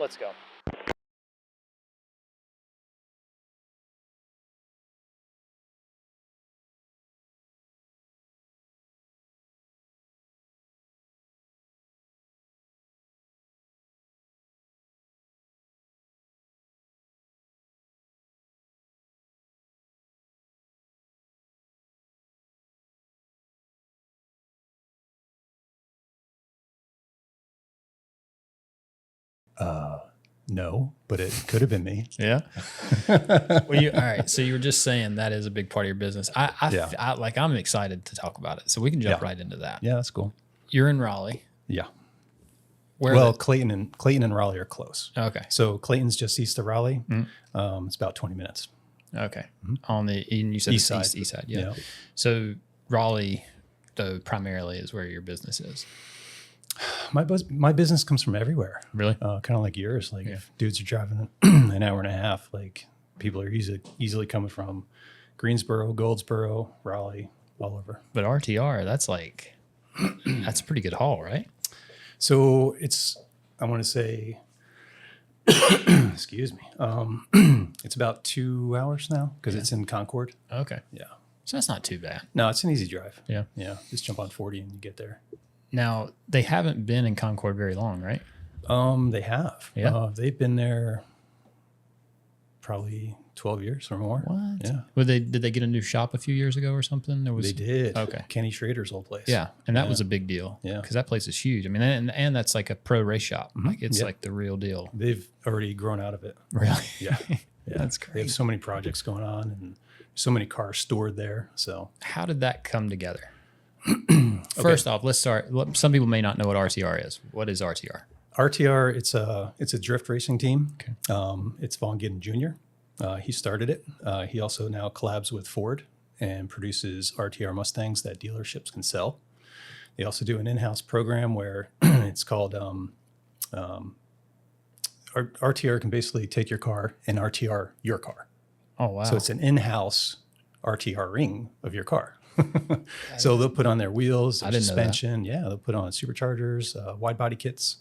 Let's go. No, but it could have been me. Yeah. Well, all right. So you were just saying that is a big part of your business. I'm excited to talk about it. So we can jump right into that. Yeah, that's cool. You're in Raleigh. Yeah. Where Clayton and Raleigh are close. Okay. So Clayton's just east of Raleigh. It's about 20 minutes. Okay. On the, and you said East the side. east side. Yeah. Yeah. So Raleigh, though, primarily is where your business is. My business comes from everywhere. Really? Kind of like yours. Like if dudes are driving an hour and a half, like people are easily coming from Greensboro, Goldsboro, Raleigh, all over. But RTR, that's a pretty good haul, right? So I want to say, excuse me. It's about 2 hours now because it's in Concord. Okay. Yeah. So that's not too bad. No, it's an easy drive. Yeah. Yeah. Just jump on 40 and you get there. Now, they haven't been in Concord very long, right? They have. Yeah. They've been there probably 12 years or more. What? Yeah. Did they get a new shop a few years ago or something? They did. Okay. Kenny Schrader's old place. Yeah. And that was a big deal. Yeah. Because that place is huge. I mean, and that's like a pro race shop. Like it's like the real deal. They've already grown out of it. Really? Yeah. Yeah. That's They great. have so many projects going on and so many cars stored there. So How did that come together? First off, let's start. Some people may not know what RTR is. What is RTR? RTR, it's a drift racing team. Okay. It's Von Gidden Jr. He started it. He also now collabs with Ford and produces RTR Mustangs that dealerships can sell. They also do an in-house program where it's called RTR can basically take your car and RTR your car. Oh, wow. So it's an in-house RTR ring of your car. So they'll put on their wheels, their suspension. Yeah, they'll put on superchargers, wide body kits,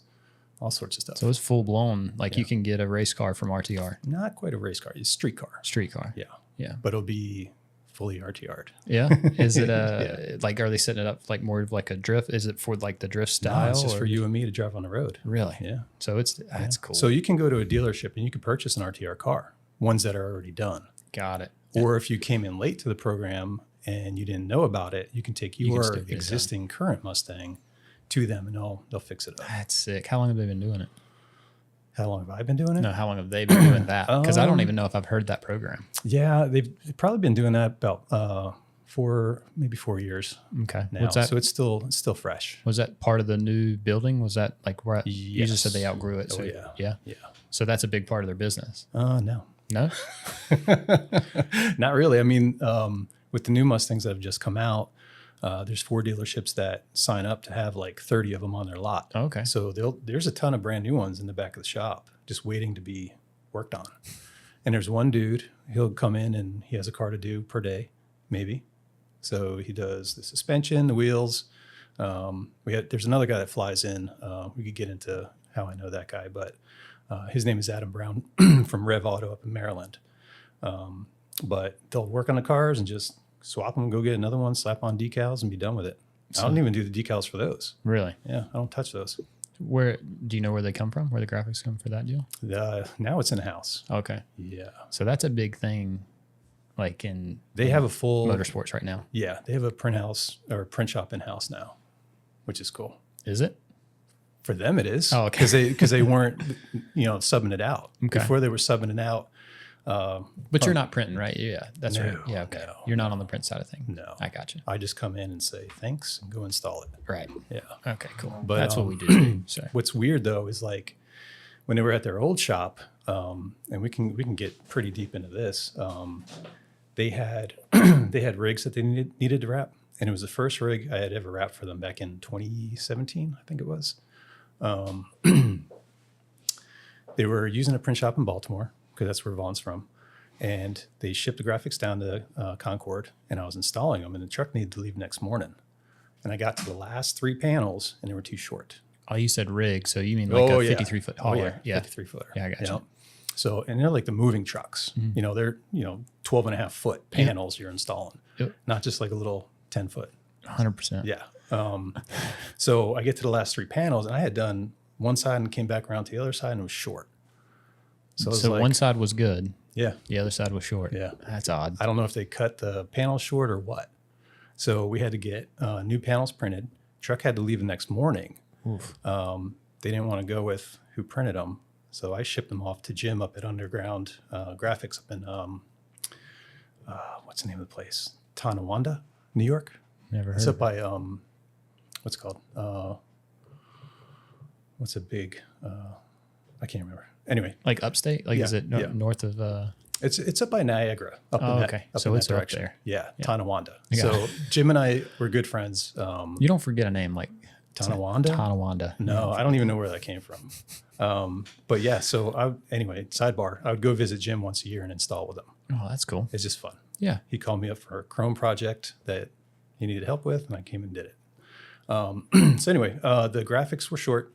all sorts of stuff. So it's full blown. Like you can get a race car from RTR. Not quite a race car, it's a street car. Street car. Yeah. Yeah. But it'll be fully RTR'd. Yeah. Is it like, are they setting it up like more of like a drift? Is it for like the drift style? No, it's just for you and me to drive on the road. Really? Yeah. So that's cool. So you can go to a dealership and you can purchase an RTR car, ones that are already done. Got it. Or if you came in late to the program and you didn't know about it, you can take your existing current Mustang to them and they'll fix it up. That's sick. How long have they been doing it? How long have I been doing it? No, how long have they been doing that? Because I don't even know if I've heard that program. Yeah, they've probably been doing that about 4 years. Okay. Now. So it's still fresh. Was that part of the new building? Was that like where you just said they outgrew it? So Yeah. So that's a big part of their business. No. No? Not really. I mean, with the new Mustangs that have just come out, there's 4 dealerships that sign up to have like 30 of them on their lot. Oh, okay. So there's a ton of brand new ones in the back of the shop just waiting to be worked on. And there's one dude, he'll come in and he has a car to do per day, maybe. So he does the suspension, the wheels. There's another guy that flies in. We could get into how I know that guy, but his name is Adam Brown from Rev Auto up in Maryland. But they'll work on the cars and just swap them, go get another one, slap on decals, and be done with it. I don't even do the decals for those. Really? Yeah, I don't touch those. Where do you know where they come from? Where the graphics come for that deal? Now it's in house. Okay. Yeah. So that's a big thing. Like they have a full motorsports right now. Yeah, they have a print house or print shop in house now, which is cool. Is it? For them, it is. Oh, okay. Because they weren't, subbing it out. Okay. Before they were subbing it out. But you're not printing, right? Yeah, that's right. Yeah, okay. No, you're not on the print side of things. No, I got you. I just come in and say thanks and go install it. Right. Yeah. Okay. Cool. But that's what we do. Too, so. What's weird though is like when they were at their old shop, and we can get pretty deep into this. They had rigs that they needed to wrap, and it was the first rig I had ever wrapped for them back in 2017, I think it was. They were using a print shop in Baltimore because that's where Vaughn's from, and they shipped the graphics down to Concord, and I was installing them, and the truck needed to leave next morning, and I got to the last 3 panels, and they were too short. Oh, you said rig, so you mean like a 53-foot hauler? Yeah, 53 footer. Yeah, I got you. So, and they're like the moving trucks. Mm-hmm. They're 12 and a half foot panels you're installing, not just like a little 10-foot. 100%. Yeah. So I get to the last 3 panels, and I had done one side and came back around to the other side and it was short. So like, one side was good. Yeah. The other side was short. Yeah. That's odd. I don't know if they cut the panels short or what. So we had to get new panels printed. Truck had to leave the next morning. Oof. They didn't want to go with who printed them. So I shipped them off to Jim up at Underground Graphics up in, what's the name of the place? Tonawanda, New York. Never heard It's of up by, what's it called? What's a big, I can't remember. Anyway. Like upstate? Like, is it north of? It's up by Niagara. Okay. So it's up there. Yeah, Tonawanda. So Jim and I were good friends. You don't forget a name like Tonawanda? Tonawanda. No, I don't even know where that came from. But yeah, so anyway, sidebar, I would go visit Jim once a year and install with him. Oh, that's cool. It's just fun. Yeah. He called me up for a Chrome project that he needed help with, and I came and did it. So anyway, the graphics were short.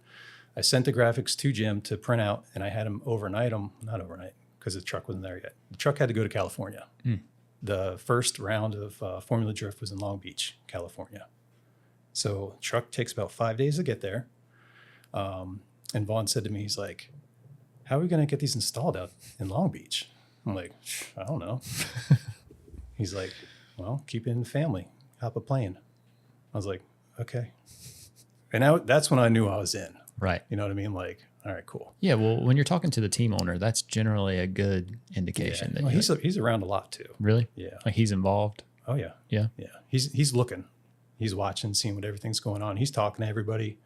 I sent the graphics to Jim to print out, and I had him overnight them. Not overnight, because the truck wasn't there yet. The truck had to go to California. The first round of Formula Drift was in Long Beach, California. So truck takes about 5 days to get there. And Vaughn said to me, he's like, how are we going to get these installed out in Long Beach? I'm like, I don't know. He's like, well, keep it in the family. Hop a plane. I was like, okay. And that's when I knew I was in. Right. You know what I mean? Like, all right, cool. Yeah. Well, when you're talking to the team owner, that's generally a good indication. Yeah. Well, he's around a lot too. Really? Yeah. Like he's involved? Oh, yeah. Yeah. Yeah. He's looking. He's watching, seeing what everything's going on. He's talking to everybody.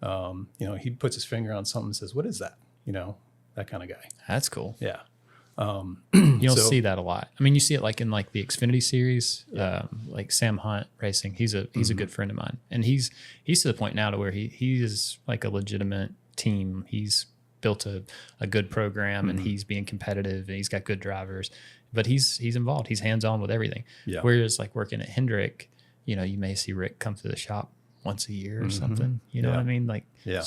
He puts his finger on something and says, what is that? That kind of guy. That's cool. Yeah. You don't see that a lot. I mean, you see it like in like the Xfinity series, like Sam Hunt Racing. He's a good friend of mine, and he's to the point now to where he is like a legitimate team. He's built a good program, and he's being competitive, and he's got good drivers. But he's involved. He's hands on with everything. Yeah. Whereas like working at Hendrick, you may see Rick come to the shop once a year or something. You know what I mean? Like, yeah.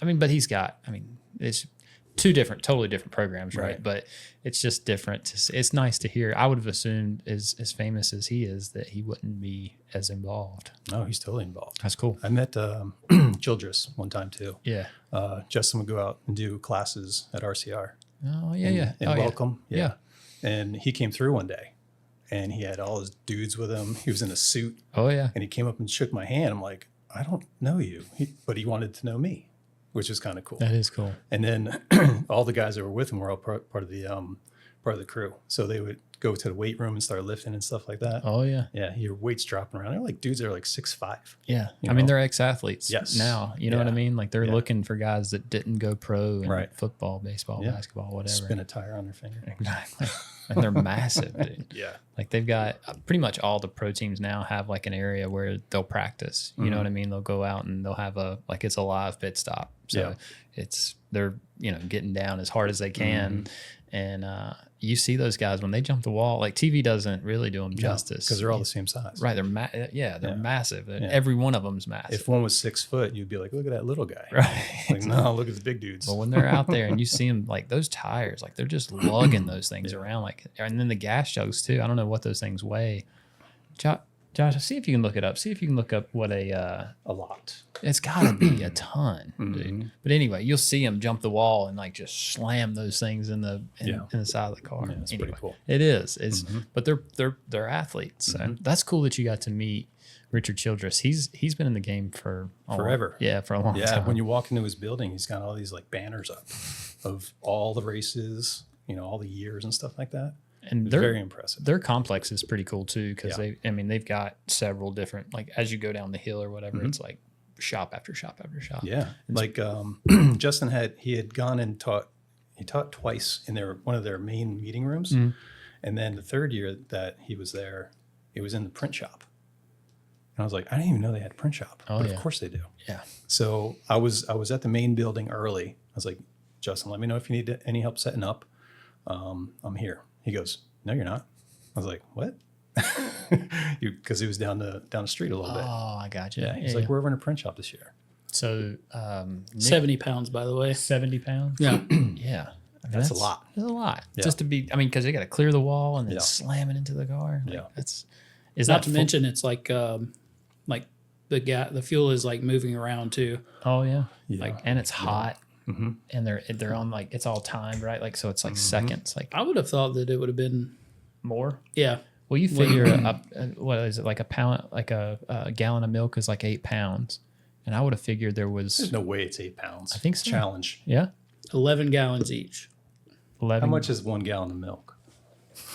But he's got. I mean, it's totally different programs, right? But it's just different. It's nice to hear. I would have assumed, as famous as he is, that he wouldn't be as involved. No, he's totally involved. That's cool. I met Childress one time too. Yeah. Justin would go out and do classes at RCR. Oh, yeah, And welcome. Yeah. And he came through one day, and he had all his dudes with him. He was in a suit. Oh, yeah. And he came up and shook my hand. I'm like, I don't know you. But he wanted to know me, which was kind of cool. That is cool. And then all the guys that were with him were all part of the crew. So they would go to the weight room and start lifting and stuff like that. Oh, yeah. Yeah, your weight's dropping around. They're like dudes that are like 6'5". Yeah. I mean, they're ex-athletes now. You know what I mean? Like they're looking for guys that didn't go pro in football, baseball, basketball, whatever. Spin a tire on their finger. Exactly. And they're massive, dude. Yeah. Like they've got pretty much all the pro teams now have like an area where they'll practice. You know what I mean? They'll go out and they'll have it's a live pit stop. So they're getting down as hard as they can. And you see those guys when they jump the wall, like TV doesn't really do them justice. Because they're all the same size. Right. They're massive. Yeah. Every one of them's massive. If one was 6 foot, you'd be like, look at that little guy. Right. Like, no, look at the big dudes. But when they're out there and you see them, like those tires, like they're just lugging those things around. And then the gas jugs too. I don't know what those things weigh. Josh, see if you can look it up. See if you can look up what a lot. It's got to be a ton, dude. But anyway, you'll see them jump the wall and like just slam those things in the side of the car. Yeah, it's pretty cool. It is. But they're athletes. So that's cool that you got to meet Richard Childress. He's been in the game for forever. For a long time. Yeah, when you walk into his building, he's got all these like banners up of all the races, all the years and stuff like that. And they're very impressive. Their complex is pretty cool too, because they've got several different, like as you go down the hill or whatever, it's like shop after shop after shop. Yeah, like Justin had gone and taught. He taught twice in one of their main meeting rooms, and then the third year that he was there, it was in the print shop. And I was like, I didn't even know they had a print shop, but of course they do. Yeah. So I was at the main building early. I was like, Justin, let me know if you need any help setting up. I'm here. He goes, no, you're not. I was like, what? Because he was down the street a little bit. Oh, I got you. Yeah, he's like, we're over in a print shop this year. So, Nick, 70 pounds, by the way. 70 pounds. Yeah. Yeah. I mean, That's a lot. That's a lot. Yeah. Just to be, I mean, because they got to clear the wall and then Yeah. slam it into the car. Like, Yeah. Is Not that to mention, it's like the fuel is like moving around too. Oh yeah. Yeah. Like, and it's hot, Mm-hmm. and they're on like it's all timed, right? Like, so it's like seconds, like I would have thought that it would have been, more. yeah. Well, you figure what is it, like a pound, like a gallon of milk is like 8 pounds, and I would have figured there was. There's no way it's 8 pounds. I think so. Challenge. Yeah. 11 gallons each. 11. How much is 1 gallon of milk?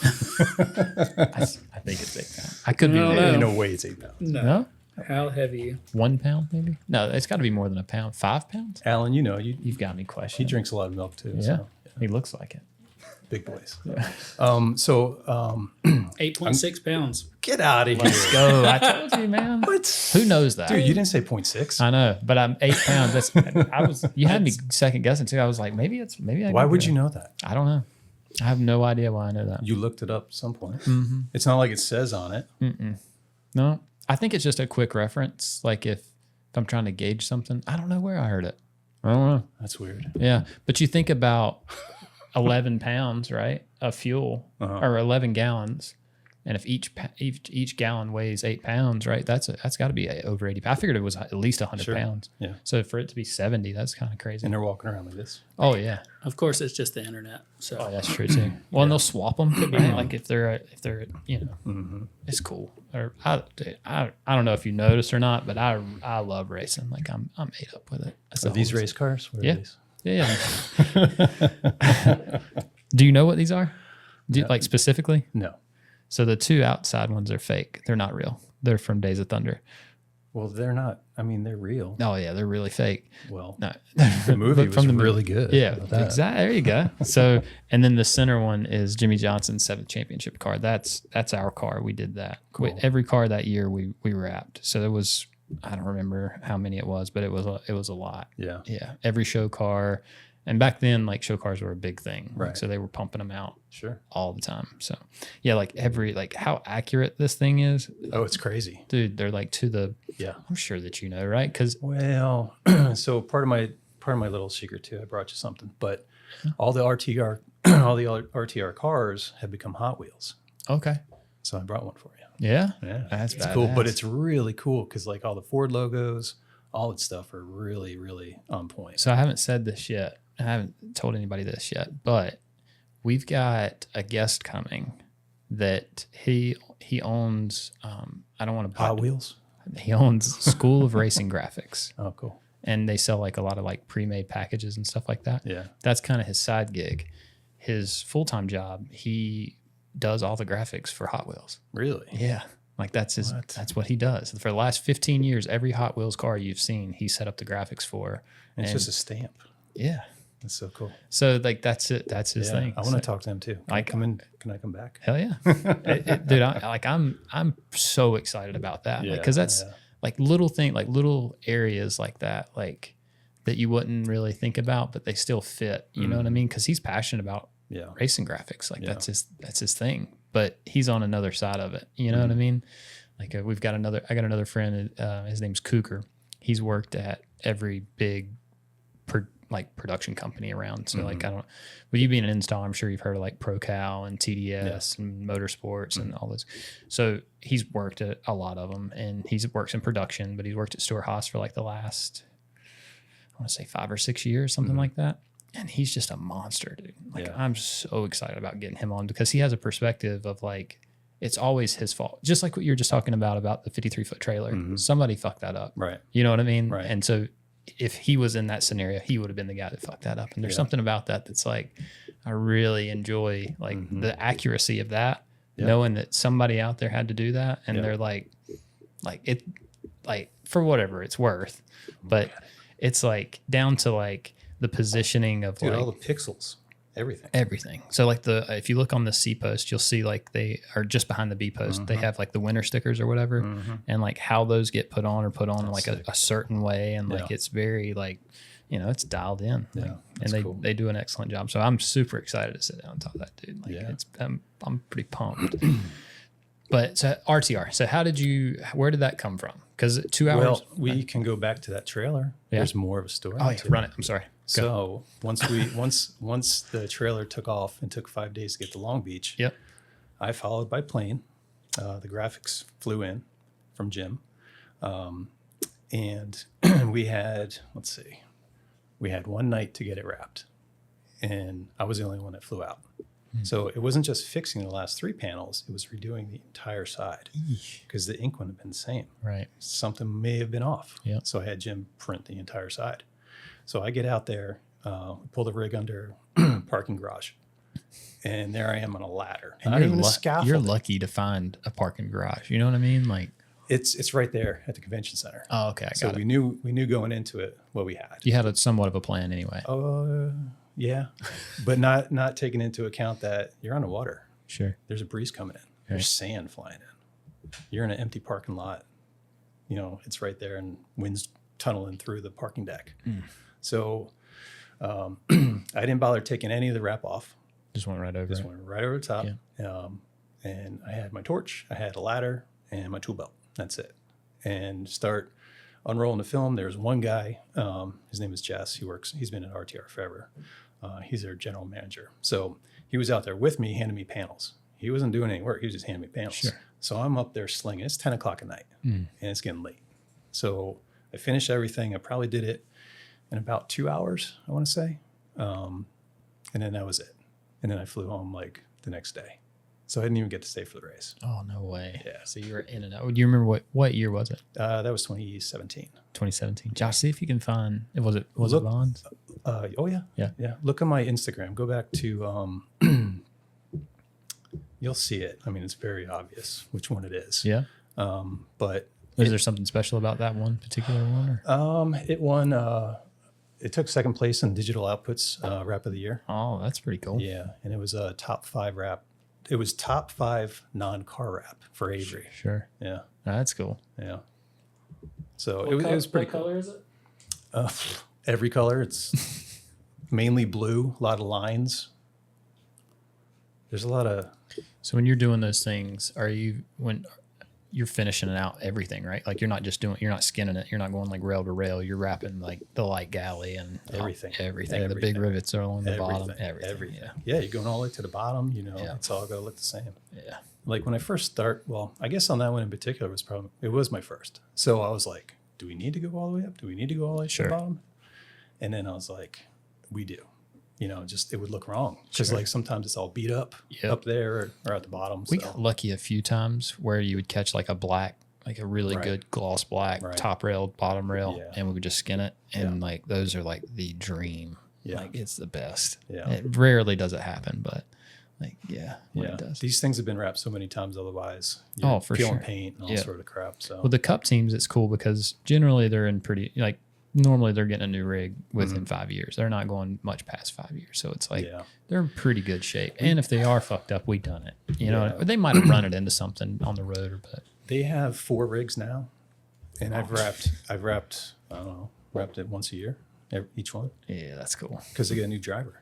I think it's 8 pounds. I could be No, wrong. no. Ain't no way it's 8 pounds. No? How heavy? 1 pound, maybe? No, it's got to be more than a pound. 5 pounds? Alan, You've got me he questioning. drinks a lot of milk too. Yeah. So He looks like it. big boys. Yeah. 8.6 pounds. Get out of here. Let's go. I told you, man. What? Who knows that? Dude, you didn't say 0.6. I know, but I'm 8 pounds. You had me second guessing too. I was like, maybe I Why could would be you right. know that? I don't know. I have no idea why I know that. You looked it up at some point. Mm-hmm. It's not like it says on it. No, I think it's just a quick reference. Like if I'm trying to gauge something, I don't know where I heard it. I don't know. That's weird. Yeah, but you think about 11 pounds, right, of fuel, or 11 gallons, and if each gallon weighs 8 pounds, right, that's got to be over 80 pounds. I figured it was at least 100 Sure. pounds. Yeah. So for it to be 70, that's kind of crazy. And they're walking around like this. Oh yeah. Of course, it's just the internet. So Oh, that's true too. Well, and they'll swap them, right? Like if they're it's cool. Or I don't know if you noticed or not, but I love racing. Like I'm ate up with it. That's Are the these whole- race cars? What are Yeah. these? Yeah. Do you know what these are? Like specifically? No. So the two outside ones are fake. They're not real. They're from Days of Thunder. Well, they're not. I mean, they're real. Oh yeah, they're really fake. Well, No, the movie But was movie. really good. Yeah, How about that? exactly. There you go. So, and then the center one is Jimmy Johnson's 7th championship car. That's our car. We did that. Cool. Every car that year we wrapped. So it was, I don't remember how many it was, but it was a lot. Yeah. Yeah, every show car, and back then like show cars were a big thing. Like, Right. so they were pumping them out Sure. all the time. So yeah, like how accurate this thing is, Oh, it's crazy. dude. They're like to the. Yeah. I'm sure that you know, right? Because Well, so part of my little secret too. I brought you something, but all the RTR cars have become Hot Wheels. okay, So I brought one for you. yeah, Yeah, That's it's cool, but badass. it's really cool because like all the Ford logos, all that stuff are really, really on point. So I haven't said this yet. I haven't told anybody this yet, but we've got a guest coming that he owns. I don't want to Hot Wheels. He owns School of Racing Graphics, Oh, cool. and they sell like a lot of like pre-made packages and stuff like that. Yeah. That's kind of his side gig. His full-time job, he does all the graphics for Hot Wheels. Really? Yeah. Like that's What? that's what he does. For the last 15 years, every Hot Wheels car you've seen, he set up the graphics for. And it's just a stamp. Yeah. That's so cool. So like that's it. That's his thing. I want So- to talk to him too. Can I Like- come in? Can I come back? Hell yeah, dude! I'm so excited about that. Yeah, Because that's yeah. like little areas like that, like that you wouldn't really think about, but they still fit. You know what I mean? Because he's passionate about Yeah. racing graphics. Like Yeah. that's his thing. But he's on another side of it. You know what I mean? Like I got another friend. His name's Cougar. He's worked at every big production company around. So like with you being an installer, I'm sure you've heard of like ProCal and TDS and Motorsports and all those. So he's worked at a lot of them, and he's works in production, but he's worked at Stuart Haas for like the last, I want to say 5 or 6 years, something like that. And he's just a monster, dude. Like I'm so excited about getting him on because he has a perspective of like, it's always his fault. Just like what you were just talking about the 53-foot trailer. Somebody fucked that up. Right. You know what I mean? Right. And so if he was in that scenario, he would have been the guy that fucked that up. And there's something about that that's like, I really enjoy like the accuracy of that, knowing that somebody out there had to do that. And they're like it, like for whatever it's worth, but it's like down to like the positioning of Dude, like all the pixels, everything. So like if you look on the C post, you'll see like they are just behind the B post. They have like the winter stickers or whatever, and like how those get put on like a certain way, and like it's very like, you know, it's dialed in. Like, and they do an excellent job. So I'm super excited to sit down and talk to that dude. Like I'm pretty pumped. But so RTR. So where did that come from? Because 2 hours. Well, we can go back to that trailer. Yeah. There's more of a story. Oh, yeah. to Run it. I'm sorry. Go. So once the trailer took off and took 5 days to get to Long Beach, Yep. I followed by plane. The graphics flew in from Jim, and we had one night to get it wrapped, and I was the only one that flew out. So it wasn't just fixing the last 3 panels; it was redoing the entire side because the ink wouldn't have been the same. Right. Something may have been off. Yeah. So I had Jim print the entire side. So I get out there, pull the rig under parking garage, and there I am on a ladder. And Not even a scaffold. You're lucky to find a parking garage. You know what I mean? Like It's right there at the convention center. oh, okay, I got So it. we knew going into it what we had. You had somewhat of a plan anyway. Yeah, but not taking into account that you're on the water. Sure. There's a breeze coming in. There's sand flying in. You're in an empty parking lot. It's right there, and wind's tunneling through the parking deck. So I didn't bother taking any of the wrap off. Just went right over. Just it. went right over the top. Yeah. And I had my torch, I had a ladder, and my tool belt. That's it. And start unrolling the film. There's one guy, his name is Jess. He's been at RTR forever. He's their general manager. So he was out there with me, handing me panels. He wasn't doing any work. He was just handing me panels. Sure. So I'm up there slinging. It's 10 o'clock at night, and it's getting late. So I finished everything. I probably did it in about 2 hours, I want to say. And then that was it. And then I flew home like the next day. So I didn't even get to stay for the race. Oh, no way. Yeah. So you were in and out. Do you remember what year was it? That was 2017. 2017. Josh, see if you can find. Was it Look- Vaughn's? Oh yeah. Yeah. Yeah. Look on my Instagram. Go back to you'll see it. I mean, it's very obvious which one it is. Yeah. But Is there something special about that one particular one? Or? it won it took second place in digital outputs wrap of the year. Oh, that's pretty cool. Yeah. And it was a top 5 wrap. It was top 5 non-car wrap for Avery. Sure. Yeah. That's cool. Yeah. So it was pretty cool. What color is it? Every color. It's mainly blue, a lot of lines. There's a lot of So when you're doing those things, when you're finishing out everything, right? Like you're not skinning it. You're not going like rail to rail. You're wrapping like the light galley and everything. The big rivets are along the bottom. Everything. Yeah. Yeah, you're going all the way to the bottom. Yeah. It's all got to look the same. Yeah. Like when I first start, well, I guess on that one in particular it was my first. So I was like, do we need to go all the way up? Do we need to go all the way to the bottom? And then I was like, we do. Just it would look wrong because like sometimes it's all beat up up there or at the bottom. We got lucky a few times where you would catch like a really good gloss black top rail, bottom rail, and we would just skin it. And like those are like the dream. Yeah. Like it's the best. Yeah. It rarely does it happen, but like, it does. These things have been wrapped so many times otherwise. You're for peeling sure. paint and all sort of crap. So well, the cup teams, it's cool because generally they're in normally they're getting a new rig within 5 years. They're not going much past 5 years. So it's like they're in pretty good shape. And if they are fucked up, we done it. They might have run it into something on the road, but they have 4 rigs now. And I've wrapped, I don't know, wrapped it once a year, each one. Yeah, that's cool. Because they get a new driver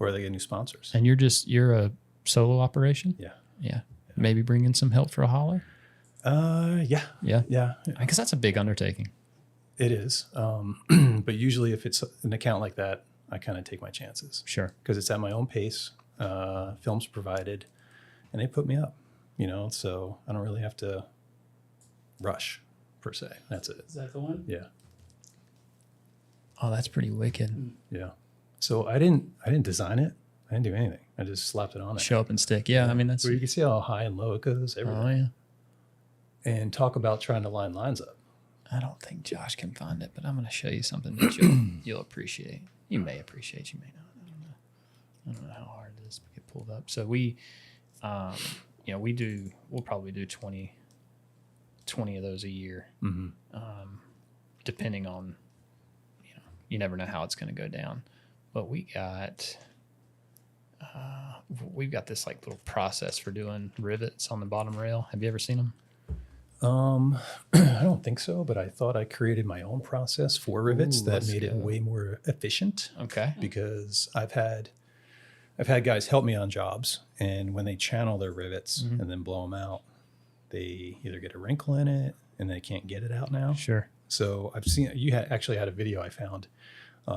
or they get new sponsors. And you're a solo operation? Yeah. Maybe bring in some help for a hauler? Yeah. I guess that's a big undertaking. It is. But usually if it's an account like that, I kind of take my chances. Sure. Because it's at my own pace. Film's provided. And they put me up, so I don't really have to rush per se. That's it. Is that the one? Yeah. Oh, that's pretty wicked. Yeah. So I didn't design it. I didn't do anything. I just slapped it on it. Show up and stick. Yeah. I mean, that's. Where you can see how high and low it goes. Everything. Oh, yeah. And talk about trying to line lines up. I don't think Josh can find it, but I'm going to show you something that you'll appreciate. You may appreciate, you may not. I don't know how hard it is to get pulled up. So we'll probably do 20 of those a year, depending on, you never know how it's going to go down. But we've got this like little process for doing rivets on the bottom rail. Have you ever seen them? I don't think so, but I thought I created my own process for rivets that made it way more efficient. Okay. Because I've had guys help me on jobs, and when they channel their rivets and then blow them out, they either get a wrinkle in it and they can't get it out now. Sure. So I've seen, you actually had a video I found.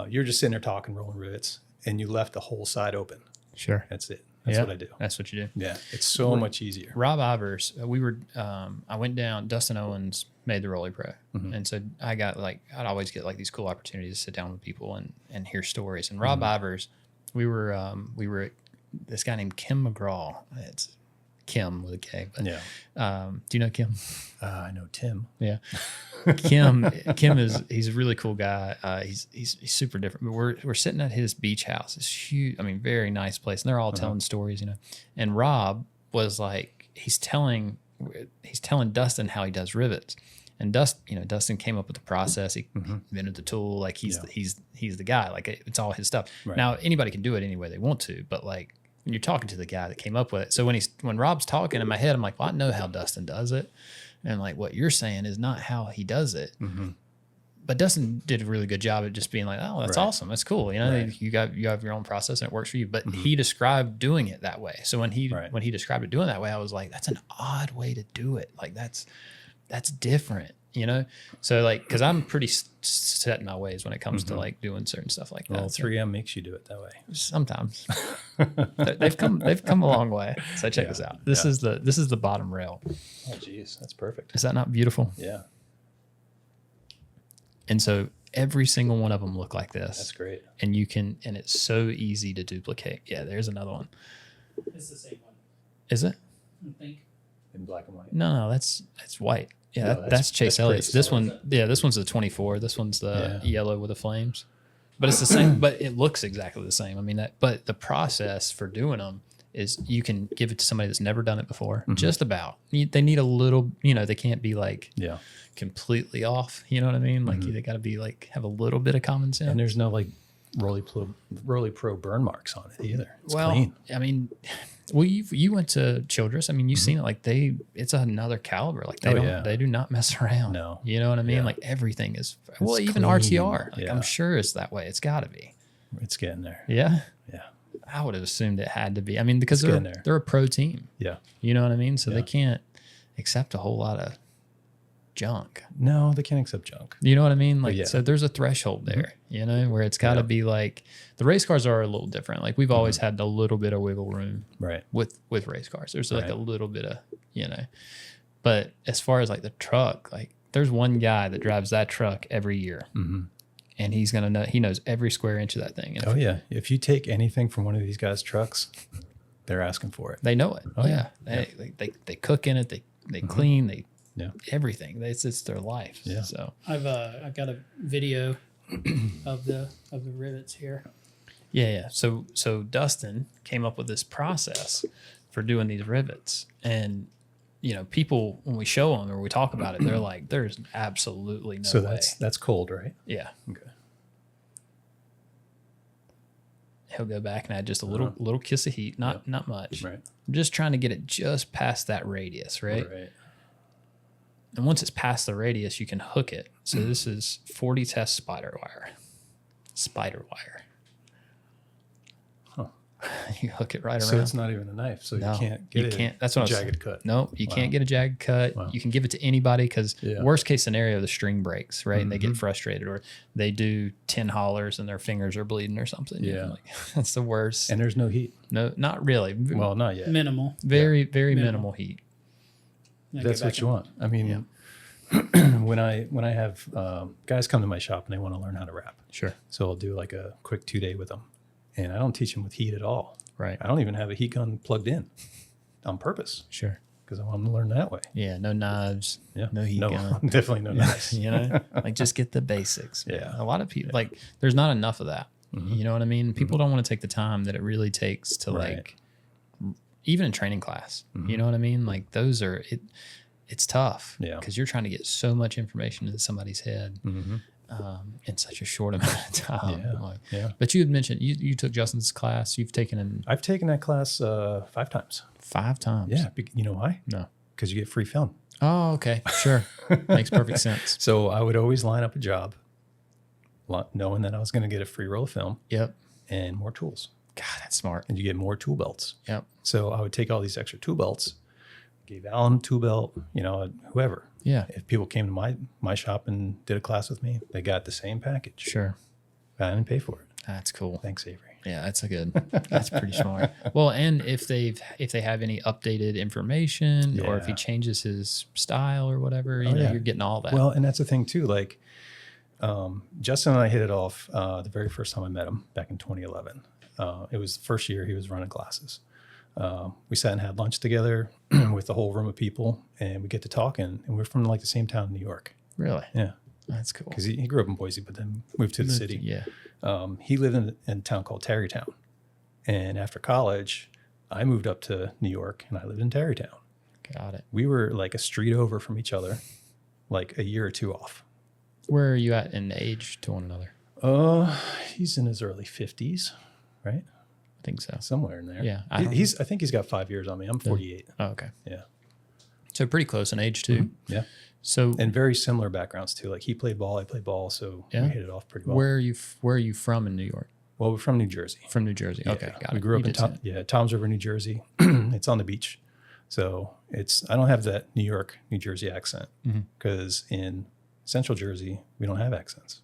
You're just sitting there talking, rolling rivets, and you left the whole side open. Sure. That's it. That's what I do. That's what you do. Yeah. It's so much easier. Rob Ivers, I went down, Dustin Owens made the Rolly Pro. And so I'd always get like these cool opportunities to sit down with people and hear stories. And Rob Ivers, we were at this guy named Kim McGraw. It's Kim with a K. But, do you know Kim? I know Tim. Yeah. Kim he's a really cool guy. He's super different. But we're sitting at his beach house. It's huge. I mean, very nice place. And they're all telling stories, And Rob was like, he's telling Dustin how he does rivets. And Dustin came up with the process. He invented the tool. Like he's the guy. Like it's all his stuff. Right. Now anybody can do it any way they want to, but like when you're talking to the guy that came up with it. So when Rob's talking in my head, I'm like, well, I know how Dustin does it. And like what you're saying is not how he does it. But Dustin did a really good job at just being like, oh, that's awesome. That's cool. You have your own process and it works for you. But he described doing it that way. So when he described it doing that way, I was like, that's an odd way to do it. Like that's different, So like, cause I'm pretty set in my ways when it comes to like doing certain stuff like that. Well, 3M makes you do it that way. Sometimes they've come a long way. So check this out. This is the bottom rail. Oh geez, that's perfect. Is that not beautiful? Yeah. And so every single one of them look like this. That's great. And it's so easy to duplicate. Yeah, there's another one. It's the same one. Is it? I think. In black and white. No, that's white. Yeah, No, that's Chase that's Elliott's. crazy. This one's the 24. This one's the yellow with the flames. But it's the same, but it looks exactly the same. I mean, but the process for doing them is you can give it to somebody that's never done it before. Just about. They need a little, they can't be like completely off. You know what I mean? Like they got to be like, have a little bit of common sense. And there's no like Rolly Pro burn marks on it either. It's well, clean. I mean, well, you went to Childress. I mean, you've seen it. Like it's another caliber. Like they do not mess around. No. You know what I mean? Yeah. Like everything is. It's Even clean. RTR. Like Yeah. I'm sure it's that way. It's got to be. It's getting there. Yeah. Yeah. I would have assumed it had to be. I mean, because It's getting there. they're a pro team. Yeah. You know what I mean? So Yeah. they can't accept a whole lot of junk. No, they can't accept junk. You know what I mean? Like, yeah. so there's a threshold there, where it's got to be like the race cars are a little different. Like we've always had a little bit of wiggle room Right. with race cars. There's like a little bit of, but as far as like the truck, like there's one guy that drives that truck every year and he's going to know, he knows every square inch of that thing. And Oh yeah. If you take anything from one of these guys' trucks, they're asking for it. they know it. Oh, yeah. They cook in it. They clean, everything. It's their life. Yeah. So I've got a video of the rivets here. yeah. So Dustin came up with this process for doing these rivets, and people when we show them or we talk about it, they're like, "There's absolutely no So way." that's cold, right? Yeah. Okay. He'll go back and add just a little kiss of heat, not much. Right. I'm just trying to get it just past that radius, right? Right. And once it's past the radius, you can hook it. So this is 40 test spider wire. Huh. You hook it right So around. it's not even a knife, so No, you can't get you can't. That's what I was jagged cut. No, you can't get a jagged cut. Wow. You can give it to anybody because Yeah. worst case scenario, the string breaks, right? And they get frustrated, or they do 10 hollers and their fingers are bleeding or something. Yeah. Like, that's the worst. And there's no heat. No, not really. Well, not yet. Minimal. Very minimal heat. I That's go what back you want. I mean, when I have guys come to my shop and they want to learn how to wrap, Sure. so I'll do like a quick 2-day with them, and I don't teach them with heat at all. Right. I don't even have a heat gun plugged in on purpose Sure. because I want them to learn that way. Yeah. No knives. Yeah. No heat gun. Definitely no knives. Like just get the basics. Yeah. A lot of people like there's not enough of that. You know what I mean? People don't want to take the time that it really takes to Right. like, even in training class, you know what I mean? Like those it's tough. Yeah. Because you're trying to get so much information into somebody's head in such a short amount of time. Yeah. Like, Yeah. but you had mentioned you took Justin's class. You've taken in I've taken that class 5 times. 5 times. Yeah. You know why? No. Because you get free film. Oh, okay. Sure. Makes perfect sense. So I would always line up a job knowing that I was going to get a free roll of film Yep. and more tools. God, that's smart. And you get more tool belts. Yep. So I would take all these extra tool belts, gave Alan a tool belt, whoever. Yeah. If people came to my shop and did a class with me, they got the same package. Sure. I didn't pay for it. That's cool. Thanks, Avery. Yeah, that's pretty smart. Well, and if they have any updated information or if he changes his style or whatever, you're getting all that. Well, and that's the thing too. Like Justin and I hit it off the very first time I met him back in 2011. It was the first year he was running classes. We sat and had lunch together with the whole room of people, and we get to talking. And we're from like the same town in New York. Really? Yeah. That's cool. Because he grew up in Boise, but then moved to the city. Yeah. He lived in a town called Tarrytown. And after college, I moved up to New York, and I lived in Tarrytown. Got it. We were like a street over from each other, like a year or two off. Where are you at in age to one another? He's in his early 50s, right? I think so. Somewhere in there. Yeah. I think he's got 5 years on me. I'm 48. Oh, okay. Yeah. So pretty close in age too. Mm-hmm. Yeah. So and very similar backgrounds too. Like he played ball, I played ball, so we hit it off pretty well. Where are you from in New York? Well, we're from New Jersey. From New Jersey. Yeah. Okay, got we it. grew up in Toms River, New Jersey. It's on the beach, so I don't have that New York, New Jersey accent because in Central Jersey we don't have accents.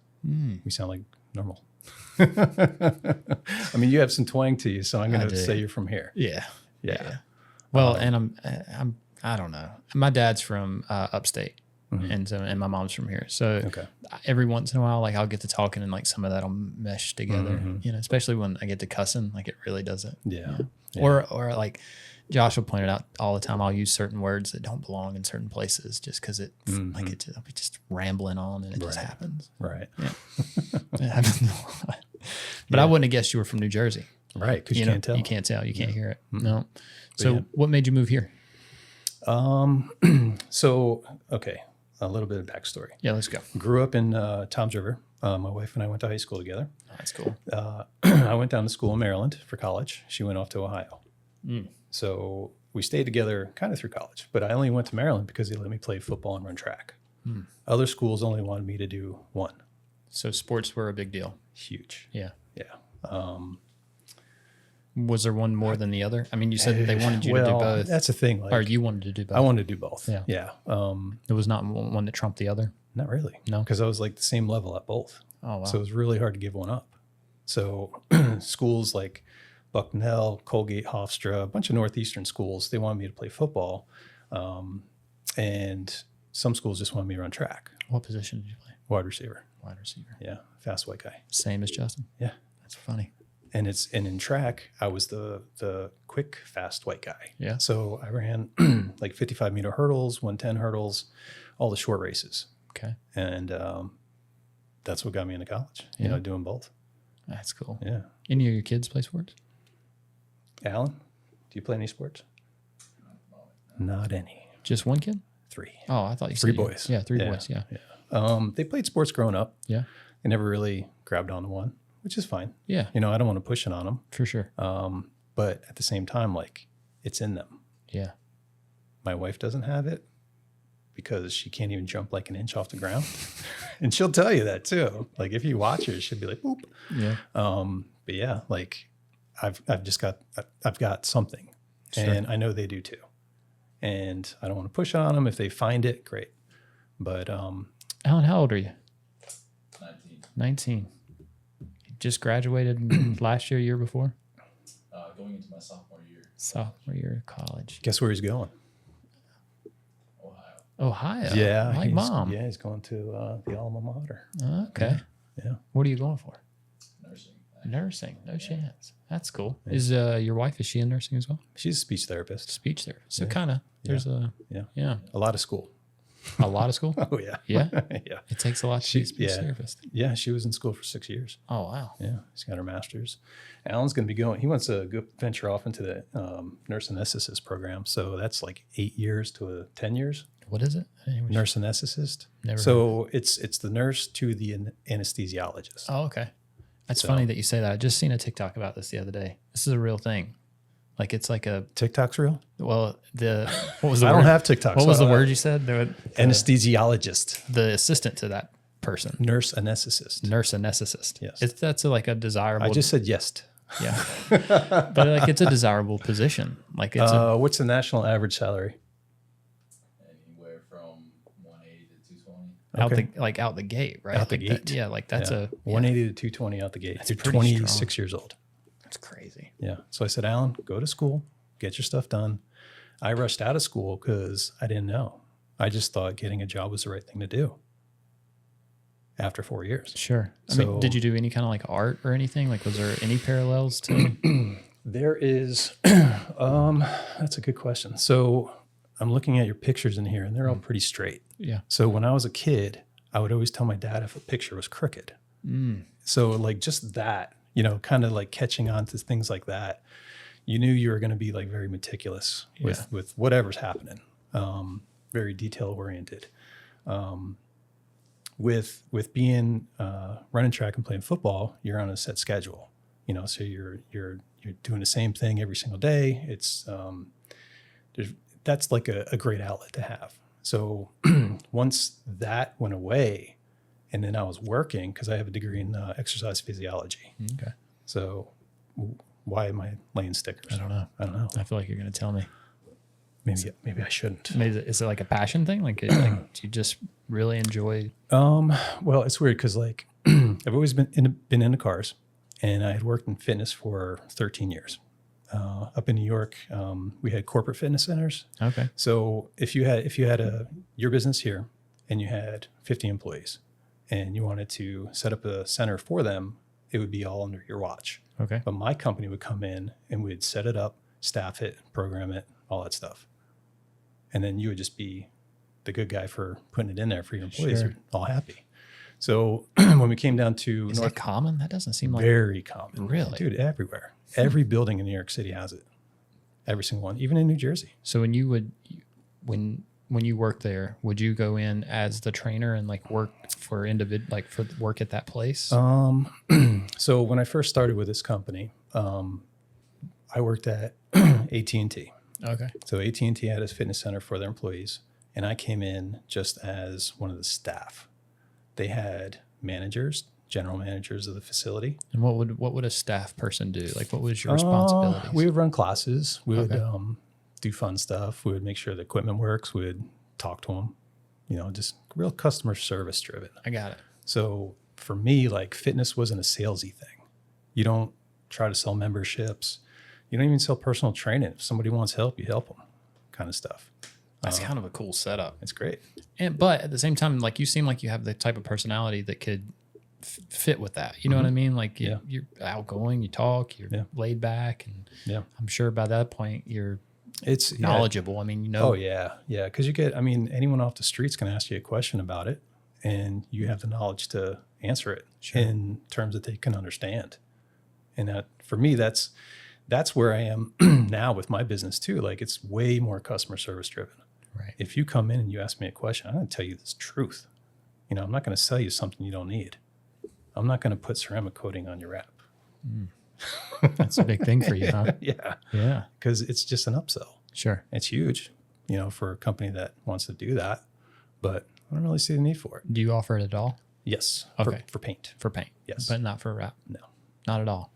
We sound like normal. I mean, you have some twang to you, so I'm going to say you're from here. Yeah. Yeah. Well, and I don't know. My dad's from upstate, and my mom's from here. So every once in a while, like I'll get to talking, and like some of that'll mesh together. Especially when I get to cussing, like it really does it. Yeah. Or like Josh will point it out all the time. I'll use certain words that don't belong in certain places just because I'll be just rambling on, and it just happens. Right. Yeah. It happens a lot. But I wouldn't have guessed you were from New Jersey. Right. Because you can't tell. You can't tell. You can't hear it. No. So what made you move here? So, a little bit of backstory. Yeah, let's go. Grew up in Toms River. My wife and I went to high school together. Oh, that's cool. I went down to school in Maryland for college. She went off to Ohio. So we stayed together kind of through college, but I only went to Maryland because they let me play football and run track. Other schools only wanted me to do one. So sports were a big deal. Huge. Yeah. Yeah. Was there one more than the other? I mean, you said that they wanted you to do both. That's the thing. Like, or you wanted to do both. I wanted to do both. Yeah. Yeah. There was not one that trumped the other? Not really. No. Because I was like the same level at both. Oh, wow. So it was really hard to give one up. So schools like Bucknell, Colgate, Hofstra, a bunch of Northeastern schools, they wanted me to play football. And some schools just wanted me to run track. What position did you play? Wide receiver. Wide receiver. Yeah. Fast white guy. Same as Justin? Yeah. That's funny. And in track, I was the quick, fast white guy. Yeah. So I ran like 55-meter hurdles, 110 hurdles, all the short races. Okay. And that's what got me into college, doing both. That's cool. Yeah. Any of your kids play sports? Alan, do you play any sports? Not any. Just one kid? 3. Oh, I thought you Three said boys. Yeah, three boys. Yeah. They played sports growing up. Yeah. They never really grabbed onto one, which is fine. Yeah. I don't want to push it on them. For sure. But at the same time, like it's in them. Yeah. My wife doesn't have it because she can't even jump like an inch off the ground. And she'll tell you that too. Like if you watch her, she'll be like, boop. Yeah. But yeah, like I've got something, Sure. and I know they do too. And I don't want to push on them. If they find it, great. But Alan, how old are you? 19. You just graduated last year before? Going into my sophomore year. Sophomore year of college. guess where he's going? Ohio? Yeah. Like mom? Yeah, he's going to the alma mater. Okay. Yeah. What are you going for? Nursing. Nursing. No chance. That's cool. Yeah. Is your wife, is she in nursing as well? She's a speech therapist. Speech therapist. So kind of, there's Yeah. A lot of school. A lot of school? Oh, yeah. Yeah? Yeah. It takes a lot to be a speech therapist. Yeah, she was in school for 6 years. Oh, wow. Yeah, she's got her master's. Alan's going to be going, he wants to go venture off into the nurse anesthetist program. So that's like 8 years to 10 years. What is it? Nurse anesthetist. Never So it's the nurse to the anesthesiologist. Oh, okay. That's funny that you say that. I just seen a TikTok about this the other day. This is a real thing. Like it's like a, TikTok's real? well, what was the I word? don't have TikTok. What so was I the don't word know. you said? Anesthesiologist. The assistant to that person. Nurse anesthetist. Nurse anesthetist. Yes. That's like a desirable. I just said yes. Yeah. But like it's a desirable position. Like it's What's the national average salary? out Okay. out the gate, right? Out the Like that- gate. yeah, like that's Yeah. a 180 to 220 out the gate. You're pretty 26 strong. years old. That's crazy. Yeah. So I said, Alan, go to school, get your stuff done. I rushed out of school because I didn't know. I just thought getting a job was the right thing to do after 4 years. Sure. I So- mean, did you do any kind of like art or anything? Like, was there any parallels to? There is, that's a good question. So I'm looking at your pictures in here and they're all pretty straight. Yeah. So when I was a kid, I would always tell my dad if a picture was crooked. So like just that, kind of like catching on to things like that, you knew you were going to be like very meticulous with whatever's happening, very detail oriented. With being running track and playing football, you're on a set schedule, so you're doing the same thing every single day. It's that's like a great outlet to have. So once that went away, and then I was working because I have a degree in exercise physiology. Okay. So why am I laying stickers? I don't know. I feel like you're going to tell me. Maybe I shouldn't. Maybe is it like a passion thing? Like, do you just really enjoy? Well, it's weird because like I've always been into cars, and I had worked in fitness for 13 years. Up in New York, we had corporate fitness centers. Okay. So if you had your business here, and you had 50 employees, and you wanted to set up a center for them, it would be all under your watch. Okay. But my company would come in and we'd set it up, staff it, program it, all that stuff. And then you would just be the good guy for putting it in there for your employees. Sure. You're all happy. So when we came down to Is that common? That doesn't seem like very common. Really? Dude, everywhere. Every building in New York City has it. Every single one, even in New Jersey. So when you worked there, would you go in as the trainer and like work for work at that place? So when I first started with this company, I worked at AT&T. Okay. So AT&T had a fitness center for their employees, and I came in just as one of the staff. They had managers, general managers of the facility. And what would a staff person do? Like, what was your responsibilities? We would run classes. We would Okay. do fun stuff. We would make sure the equipment works. We would talk to them, just real customer service driven. I got it. So for me, like fitness wasn't a salesy thing. You don't try to sell memberships. You don't even sell personal training. If somebody wants help, you help them, kind of stuff. That's kind of a cool setup. It's great. But at the same time, like you seem like you have the type of personality that could fit with that. You know what I mean? Like Yeah. you're outgoing, you talk, you're laid back, and Yeah. I'm sure by that point you're It's knowledgeable. I mean, Oh yeah. Yeah. Because anyone off the streets can ask you a question about it, and you have the knowledge to answer it in terms that they can understand. And that, for me, that's where I am now with my business too. Like it's way more customer service driven. right. If you come in and you ask me a question, I'm going to tell you this truth. I'm not going to sell you something you don't need. I'm not going to put ceramic coating on your wrap. That's a big thing for you, huh? Yeah. Yeah. Because it's just an upsell. Sure. It's huge, for a company that wants to do that, but I don't really see the need for it. Do you offer it at all Yes. Okay. For paint. for paint? Yes. But not for wrap. No. Not at all.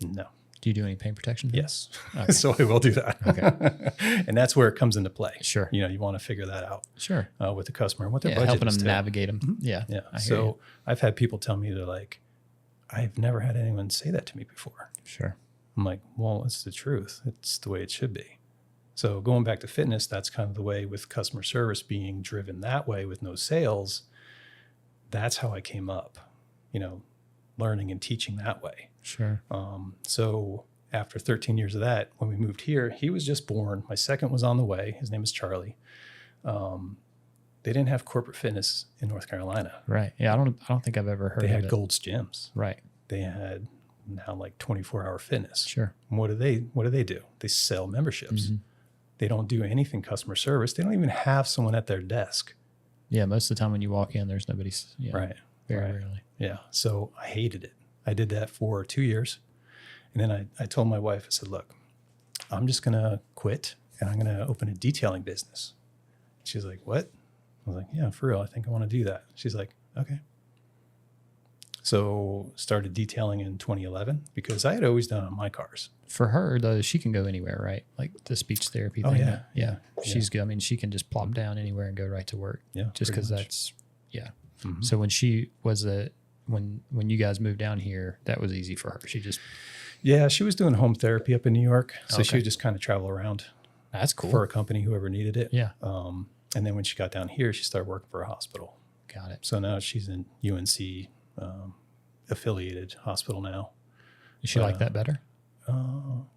No. Do you do any paint protection? Yes. Okay. So I will do that. Okay. And that's where it comes into play. Sure. You want to figure that out Sure. with the customer and what their Yeah, budget helping is them too. navigate them. Yeah. Yeah. I hear So you. I've had people tell me, they're like, I've never had anyone say that to me before. Sure. I'm like, well, it's the truth. It's the way it should be. So going back to fitness, that's kind of the way with customer service being driven that way with no sales. That's how I came up, learning and teaching that way. Sure. So after 13 years of that, when we moved here, he was just born. My second was on the way. His name is Charlie. They didn't have corporate fitness in North Carolina. Right. Yeah. I don't think I've ever heard They of had it. Gold's Gyms. Right. They had now like 24-hour fitness. Sure. And what do they do? They sell memberships. Mm-hmm. They don't do anything customer service. They don't even have someone at their desk. Yeah. Most of the time when you walk in, there's nobody. Yeah, Right. Very Right. rarely. Yeah. So I hated it. I did that for 2 years. And then I told my wife, I said, look, I'm just going to quit and I'm going to open a detailing business. She's like, what? I was like, yeah, for real. I think I want to do that. She's like, okay. So started detailing in 2011 because I had always done it on my cars. For her though, she can go anywhere, right? Like the speech therapy Oh, thing. yeah. Yeah. She's good. I mean, she can just plop down anywhere and go right to work. Yeah. Just pretty because much. that's, yeah. So when she was when you guys moved down here, that was easy for her. She just Yeah, she was doing home therapy up in New York, so she Okay. would just kind of travel around that's cool. for a company, whoever needed it. Yeah, And then when she got down here, she started working for a hospital. got it. So now she's in UNC affiliated hospital now. Does she like that better?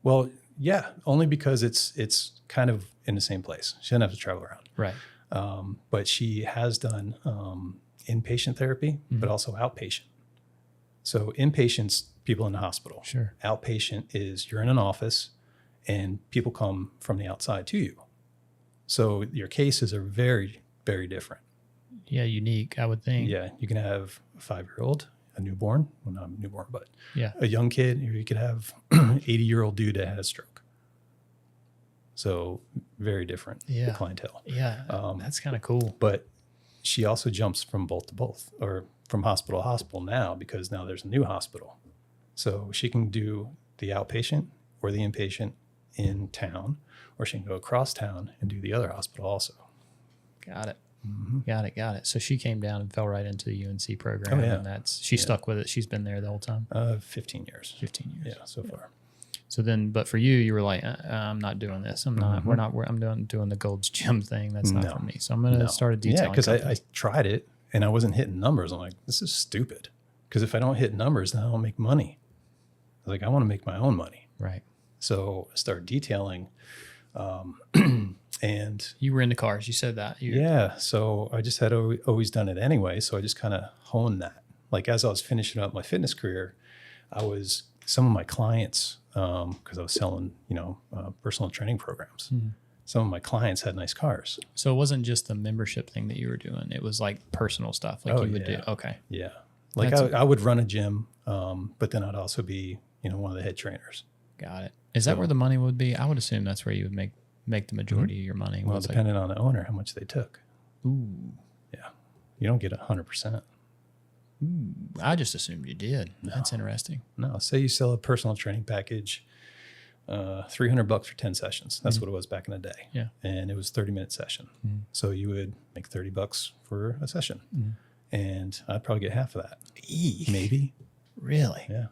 Well, yeah, only because it's kind of in the same place. She doesn't have to travel around. Right. But she has done inpatient therapy, but also outpatient. So inpatient's people in the hospital. Sure. Outpatient is you're in an office and people come from the outside to you. So your cases are very, very different. Yeah, unique, I would think. Yeah, you can have a 5-year-old, a newborn, well, not a newborn, but Yeah. a young kid, or you could have 80-year-old dude that had a stroke. So very different Yeah. clientele. Yeah. That's kind of cool. But she also jumps from both to both, or from hospital to hospital now, because now there's a new hospital. So she can do the outpatient or the inpatient in town, or she can go across town and do the other hospital also. Got it. Got it. So she came down and fell right into the UNC program. Oh, yeah. And she stuck with it. She's been there the whole time. 15 years. 15 years. Yeah, so far. So then, but for you were like, I'm not doing this. I'm not, I'm doing the Gold's Gym thing. That's not No. for me. So I'm going to start a Yeah, detailing. because I company. tried it and I wasn't hitting numbers. I'm like, this is stupid. Because if I don't hit numbers, then I don't make money. I was like, I want to make my own money. Right. So I started detailing. And You were into cars. You said that. yeah, so I just had always done it anyway. So I just kind of honed that. Like as I was finishing up my fitness career, some of my clients, because I was selling, personal training programs. Some of my clients had nice cars. So it wasn't just the membership thing that you were doing. It was like personal stuff. Like you would do. Okay. Yeah. Like That's- I would run a gym, but then I'd also be, one of the head trainers. Got it. Is that where the money would be? I would assume that's where you would make the majority of your money. Well, was like, depending on the owner, how much they took. ooh, Yeah. You don't get 100%. I just assumed you did. That's interesting. No, say you sell a personal training package, $300 for 10 sessions. That's what it was back in the day. Yeah. And it was 30-minute session. So you would make $30 for a session. And I'd probably get half of that. Maybe. Really? Yeah.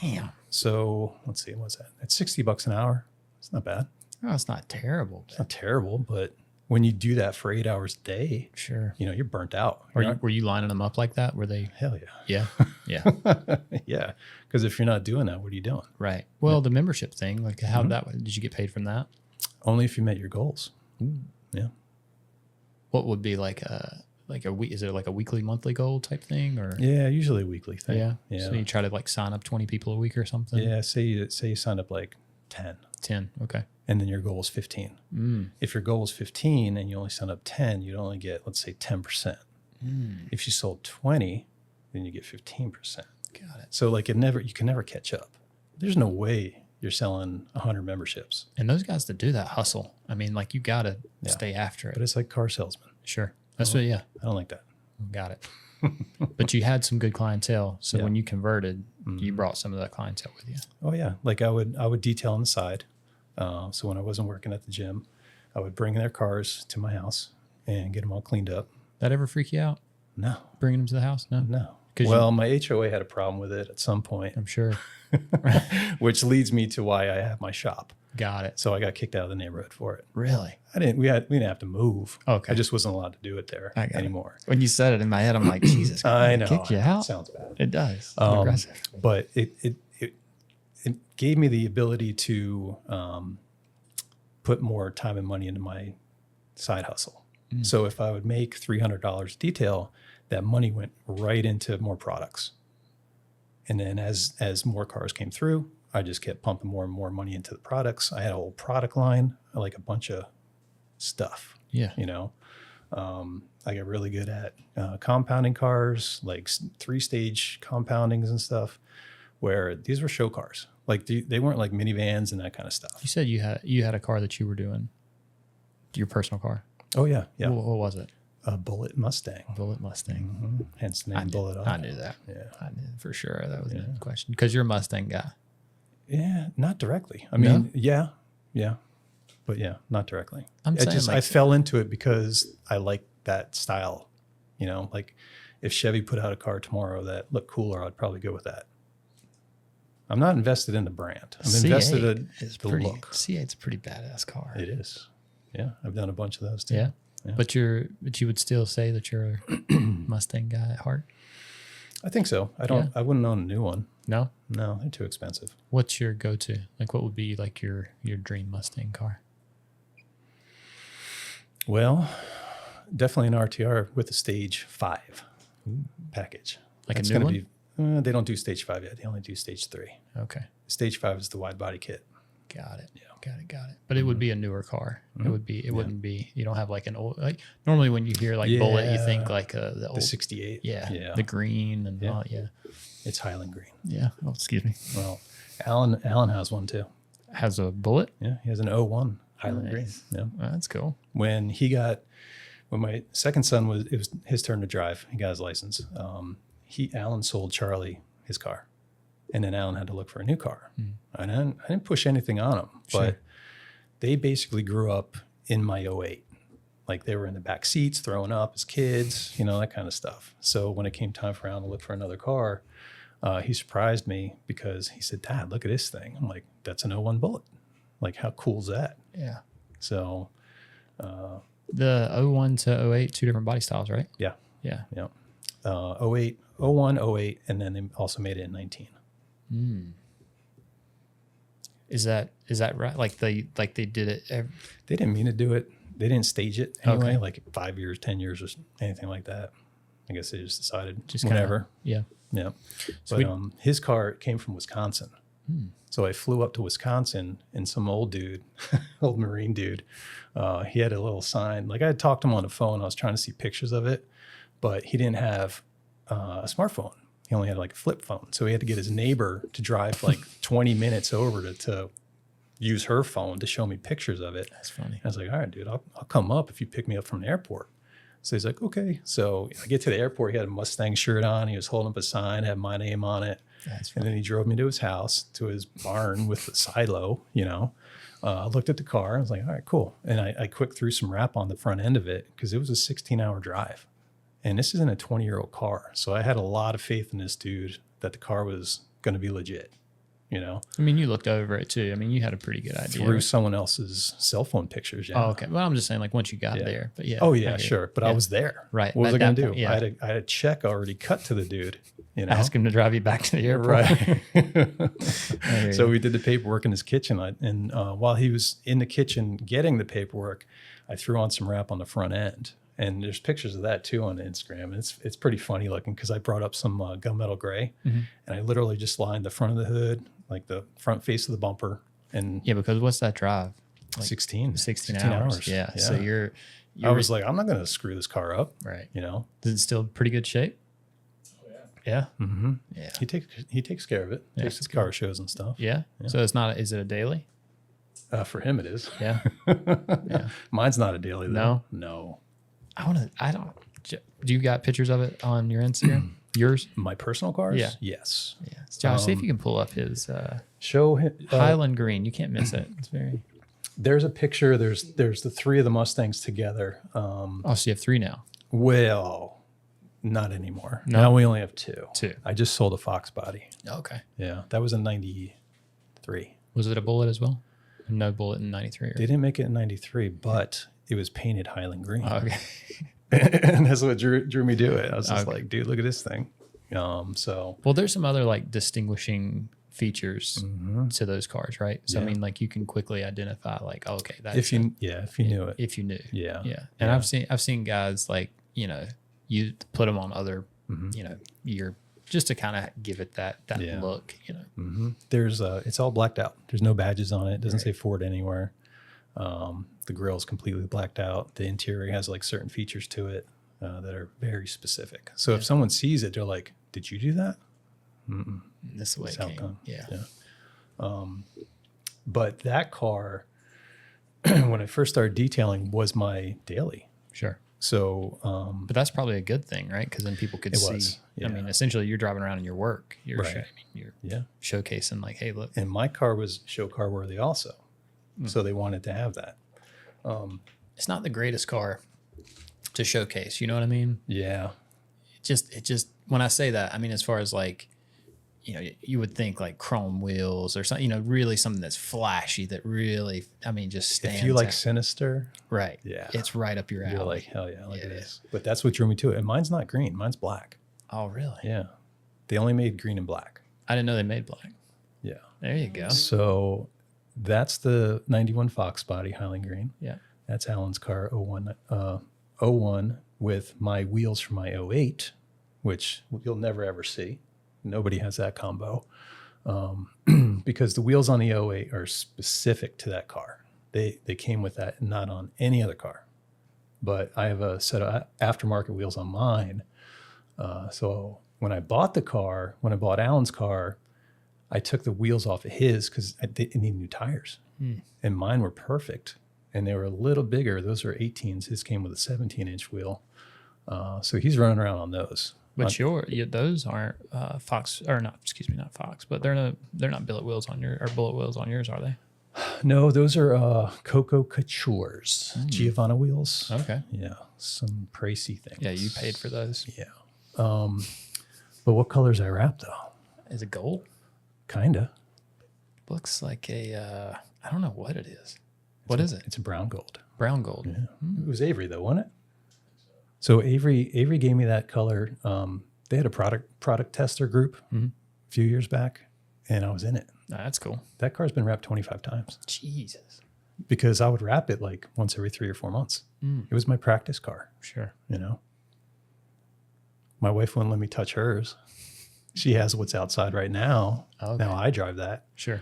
Damn. So let's see, what's that? It's $60 an hour. It's not bad. Oh, it's not terrible. It's not terrible, but when you do that for 8 hours a day, Sure. you're burnt out. Were you lining them up like that? Were they? Hell yeah. Yeah. Yeah. Yeah. Because if you're not doing that, what are you doing? Right. Well, the membership thing, like how did you get paid from that? Only if you met your goals. Yeah. What would be like a week? Is it like a weekly, monthly goal type thing or? Yeah, usually a weekly thing. Yeah. Yeah. So you try to like sign up 20 people a week or something? Yeah, say you signed up like 10, 10. Okay. and then your goal is 15. If your goal is 15 and you only sign up 10, you'd only get, let's say, 10%. If you sold 20, then you get 15%. Got it. So like you can never catch up. There's no way you're selling 100 memberships, And those guys that do that hustle, I mean, like you got to stay after but it. it's like car salesmen. Sure. That's what, yeah. I don't like that. Got it. But you had some good clientele. So Yeah. when you converted, you brought some of that clientele with you. Oh yeah, like I would detail on the side. So when I wasn't working at the gym, I would bring their cars to my house and get them all cleaned up. That ever freak you out? No, Bringing them to the house? No. no. 'Cause Well, my HOA had a problem with it at some point, I'm sure. which leads me to why I have my shop. Got it. So I got kicked out of the neighborhood for it. Really? We didn't have to move. Okay. I just wasn't allowed to do it there I got it. anymore. When you said it in my head, I'm like, Jesus. I know. Kick you out? Sounds bad. It does. Aggressive. But it gave me the ability to put more time and money into my side hustle. So if I would make $300 detail, that money went right into more products. And then as more cars came through, I just kept pumping more and more money into the products. I had a whole product line, like a bunch of stuff. Yeah. I got really good at compounding cars, like 3-stage compoundings and stuff, where these were show cars. Like they weren't like minivans and that kind of stuff. You said you had a car that you were doing, your personal car. Oh yeah, yeah. What was it? A Bullitt Mustang. Bullitt Mustang. Hence the name Bullitt. I knew that. Yeah. I knew for sure that was the question because you're a Mustang guy. Yeah, not directly. I mean, yeah, but yeah, not directly. I'm saying, I fell into it because I like that style You know, like if Chevy put out a car tomorrow that looked cooler, I'd probably go with that. I'm not invested in the brand. I'm invested in the look. C8's a pretty badass car. It is. Yeah, I've done a bunch of those too. Yeah. Yeah. But you would still say that you're a Mustang guy at heart? I think so. I wouldn't own a new one. No? No, they're too expensive. What's your go-to? Like what would be like your dream Mustang car? Well, definitely an RTR with a stage 5 package. Like That's a new gonna one? Be, they don't do stage 5 yet. They only do stage 3. Okay. Stage 5 is the wide body kit. Got it. Yeah. Got it. But it would be a newer car. It would be. It wouldn't be. You don't have like an old. Like normally when you hear like Bullitt, you think like the old 68. Yeah. The green and all. Yeah. It's Highland green. Yeah. Oh, excuse me. Well, Alan has one too. Has a Bullitt. Yeah, he has an 01 Highland green. Nice. Yeah. Oh, that's cool. When my second son it was his turn to drive. He got his license. Alan sold Charlie his car, and then Alan had to look for a new car. And I didn't push anything on him, but they basically grew up in my 08. Like they were in the back seats throwing up as kids, you know, that kind of stuff. So when it came time for Alan to look for another car, he surprised me because he said, "Dad, look at this thing." I'm like, "That's an 01 Bullitt. Like, how cool is that?" Yeah. So The 01 to 08, two different body styles, right? yeah. Yeah. 08, 01, 08, and then they also made it in 19. Is that right? Like they did it. They didn't mean to do it. They didn't stage it anyway, Okay. like 5 years, 10 years, or anything like that. I guess they just decided Just whatever. Yeah. Yeah. So But his car came from Wisconsin. So I flew up to Wisconsin, and some old dude, old Marine dude, he had a little sign. Like I had talked to him on the phone. I was trying to see pictures of it, but he didn't have a smartphone. He only had like a flip phone. So he had to get his neighbor to drive like 20 minutes over to use her phone to show me pictures of it. That's funny. I was like, all right, dude, I'll come up if you pick me up from the airport. So he's like, okay. So I get to the airport. He had a Mustang shirt on. He was holding up a sign, had my name on it. That's And funny. then he drove me to his house, to his barn with the silo, you know. I looked at the car. I was like, all right, cool. And I quick threw some wrap on the front end of it because it was a 16-hour drive. And this isn't a 20-year-old car. So I had a lot of faith in this dude that the car was going to be legit, you know. I mean, you looked over it too. I mean, you had a pretty good idea. Through someone else's cell phone pictures, yeah. Oh, okay. Well, I'm just saying, like once you got there, but yeah. Oh, I yeah, get it. sure. But I was there. Right. What was At I going that to do? point, yeah. I had a check already cut to the dude, you know. Ask him to drive you back to the airport. Right. So we did the paperwork in his kitchen. And while he was in the kitchen getting the paperwork, I threw on some wrap on the front end. And there's pictures of that too on Instagram. And it's pretty funny looking because I brought up some gunmetal gray, and I literally just lined the front of the hood, like the front face of the bumper, and Yeah, because what's that drive? Like 16 hours. Yeah. So you're I was like, I'm not going to screw this car up, right. you know. Is it still pretty good shape? Oh yeah. Yeah. Mm-hmm. Yeah. He takes care of it. Yeah, Takes his car shows and stuff. Yeah. So it's not. Is it a daily? For him, it is. Yeah. Yeah. Mine's not a daily though. No? No. I don't. Do you got pictures of it on your Instagram? Yours? My personal cars? Yeah. Yes. Yeah. Josh, see if you can pull up his Show him. Highland green. You can't miss it. It's very. There's a picture. There's the three of the Mustangs together. Oh, so you have three now. Well, not anymore. No? Now we only have two. Two. I just sold a Fox body. Okay. Yeah, that was in '93. Was it a Bullitt as well? No Bullitt in '93. They didn't make it in '93, but it was painted Highland green. Oh, okay. And that's what drew me to it. I was just Okay. like, dude, look at this thing. So Well, there's some other like distinguishing features Mm-hmm. to those cars, right? So I Yeah. mean, like you can quickly identify, like, oh, okay, that's if you knew it, if you knew, yeah, yeah. And I've seen guys like you put them on other you're just to kind of give it that Yeah. look, Mm-hmm. There's it's all blacked out. There's no badges on it. It doesn't say Ford anywhere. The grill's completely blacked out. The interior has like certain features to it that are very specific. So if someone sees it, they're like, "Did you do that?" Mm-mm. This is the way it That's how came. it come. Yeah. But that car, when I first started detailing, was my daily. Sure. So But that's probably a good thing, right? Because then people could It see. was, I mean, essentially, you're driving around in your work. You're Right. you're yeah, showcasing like, hey, look. and my car was show car worthy also. So they wanted to have that. It's not the greatest car. to showcase. You know what I mean? Yeah. It just when I say that, I mean as far as like, you know, you would think like chrome wheels or something, you know, really something that's flashy that really, I mean, just stands If you like out. Sinister, Right. yeah, It's right up your alley. you're like, hell yeah, look Yeah, at it this. But that's what drew me to it. And mine's not green, mine's black. Oh, really? Yeah. They only made green and black. I didn't know they made black. Yeah. There you go. So that's the 91 Fox body Highland Green. Yeah. That's Alan's car 01 with my wheels from my 08, which you'll never ever see. Nobody has that combo. Because the wheels on the 08 are specific to that car. They came with that, not on any other car. But I have a set of aftermarket wheels on mine. So when I bought Alan's car, I took the wheels off of his because it needed new tires. And mine were perfect. And they were a little bigger. Those are 18s. His came with a 17-inch wheel. So he's running around on those. But those aren't Fox or not? Excuse me, not Fox. But they're not billet wheels on bullet wheels on yours, are they? No, those are Coco Couture's Giovanna wheels. Okay. Yeah, some pricey things. Yeah, you paid for those. Yeah. But what color's I wrap though? Is it gold? Kinda. Looks like a I don't know what it is. What is it? It's a brown gold. Brown gold. Yeah. It was Avery though, wasn't it? So Avery gave me that color. They had a product tester group a few years back, and I was in it. That's cool. That car's been wrapped 25 times Jesus. because I would wrap it like once every 3 or 4 months. It was my practice car. Sure. You know, my wife wouldn't let me touch hers. She has what's outside right now. Okay. Now I drive that. Sure.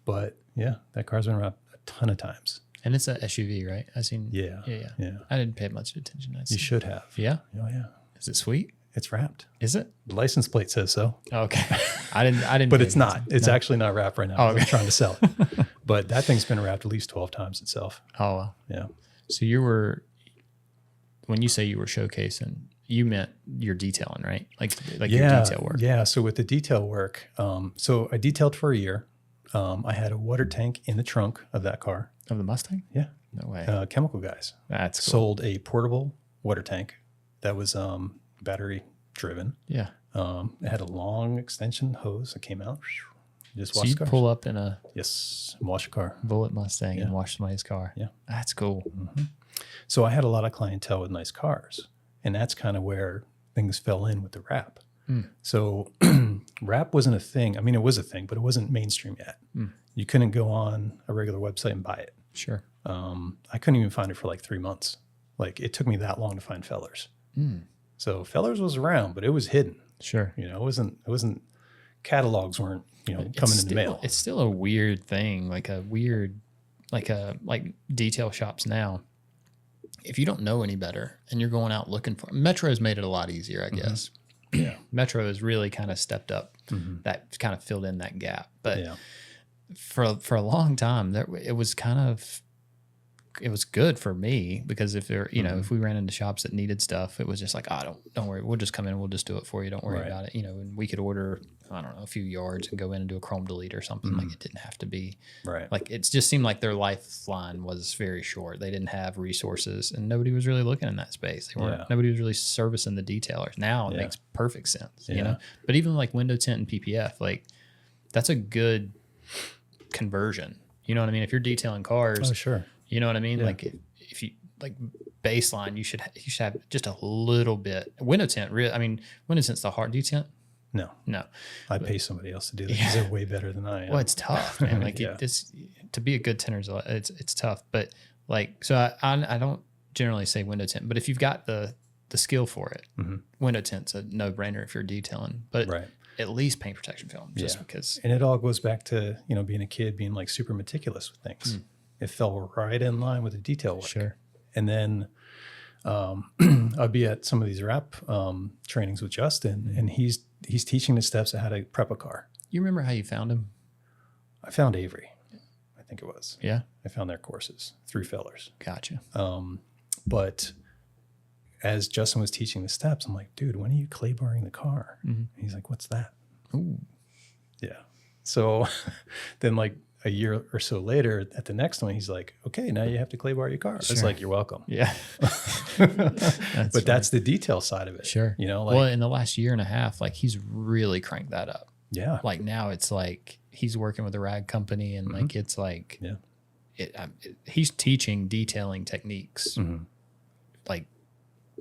But yeah, that car's been wrapped a ton of times. And it's an SUV, right? I seen. Yeah. Yeah. I didn't pay much attention. You should have. Yeah. Oh yeah. Is it sweet? It's wrapped. Is it? The license plate says so. Okay. I didn't. But pay it's not. attention. It's No. actually not wrapped right now. Oh, okay. I'm trying to sell it. But that thing's been wrapped at least 12 times itself. Oh wow. Yeah. So when you say you were showcasing, you meant your detailing, right? Like your detail work. Yeah. So with the detail work, so I detailed for a year. I had a water tank in the trunk of that car. Of the Mustang? Yeah. No way. Chemical guys That's cool. sold a portable water tank that was battery driven. Yeah. It had a long extension hose that came out. Just So wash you cars. pull up in a Yes, and wash a car. Bullitt Mustang and Yeah. wash somebody's car. Yeah. That's cool. So I had a lot of clientele with nice cars, and that's kind of where things fell in with the wrap. So wrap wasn't a thing. I mean, it was a thing, but it wasn't mainstream yet. You couldn't go on a regular website and buy it. Sure. I couldn't even find it for like 3 months. Like it took me that long to find Fellers. So Fellers was around, but it was hidden. Sure. You know, it wasn't catalogs weren't, coming in the mail. It's still a weird thing, like detail shops now. If you don't know any better and you're going out looking for Metro's made it a lot easier, I guess. Yeah. Metro has really kind of stepped up. That kind of filled in that gap. But Yeah. for a long time, it was good for me because if there, if we ran into shops that needed stuff, it was just like, don't worry, we'll just come in and we'll just do it for you. Don't worry Right. about it. And we could order, I don't know, a few yards and go in and do a chrome delete or something. Like it didn't have to be Right. like, it just seemed like their lifeline was very short. They didn't have resources and nobody was really looking in that space. Nobody was really servicing the detailers. Now it makes perfect sense, but even like window tint and PPF, like that's a good conversion. You know what I mean? If you're detailing cars, Oh, sure. you know what I mean? Yeah. Like if you like baseline, you should have just a little bit. Window tint, window tint's the hard. Do you tint? No. I'd pay somebody else to do that because they're way better than I am. Well, it's tough, man. Like Yeah. to be a good tinter, it's tough. But like, so I don't generally say window tint, but if you've got the skill for it, window tint's a no brainer if you're detailing. But Right. at least paint protection film, just because. And it all goes back to, being a kid, being like super meticulous with things. It fell right in line with the detail work. Sure. And then I'd be at some of these wrap trainings with Justin, and he's teaching the steps of how to prep a car. You remember how you found him? I found Avery, I think it was. Yeah. I found their courses through Fellers. Gotcha. But as Justin was teaching the steps, I'm like, dude, when are you clay barring the car? And he's like, what's that? Ooh. Yeah. So then like a year or so later at the next one, he's like, okay, now you have to clay bar your car. It's Sure. like, you're welcome. Yeah. But that's the detail side of it. Sure. You know, like, well, in the last year and a half, like he's really cranked that up. yeah. Like now it's like he's working with a rag company and like it's like Yeah. he's teaching detailing techniques. Like,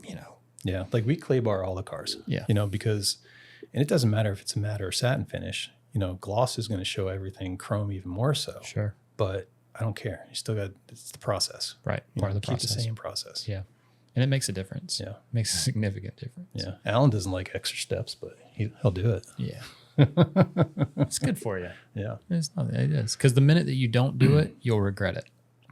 you know. Yeah. Like we clay bar all the cars. Yeah. You know, because, and it doesn't matter if it's a matte or satin finish. You know, gloss is going to show everything, chrome even more so. Sure. But I don't care. You still got, it's the process. Right. You Part know, of the keep process. the same process. Yeah. And it makes a difference. Yeah. Makes a significant difference. Yeah. Alan doesn't like extra steps, but he'll do it. Yeah. It's good for you. Yeah. It's not, it is. Because the minute that you don't do it, you'll regret it.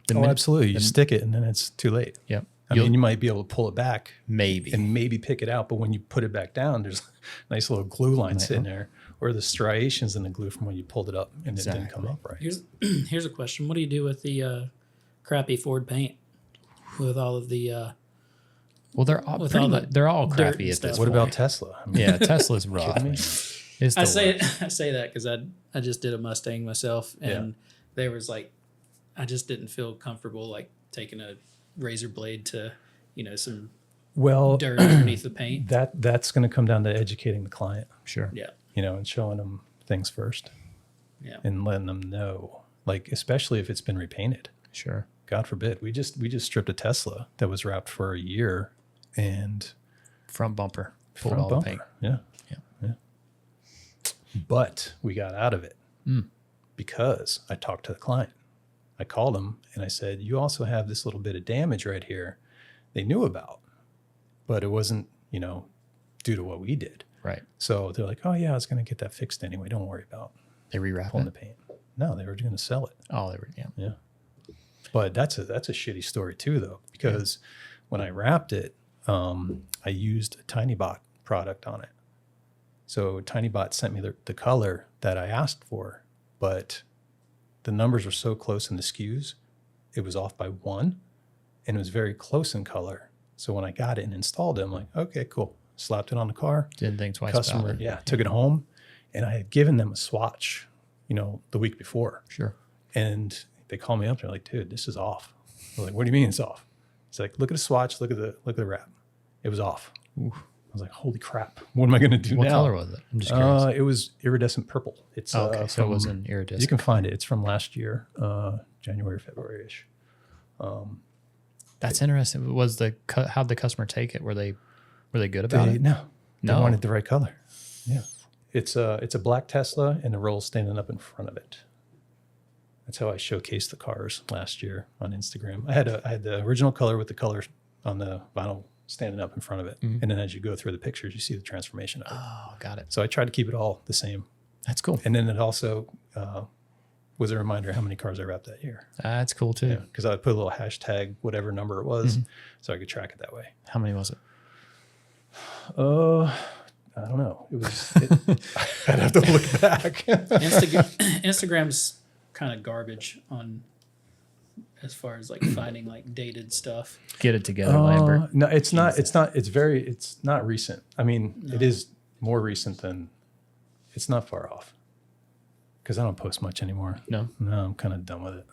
The Oh, minute, absolutely. You stick it and then it's too late. Yep. I mean, you might be able to pull it back Maybe. and maybe pick it out, but when you put it back down, there's a nice little glue line sitting there, or the striations in the glue from when you pulled it up and it didn't come up right. Here's a question: what do you do with the crappy Ford paint? With all of the Well, they're all with pretty all much, the they're all dirt crappy and at this stuff. What point. about Tesla? I mean, Yeah, Tesla's rough. kidding me? Man. It's I the say worst. I say that because I just did a Mustang myself, and there was like I just didn't feel comfortable like taking a razor blade to some Well, dirt underneath the paint. that's going to come down to educating the client, Sure. Yeah, and showing them things first yeah. and letting them know, like, especially if it's been repainted. Sure. God forbid. We just stripped a Tesla that was wrapped for a year and Front bumper. Pulled front all the bumper. paint. Yeah. Yeah. Yeah. But we got out of it Mm. because I talked to the client. I called him and I said, you also have this little bit of damage right here they knew about, but it wasn't, due to what we did. Right. So they're like, oh yeah, I was going to get that fixed anyway. Don't worry about They rewrap pulling it. the paint. No, they were going to sell it. Oh, they were. Yeah. Yeah. But that's a shitty story too, though, because when I wrapped it, I used a TinyBot product on it. So TinyBot sent me the color that I asked for, but the numbers were so close in the SKUs, it was off by 1, and it was very close in color. So when I got it and installed it, I'm like, okay, cool. Slapped it on the car. Didn't think twice Customer, about it. took it home, and I had given them a swatch, the week before. Sure. And they call me up. They're like, dude, this is off. I'm like, what do you mean it's off? It's like, look at the swatch. Look at the wrap. It was off. Oof. I was like, holy crap. What am I going to do What now? color was it? I'm just curious. It was iridescent purple. It's Okay, so it from- wasn't iridescent. You can find it. It's from last year, January, February-ish. That's interesting. Was how'd the customer take it? Were they good about it? No, they No. wanted the right color. Yeah. It's a black Tesla and the roll standing up in front of it. That's how I showcased the cars last year on Instagram. I had the original color with the color on the vinyl standing up in front of it. Mhm. And then as you go through the pictures, you see the transformation of it. Oh, got it. So I tried to keep it all the same. That's cool. And then it also was a reminder how many cars I wrapped that year. That's cool too. Because I would put a little hashtag, whatever number it was, Mm-hmm. so I could track it that way. How many was it? I don't know. I'd have to look back. Instagram's kind of garbage on as far as like finding like dated stuff. Get it together, Lambert. No, it's not. It's not. It's not recent. I mean, it is more recent than. It's not far off. Because I don't post much anymore. No. I'm kind of done with it.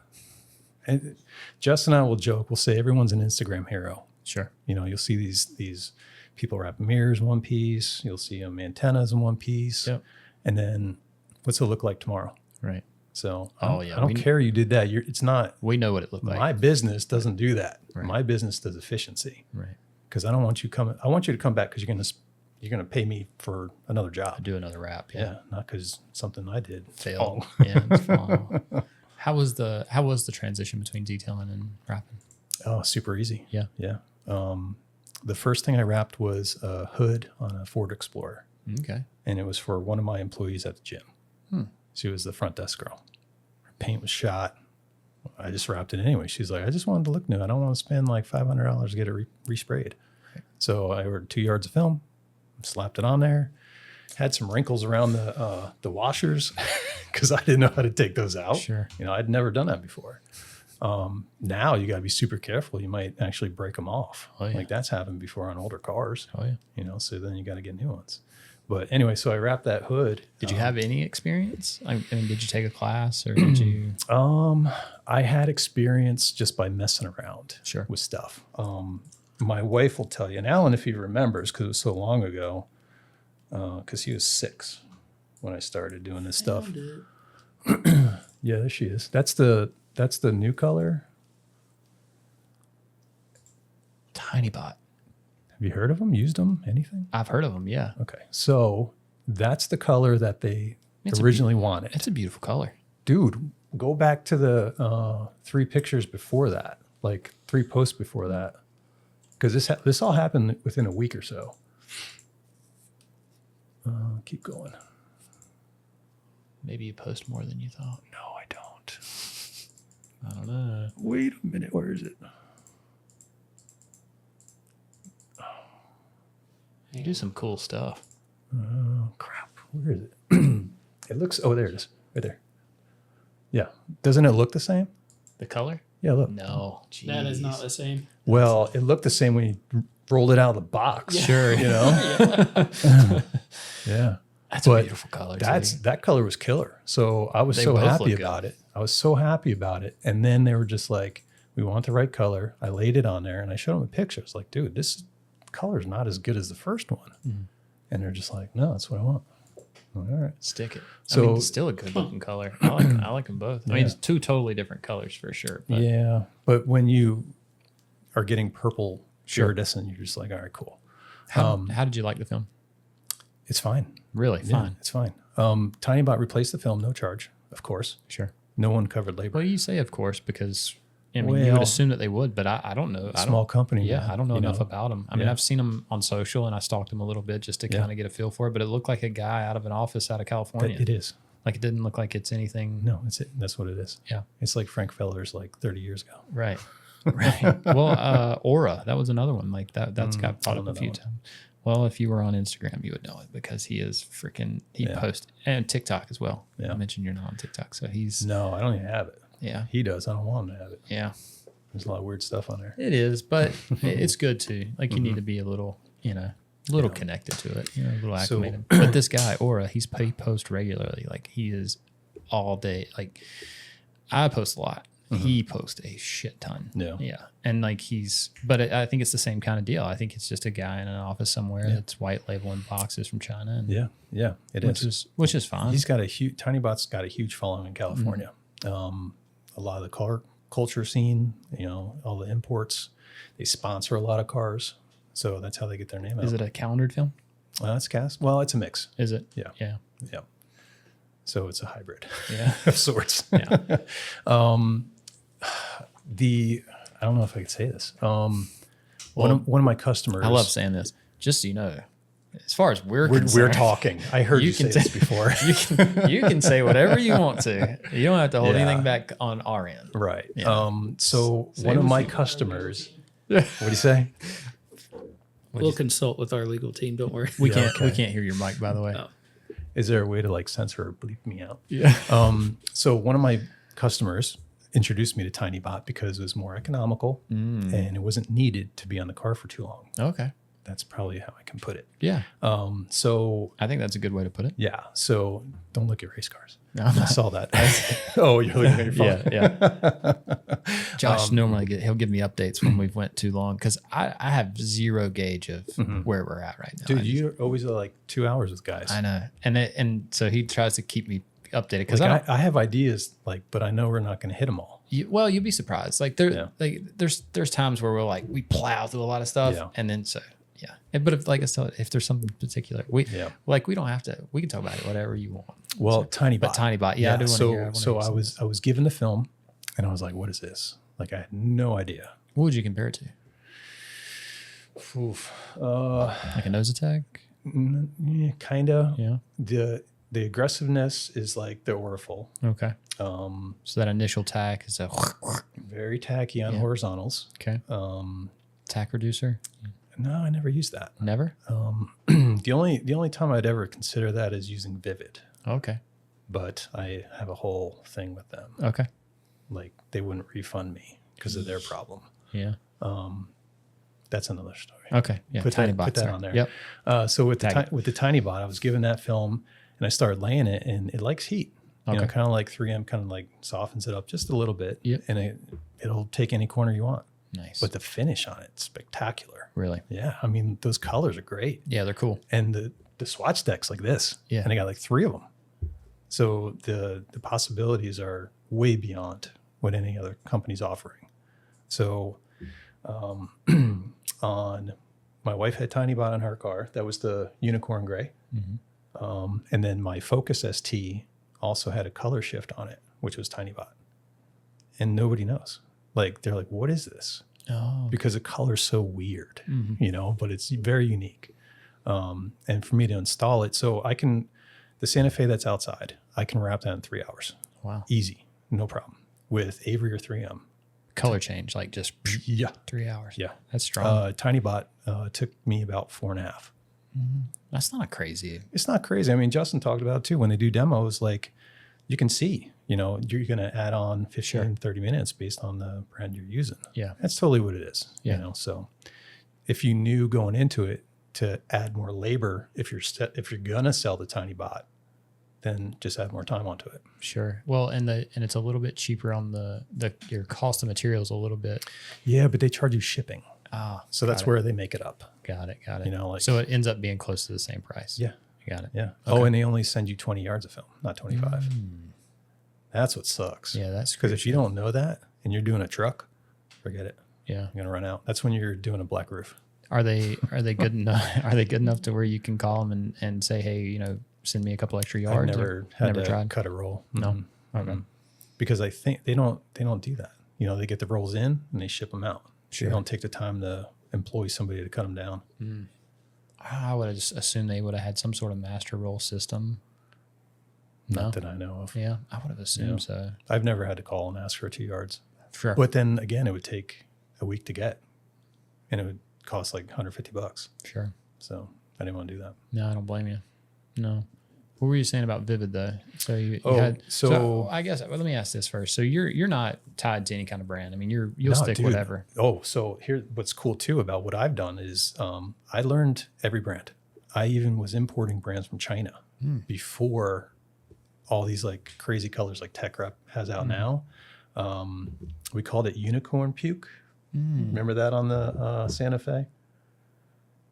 And Justin and I will joke. We'll say everyone's an Instagram hero. Sure. You'll see these people wrap mirrors in one piece. You'll see them antennas in one piece. Yep. And then what's it look like tomorrow? Right. So Oh, I yeah, don't we- care you did that. It's not. We know what it looked like. My business doesn't do that. Right. My business does efficiency. Right. Because I don't want you coming. I want you to come back because you're gonna pay me for another job. Do another wrap. Yeah, not because something I did Failed. failed. Yeah. It's fall. How was the transition between detailing and wrapping? Oh, super easy. Yeah. Yeah. The first thing I wrapped was a hood on a Ford Explorer, Okay. and it was for one of my employees at the gym. She was the front desk girl. Her paint was shot. I just wrapped it anyway. She's like, I just wanted to look new. I don't want to spend like $500 to get it resprayed. Right. So I ordered 2 yards of film, slapped it on there, had some wrinkles around the washers because I didn't know how to take those out. Sure. I'd never done that before. Now you got to be super careful. You might actually break them off. Oh, yeah. Like that's happened before on older cars. Oh yeah. So then you got to get new ones. But anyway, so I wrapped that hood. Did you have any experience? I mean, did you take a class or did you? I had experience just by messing around Sure. with stuff. My wife will tell you, and Alan, if he remembers, because it was so long ago, because he was 6 when I started doing this stuff. Yeah, there she is. That's the new color. Tiny Bot. Have you heard of them? Used them? Anything? I've heard of them. Yeah. Okay, so that's the color that they It's originally wanted. It's a beautiful color. Dude, go back to the 3 pictures before that, like 3 posts before that, because this all happened within a week or so. Keep going. Maybe you post more than you thought. No, I don't. I don't know. Wait a minute. Where is it? You do some cool stuff. Crap. Where is it? It looks. Oh, there it is. Right there. Yeah. Doesn't it look the same? The color? Yeah. Look. No. That is Jeez. not the same. Well, it looked the same when you rolled it out of the box. Sure. You know. Yeah. That's But a beautiful color. That color was killer. So I was They so both happy look about it. I was so happy about it. And then they were just like, "We want the right color." I laid it on there and I showed them a picture. I was like, "Dude, this color is not as good as the first one." Mm-hmm. And they're just like, "No, that's what I want." I'm like, all right. Stick it. So- I mean, it's still a good looking color. I like them both. I mean, it's 2 totally different colors for sure. But Yeah. But when you are getting purple Sure. iridescent, you're just like, all right, cool. how did you like the film? It's fine. Really? Yeah, Fine. it's fine. TinyBot replaced the film, no charge, of course. Sure. No one covered labor. Well, you say of course because I mean you Well, would assume that they would, but I don't know. Small company. Yeah, man, I don't know you enough about them. I mean, Yeah. I've seen them on social and I stalked them a little bit just to Yeah. kind of get a feel for it. But it looked like a guy out of an office out of California. It is. Like it didn't look like it's anything. No, that's what it is. Yeah. It's like Frank Feller's like 30 years ago. Right. Right. Well, Aura, that was another one like that. That's got I brought don't up know a that few one. times. Well, if you were on Instagram, you would know it because he is freaking. He Yeah. posts and TikTok as well. Yeah. I mentioned you're not on TikTok, so he's. No, I don't even have it. Yeah. He does. I don't want him to have it. Yeah. There's a lot of weird stuff on there. It is, but it's good too. Like you need to be a little, a little connected to it, a little So- acclimated. But this guy, Aura, he posts regularly. Like he is all day. Like I post a lot. He posts a shit ton. Yeah. Yeah. And like I think it's the same kind of deal. I think it's just a guy in an office somewhere that's white labeling boxes from China. And, Yeah. Yeah. It is. which is fine. He's got TinyBot's got a huge following in California. A lot of the car culture scene, all the imports, they sponsor a lot of cars. So that's how they get their name out. Is it a calendared film? It's cast. Well, it's a mix. Is it? Yeah. Yeah. Yeah. So it's a hybrid Yeah. of sorts. Yeah. I don't know if I could say this. One of my customers. I love saying this. Just so you know, as far as we're We're concerned, talking. I heard you say this before. you can say whatever you want to. You don't have to hold Yeah. anything back on our end. Right. Yeah. So one of my customers. What do you say? We'll consult with our legal team. Don't worry. We Yeah, can't okay. hear your mic, by the way. Oh. Is there a way to like censor or bleep me out? Yeah. So one of my customers introduced me to TinyBot because it was more economical and it wasn't needed to be on the car for too long. Okay. That's probably how I can put it. Yeah. So I think that's a good way to put it. yeah. So don't look at race cars. No, I'm I not. saw that. Oh, you're looking at your phone. Yeah. Josh normally he'll give me updates when we've went too long because I have zero gauge of where we're at right now. Dude, I just- you always are like 2 hours with guys. I know, and so he tries to keep me updated because Like I have ideas, but I know we're not going to hit them all. you'd be surprised. Like there's times where we plow through a lot of stuff, Yeah. and then but if there's something particular, we don't have to. We can talk about it whatever you want. Well, TinyBot. But TinyBot, yeah, I do want to hear. So I was given the film, and I was like, "What is this?" Like I had no idea. What would you compare it to? Oof. Like a nose attack? Kind of. Yeah. The aggressiveness is like the Orifal. Okay. So that initial tack is a Very tacky on horizontals. okay. Tack reducer? No, I never used that. Never. The only time I'd ever consider that is using Vivid, Okay. but I have a whole thing with them. Okay. Like they wouldn't refund me because of their problem. Yeah. That's another story. Okay. Yeah. Put Tiny that, bot. put that sorry. on there. Yep. So with Tag with the tiny bot, I was given that film and I started laying it, and it likes heat. You know, Okay. kind of like 3M, kind of like softens it up just a little bit. Yep. And it'll take any corner you want. Nice. But the finish on it's spectacular. Really? Yeah, I mean those colors are great, Yeah, they're cool. and the swatch deck's like this. Yeah. And I got like 3 of them. So the possibilities are way beyond what any other company's offering. So on my wife had Tiny Bot on her car. That was the unicorn gray. And then my Focus ST also had a color shift on it, which was Tiny Bot. And nobody knows. Like they're like, what is this? Oh. Because the color's so weird, you know, but it's very unique. And for me to install it, so the Santa Fe that's outside, I can wrap that in 3 hours. Wow. Easy, no problem. With Avery or 3M. Color change, like just Yeah. 3 hours. Yeah. That's strong. Tiny Bot took me about 4.5. That's not crazy. It's not crazy. I mean, Justin talked about it too. When they do demos, like you can see, you know, you're going to add on 15, 30 minutes based on the brand you're using. Yeah. That's totally what it is. Yeah. You know, so if you knew going into it to add more labor, if you're going to sell the Tiny Bot, then just add more time onto it. Sure. Well, and it's a little bit cheaper on your cost of materials a little bit. Yeah, but they charge you shipping. Ah, So that's where they make it up. got it. You know, like, so it ends up being close to the same price. yeah. Got it. Yeah. Oh, and they only send you 20 yards of film, not 25. That's what sucks. Yeah, that's Because if you don't know that and you're doing a truck, forget it. yeah. You're gonna run out. That's when you're doing a black roof. Are they good enough? Are they good enough to where you can call them and say, hey, you know, send me a couple extra yards? I've never had to tried. cut a roll. No. Okay. Because I think they don't do that. You know, they get the rolls in and they ship them out. Sure. They don't take the time to employ somebody to cut them down. I would have just assumed they would have had some sort of master roll system. No. Not that I know of. Yeah, I would have assumed so. I've never had to call and ask for 2 yards. Sure. But then again, it would take a week to get, and it would cost like $150. Sure. So I didn't want to do that. No, I don't blame you. No. What were you saying about Vivid though? So you Oh, had so- I guess let me ask this first. So you're not tied to any kind of brand. I mean, you'll No, stick dude. whatever. Oh, so here, what's cool too about what I've done is I learned every brand. I even was importing brands from China before all these like crazy colors like Tech Rep has out now. We called it unicorn puke. Remember that on the Santa Fe?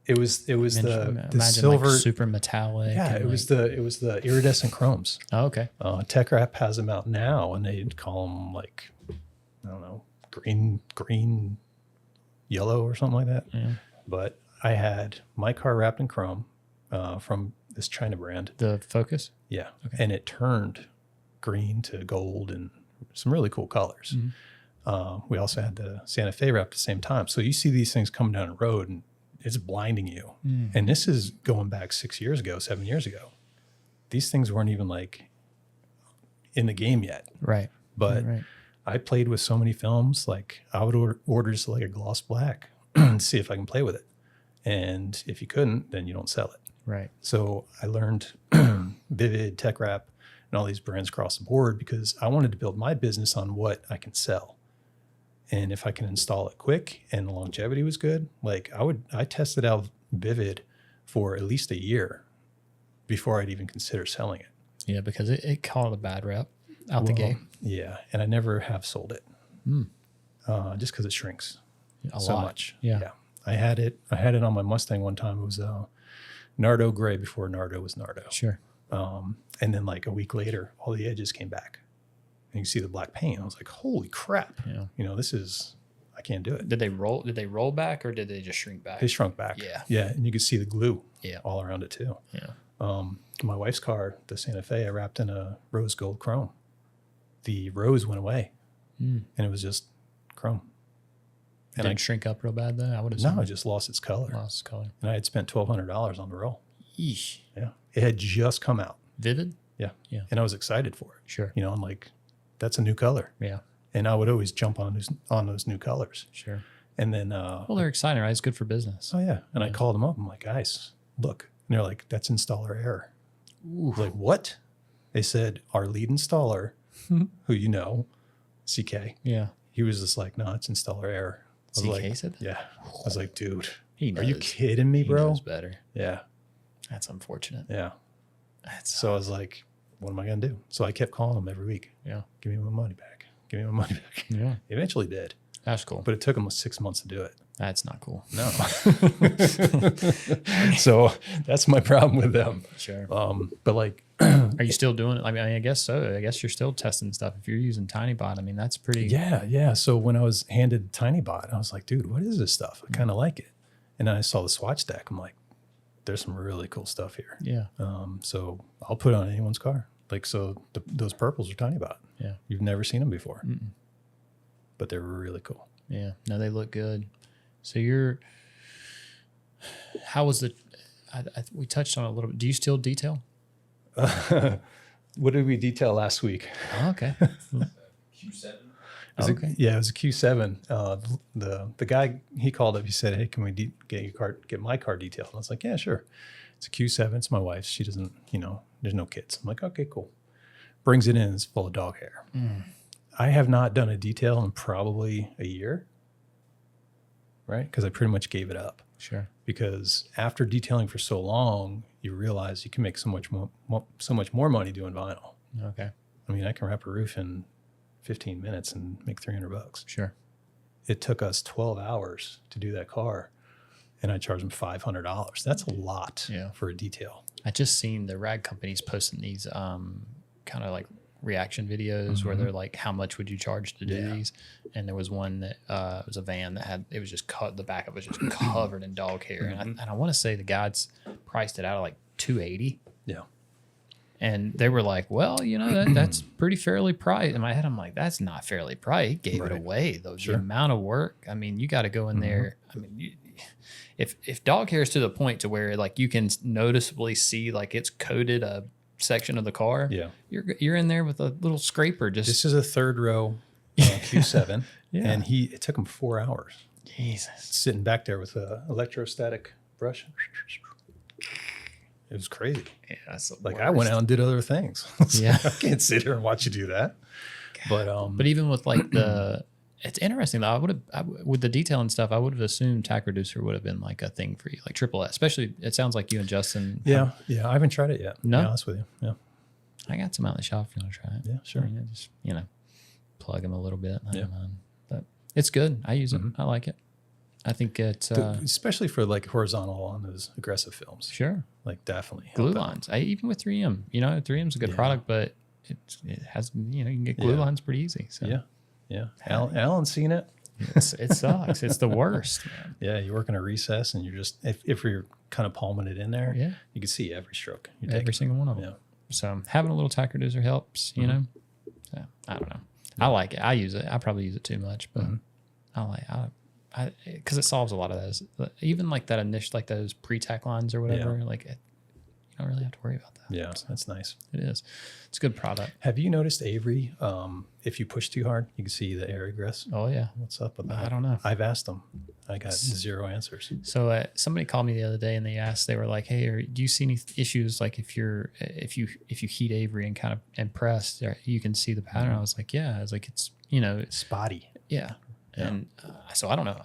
It was the Imagine silver, like super metallic. yeah. and It was the iridescent chromes. Oh, okay. Tech Rep has them out now, and they call them like, I don't know, green, yellow or something like that. Yeah. But I had my car wrapped in chrome from this China brand. The Focus. Yeah. And it turned green to gold and some really cool colors. We also had the Santa Fe wrapped at the same time. So you see these things coming down the road and it's blinding you. And this is going back 7 years ago. These things weren't even like in the game yet. Right. But Right. I played with so many films, like I would order just like a gloss black and see if I can play with it. And if you couldn't, then you don't sell it. Right. So I learned Vivid, Tech Wrap, and all these brands across the board because I wanted to build my business on what I can sell. And if I can install it quick and the longevity was good, like I tested out Vivid for at least a year before I'd even consider selling it. Yeah, because it caught a bad rep out the gate. Yeah. And I never have sold it just because it shrinks A so lot. much. Yeah. I had it on my Mustang one time. It was Nardo gray before Nardo was Nardo. Sure. And then like a week later, all the edges came back. And you see the black paint. I was like, holy crap. Yeah. You know, I can't do it. Did they roll back or did they just shrink back? They shrunk back. Yeah. Yeah. And you could see the glue Yeah. all around it too. Yeah. My wife's car, the Santa Fe, I wrapped in a rose gold chrome. The rose went away and it was just chrome. And Didn't shrink up real bad though? I would have it just lost its color. lost its color. And I had spent $1,200 on the roll. Yeesh. Yeah. It had just come out. Vivid? Yeah. Yeah. And I was excited for it. Sure. You know, I'm like, that's a new color. Yeah. And I would always jump on those new colors. Sure. And then, Well, they're exciting, right? It's good for business. oh yeah. And I called them up. I'm like, guys, look. And they're like, that's installer error. I was like, what? They said, our lead installer, who you know, CK, Yeah. he was just like, no, it's installer error. I was CK like, said that? yeah. I was like, dude, He are you knows. kidding me, He bro? knows better. Yeah. That's unfortunate. Yeah. That's So I was like, what am I going to do? So I kept calling him every week. yeah. Give me my money back. Give me my money back. Yeah. He eventually did, That's cool. but it took him 6 months to do it. That's not cool. No. So that's my problem with them. Sure. But like, Are you still doing it? I mean, I guess so. I guess you're still testing stuff. If you're using TinyBot, I mean, that's pretty. yeah. So when I was handed TinyBot, I was like, dude, what is this stuff? I kind of like it. And then I saw the swatch stack. I'm like, there's some really cool stuff here. Yeah. So I'll put it on anyone's car. Like, so those purples are TinyBot. Yeah. You've never seen them before, but they're really cool. Yeah. No, they look good. So how was we touched on it a little bit. Do you still detail? What did we detail last week? Oh, okay. Q7. Okay. It was a Q7. The guy, he called up. He said, "Hey, can we get my car detailed?" And I was like, "Yeah, sure." It's a Q7. It's my wife's. She doesn't, there's no kids. I'm like, "Okay, cool." Brings it in. It's full of dog hair. I have not done a detail in probably a year, right? Because I pretty much gave it up. Sure. Because after detailing for so long, you realize you can make so much more money doing vinyl. Okay. I mean, I can wrap a roof in 15 minutes and make $300. Sure. It took us 12 hours to do that car, and I charged them $500. That's a lot for a detail. I just seen the rag companies posting these kind of like reaction videos where they're like, how much would you charge to do these? And there was one that was a van that it was just cut, the back of it was just covered in dog hair. And I want to say the guys priced it out at like $280. Yeah. And they were like, well, that's pretty fairly priced. In my head, I'm like, that's not fairly priced. He gave it away, though. The amount of work. I mean, you got to go in there. I mean, if dog hair is to the point to where like you can noticeably see like it's coated a section of the car, you're in there with a little scraper. This is a third row Q7, and it took him 4 hours. Jesus, sitting back there with a electrostatic brush. It was crazy. Yeah, that's like I went out and did other things. Yeah, I can't sit here and watch you do that. But even with like it's interesting though. With the detail and stuff, I would have assumed tack reducer would have been like a thing for you, like triple S. Especially, it sounds like you and Justin. Yeah, I haven't tried it yet. No, to be honest with you. Yeah, I got some out in the shop if you want to try it. Yeah, sure. I mean, just plug them a little bit. I don't mind. But it's good. I use it. I like it. I think it's especially for like horizontal on those aggressive films. Sure, like definitely glue lines. Even with 3M, 3M's a good product, but it has you can get glue lines pretty easy. So yeah. Alan's seen it. It sucks. It's the worst. Man. Yeah, you work in a recess and you're just if you're kind of palming it in there, you can see every stroke. Every single one of them. Yeah. So having a little tack reducer helps. So, I don't know. I like it. I use it. I probably use it too much, but I like because it solves a lot of those. Even like that initial, like those pre-tack lines or whatever. Like you don't really have to worry about that. Yeah, so that's nice. It is. It's a good product. Have you noticed Avery? If you push too hard, you can see the air egress. Oh yeah. What's up with that? I don't know. I've asked them. I got 0 answers. So somebody called me the other day and they were like, "Hey, do you see any issues like if you heat Avery and kind of and press, you can see the pattern?" I was like, "Yeah." I was like, "It's it's spotty." Yeah. And so I don't know.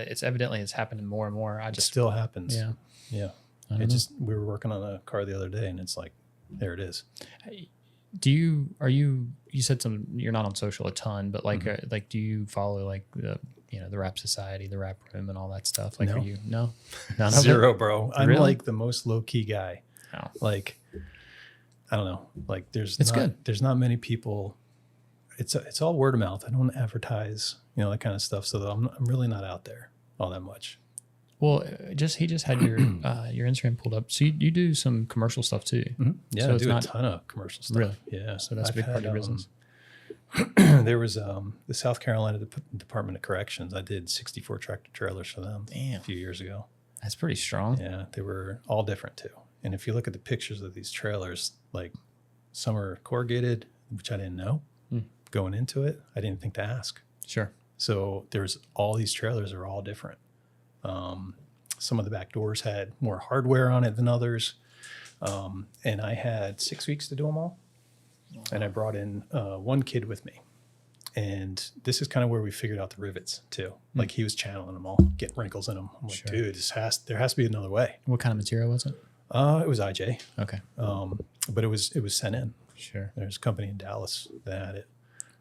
It's evidently it's happening more and more. It still happens. Yeah. Yeah. We were working on a car the other day and it's like, there it is. You said you're not on social a ton, but like do you follow like the Wrap Society, the Wrap Room and all that stuff? Like, no. are you, no? None of 0, it? bro. I'm Really? like the most low key guy. Oh. Like, I don't know. Like there's not many people. It's all word of mouth. I don't advertise, that kind of stuff. So I'm really not out there all that much. Well, he just had your Instagram pulled up. So you do some commercial stuff too. Mm-hmm. Yeah, so I do a ton of commercial stuff. Really? Yeah. So that's a big part of your business. There was the South Carolina Department of Corrections. I did 64 tractor trailers for them a few years ago. That's pretty strong. Yeah, they were all different too. And if you look at the pictures of these trailers, like some are corrugated, which I didn't know. Going into it, I didn't think to ask. Sure. So there's all these trailers are all different. Some of the back doors had more hardware on it than others. And I had 6 weeks to do them all. And I brought in one kid with me. And this is kind of where we figured out the rivets too. Like he was channeling them all, getting wrinkles in them. I'm like, dude, there has to be another way. What kind of material was it? It was IJ. Okay. But it was sent in. Sure. There's a company in Dallas that had it.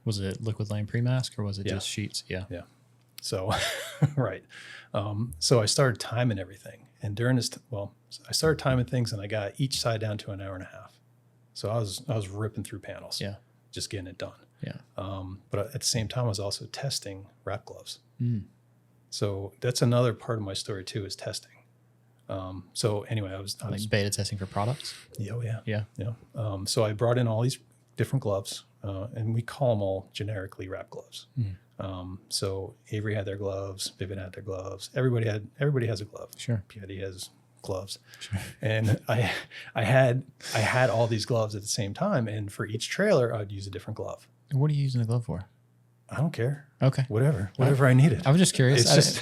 Was it liquid lane pre-mask or was it just sheets? Yeah. Yeah. So, right. So I started timing everything. And during this, I started timing things and I got each side down to an hour and a half. So I was ripping through panels. Yeah. Just getting it done. Yeah. But at the same time, I was also testing wrap gloves. So that's another part of my story too, is testing. So anyway, I was Like beta testing for products? Oh yeah. Yeah. Yeah. So I brought in all these different gloves, and we call them all generically wrap gloves. So Avery had their gloves, Vivid had their gloves. Everybody has a glove. Sure. Piatti has gloves. Sure. And I had all these gloves at the same time, and for each trailer, I'd use a different glove. What are you using the glove for? I don't care. Okay. Whatever I needed. I was just curious. It's just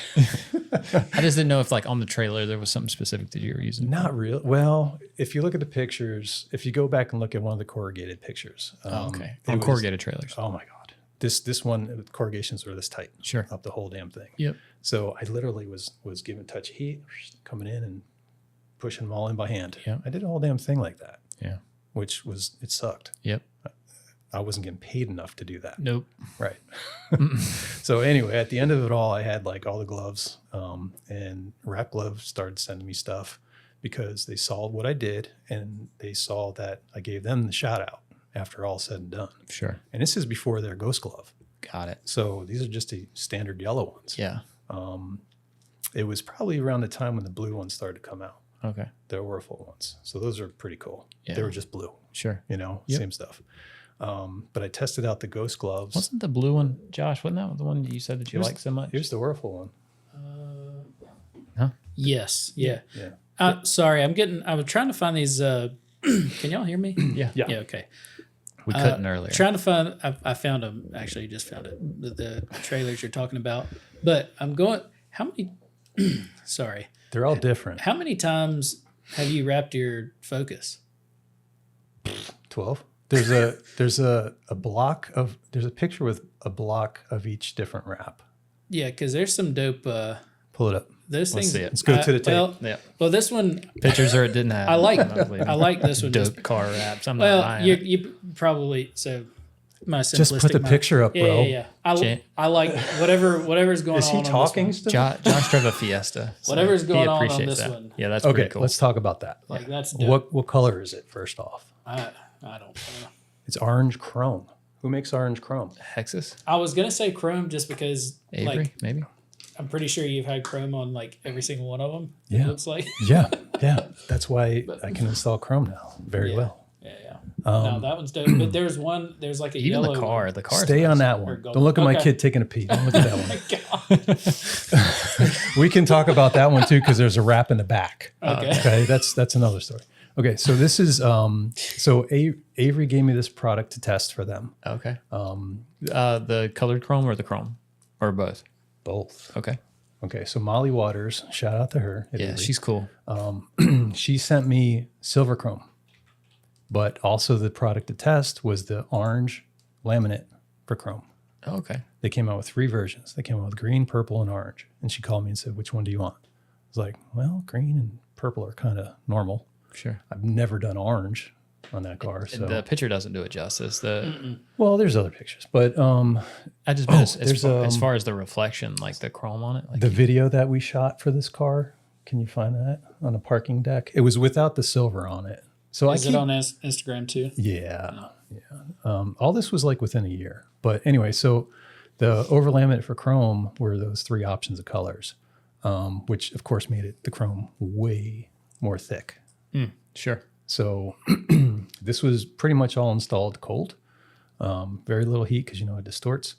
I just didn't know if like on the trailer there was something specific that you were using. not real. Well, if you look at the pictures, if you go back and look at one of the corrugated pictures, Okay. it On was- corrugated trailers. Oh my God. This one, corrugations were this tight. Sure. Up the whole damn thing. Yep. So I literally was giving touch of heat, coming in and pushing them all in by hand. Yep. I did a whole damn thing like that. Yeah. It sucked. Yep. I wasn't getting paid enough to do that. Nope. Right. So anyway, at the end of it all, I had like all the gloves, and Wrap Gloves started sending me stuff because they saw what I did and they saw that I gave them the shout out after all said and done. Sure. And this is before their Ghost Glove. Got it. So these are just the standard yellow ones. Yeah. It was probably around the time when the blue ones started to come out, Okay. the Orifol ones. So those are pretty cool. Yeah. They were just blue, Sure. Yep. Same stuff. But I tested out the Ghost Gloves. Wasn't the blue one, Josh? Wasn't that the one you said that you liked so much? Here's the Orifol one. Yes. Yeah. Yeah. Sorry, I was trying to find these. Can y'all hear me? Yeah. Yeah. Yeah. Okay. We couldn't earlier. Trying to find. I found them. Actually, just found it. The trailers you're talking about. But I'm going. How many? Sorry. They're all different. How many times have you wrapped your Focus? 12. There's a block of, there's a picture with a block of each different wrap. Yeah, because there's some dope. Pull it up. Those Let's things. see it. Let's go to the tape. Well, Yeah. well, this one. Pictures or it didn't have. I like I this one. Dope just- car wraps. I'm not Well, buying you, it. you probably so. My Just put simplistic the mind- picture up, Yeah, bro. yeah, yeah. Jan- I like whatever's going Is on. he on this talking one. still? Josh drove a Fiesta. so Whatever's going he on appreciates this that. one. Yeah, that's Okay, pretty cool. let's talk about that. Like that's dope. What color is it first off? I don't know. It's orange chrome. Who makes orange chrome? Hexus? I was gonna say chrome just because Avery, like maybe? I'm pretty sure you've had chrome on like every single one of them. Yeah. It looks like. Yeah, yeah. That's why I can install chrome now very Yeah. well. Yeah. No, that one's dope. But there's one. There's like a Even yellow the car. one. The car. Stay on that Or one. gold. Don't look at my Okay. kid taking a pee. Don't look at that one. God. We can talk about that one too because there's a wrap in the back. Okay. Okay, that's another story. Okay, so this is Avery gave me this product to test for them. Okay. The colored chrome or the chrome? Or both? Both. Okay. Okay, so Molly Waters, shout out to her. at Yeah, Avery. she's cool. She sent me silver chrome, but also the product to test was the orange laminate for chrome. Oh, okay. They came out with 3 versions. They came out with green, purple, and orange. And she called me and said, "Which one do you want?" I was like, "Well, green and purple are kind of normal. Sure. I've never done orange on that car." So, The picture doesn't do it justice. well, there's other pictures, but I just meant there's, as far as the reflection, like the chrome on it. Like the video that we shot for this car, can you find that on a parking deck? It was without the silver on it. So Is it on Instagram too? Yeah. All this was like within a year. But anyway, so the over laminate for chrome were those 3 options of colors, which of course made the chrome way more thick. sure. So this was pretty much all installed cold. Very little heat because it distorts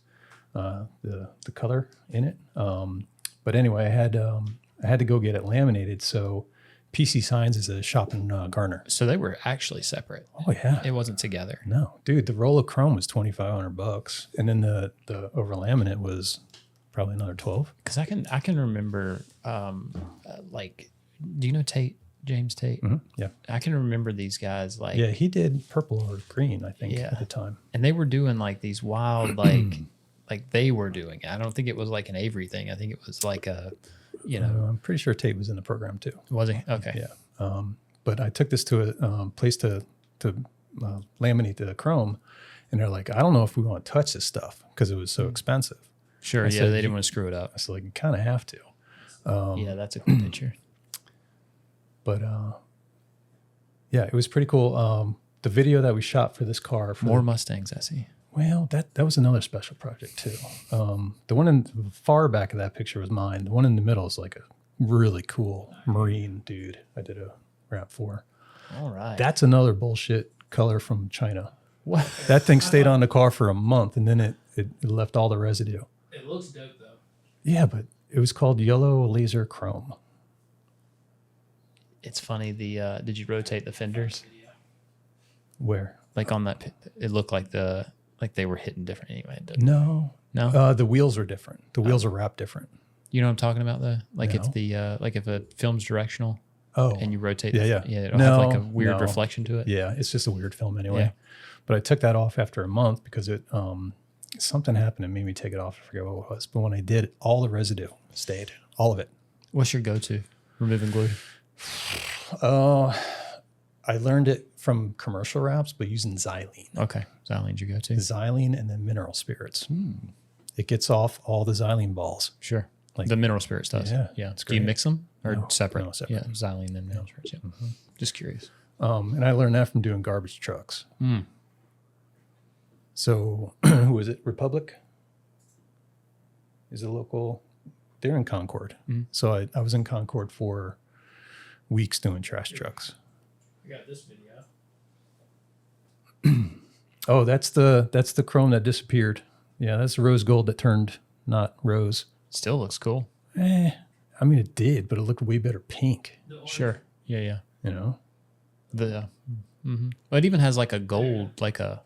the color in it. But anyway, I had to go get it laminated. So PC Signs is a shop in Garner. So they were actually separate. Oh yeah. It wasn't together. No, dude, the roll of chrome was $2,500, and then the over laminate was probably another 12. Because I can remember, like, do you know Tate, James Tate? Yeah, I can remember these guys yeah, he did purple or green, I think, Yeah. at the time. and they were doing like these wild, like like they were doing it. I don't think it was like an Avery thing. I think it was like a, you know, I'm pretty sure Tate was in the program too. was he? Okay. Yeah. But I took this to a place to laminate the chrome, and they're like, I don't know if we want to touch this stuff because it was so expensive. Sure. I Yeah. said, They didn't want to screw it up. I said, like, you kind of have to. Yeah. That's a cool picture. But yeah, it was pretty cool. The video that we shot for this car, for More Mustangs, I see. well, that was another special project too. The one in the far back of that picture was mine. The one in the middle is like a really cool Marine dude I did a wrap for. All right. That's another bullshit color from China. What? That thing stayed on the car for a month, and then it left all the residue. It looks dope though. Yeah, but it was called yellow laser chrome. It's funny. Did you rotate the fenders? Where? Like on that, it looked like they were hitting different anyway. No. No? The wheels are different. The wheels are wrapped different. You know what I'm talking about though? Like No. if the like if a film's directional Oh. and you rotate, Yeah. it'll No, have like a weird no. reflection to it. Yeah, it's just a weird film anyway. Yeah. But I took that off after a month because it something happened and made me take it off. I forget what it was. But when I did, all the residue stayed. All of it. What's your go-to removing glue? I learned it from commercial wraps, but using xylene. Okay, xylene's your go-to. Xylene and then mineral spirits. It gets off all the xylene balls. Sure. Like- The mineral spirits does. Yeah, Yeah. it's Do you great. mix them or No, separate? no, separate. Yeah, xylene and mineral spirits. Yeah. Just curious. And I learned that from doing garbage trucks. So who was it? Republic is a local. They're in Concord. So I was in Concord for weeks doing trash trucks. I got this video. Oh, that's the chrome that disappeared. Yeah, that's the rose gold that turned not rose. Still looks cool. I mean, it did, but it looked way better pink. Sure. Yeah, yeah. You know. The well, it even has like a gold, like a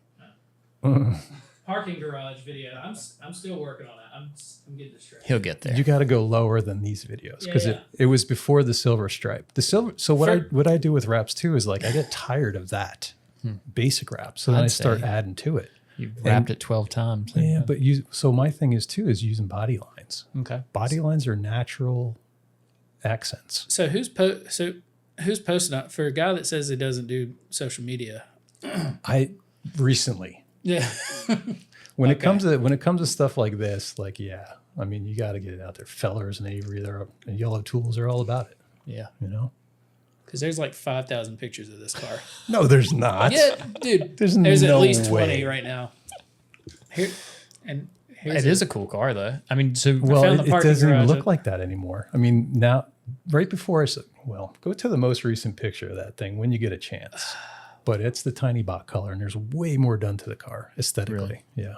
Parking garage video. I'm still working on that. I'm getting distracted. he'll get there. You got to go lower than these videos because Yeah. it was before the silver stripe. The silver. So what I do with wraps too is like I get tired of that basic wrap, so then I'd I start say. adding to it. You wrapped it 12 times. Yeah, but so my thing is too is using body lines. Okay. Body lines are natural accents. So who's posting up for a guy that says he doesn't do social media? I recently Yeah. when it comes to stuff like this, like I mean you got to get it out there. Fellers and Avery, and Yellow Tools are all about it. Yeah. You know. Because there's like 5,000 pictures of this car. No, there's not. Yeah, dude. There's There's no at least 20 way. right now. Here's It is a cool car though. I mean, so Well, found the it parking doesn't garage look at- like that anymore. I mean, now, right before I said, well, go to the most recent picture of that thing when you get a chance. But it's the tiny bot color, and there's way more done to the car aesthetically. Really? Yeah.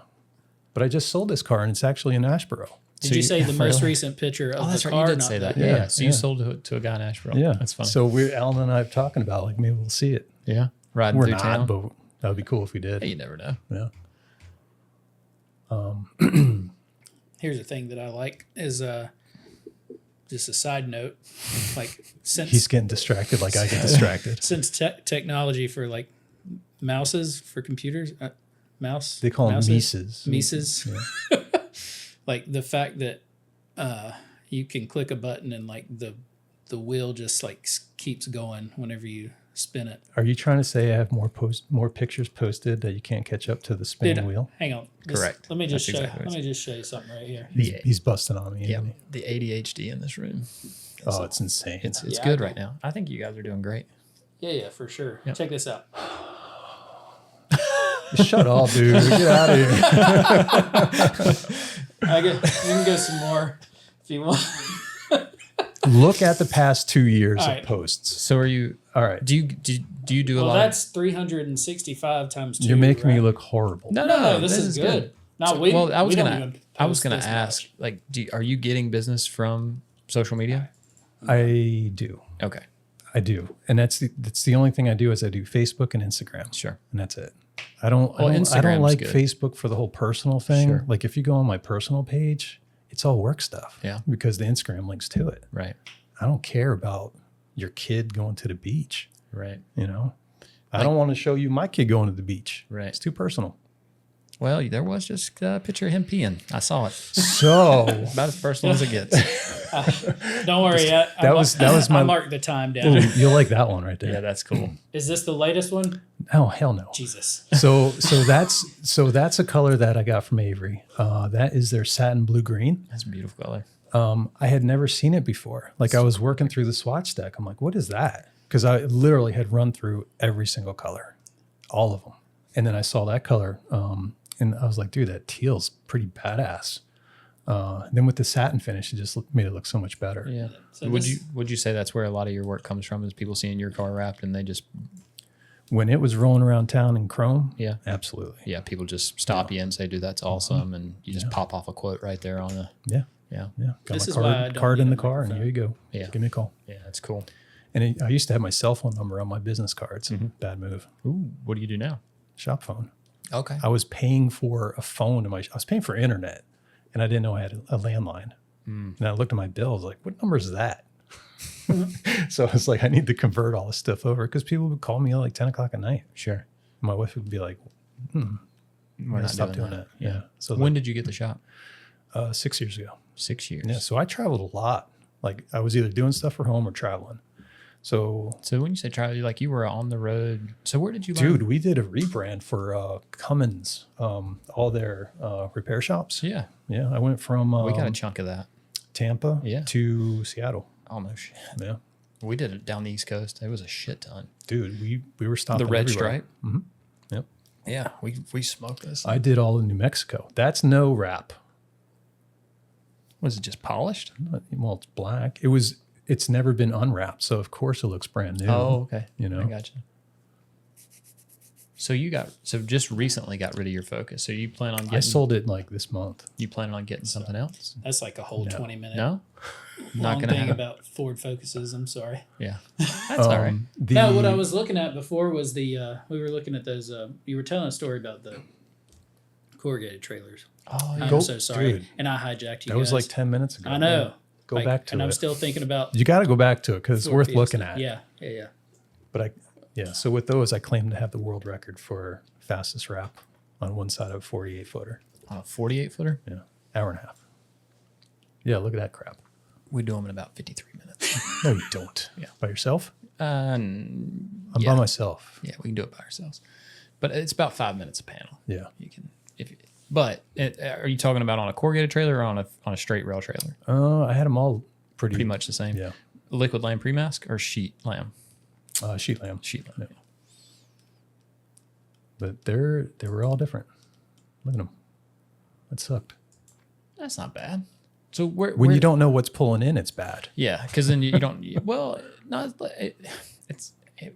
But I just sold this car, and it's actually in Ashboro. Did you say the most really? recent picture of that's the right. car? You did not say that. the- Yeah. Yeah, So yeah. you sold it to a guy in Asheville. Yeah. That's funny. So Alan and I are talking about, like, maybe we'll see it. Yeah. Riding We're through not, town. but that would be cool if we did. Hey, you never know. Yeah. Here's a thing that I like is just a side note. Like He's getting distracted like I get distracted. since technology for like mouses for computers, mouse. They call them mouses? Mises. Mises. Like the fact that you can click a button and like the wheel just like keeps going whenever you spin it. Are you trying to say I have more pictures posted that you can't catch up to the spinning Dude, wheel? hang on. Correct. Let me just That's show. exactly what Let it me just show you something right here. He's busting on me. Yeah. isn't he? The ADHD in this room. Oh, it's insane. It's Yeah, good I right now. I think you guys are doing great. Yeah, for sure. Yep. Check this out. Shut up, dude. Get out of here. You can go some more if you want. Look at the past 2 years All of right. posts. So are you? All right. Do you do a Well, lot? that's 365 times 2. You're making me right? look horrible. No, this is good. No, we. Well, I was we don't gonna. even I was post gonna this ask. much. Like, are you getting business from social media? I do. Okay. I do. And that's the only thing I do is I do Facebook and Instagram. Sure. And that's it. I don't Instagram's like good. Facebook for the whole personal thing. Sure. Like if you go on my personal page, it's all work stuff. Yeah. Because the Instagram links to it. Right. I don't care about your kid going to the beach. Right. You know, I don't want to show you my kid going to the beach. Right. It's too personal. Well, there was just a picture of him peeing. I saw it. So About as personal as it gets. Don't worry. that was my. I marked the time down. Ooh, you'll like that one right there. Yeah, that's cool. Is this the latest one? Oh hell no. Jesus. So that's a color that I got from Avery. That is their satin blue green. That's a beautiful color. I had never seen it before. Like I was working through the swatch deck. I'm like, what is that? Because I literally had run through every single color, all of them. And then I saw that color, and I was like, dude, that teal's pretty badass. Then with the satin finish, it just made it look so much better. Yeah. So Would you say that's where a lot of your work comes from? Is people seeing your car wrapped and they just When it was rolling around town in chrome, yeah absolutely. people just stop you and say, dude, that's awesome, and you just pop off a quote right there on the Yeah. yeah Got This my is why I card, don't card need in a the car, and microphone. here you go. Yeah. Give me a call. yeah that's cool. And I used to have my cell phone number on my business cards. Bad move. Ooh, what do you do now? Shop phone. Okay. I was paying for a phone I was paying for internet, and I didn't know I had a landline. And I looked at my bill. I was like, what number is that? So I was like, I need to convert all this stuff over because people would call me at like 10 o'clock at night. Sure. My wife would be like, We're not stop doing doing that. that. Yeah. So When did you get the shop? 6 years ago. 6 years. Yeah. So I traveled a lot. Like I was either doing stuff for home or traveling. So So when you say travel, like you were on the road. So where did you learn? dude, we did a rebrand for Cummins, all their repair shops. Yeah. Yeah. I went from We got a chunk of that. Tampa Yeah. to Seattle. Oh no shit. Yeah. We did it down the East Coast. It was a shit ton. Dude, we were stopping The red everywhere. stripe. Mhm. Yep. Yeah, we smoked this. I did all of New Mexico. That's no wrap. Was it just polished? Well, it's black. It's never been unwrapped, so of course it looks brand new. Oh, okay. You know. I gotcha. So just recently got rid of your Focus. So you plan on getting I sold it like this month. you planning on getting something else? That's like a whole No. 20-minute No? Not long gonna thing happen. about Ford Focuses. I'm sorry. Yeah. That's all right. No, what I was looking at before was we were looking at those. You were telling a story about the corrugated trailers. Oh, yeah. I'm so sorry, dude. and I hijacked you. That was guys. like 10 minutes ago. I know. Go Like, back to and it. I'm still thinking about. You got to go back to it because it's Ford worth Fiesta. looking at. Yeah. But so with those, I claim to have the world record for fastest wrap on one side of a 48 footer. On a 48 footer? Yeah. Hour and a half. Yeah. Look at that crap. We do them in about 53 minutes. No, you don't. Yeah. By yourself? I'm I'm by myself. Yeah, we can do it by ourselves. But it's about 5 minutes a panel. Yeah. You can are you talking about on a corrugated trailer or on a straight rail trailer? I had them all Pretty much the same. Yeah. Liquid lamb pre-mask or sheet lamb? Sheet lamb. Sheet lamb. Yeah. But they were all different. Look at them. That sucked. That's not bad. So When you don't know what's pulling in, it's bad. yeah, because then you don't. Well, not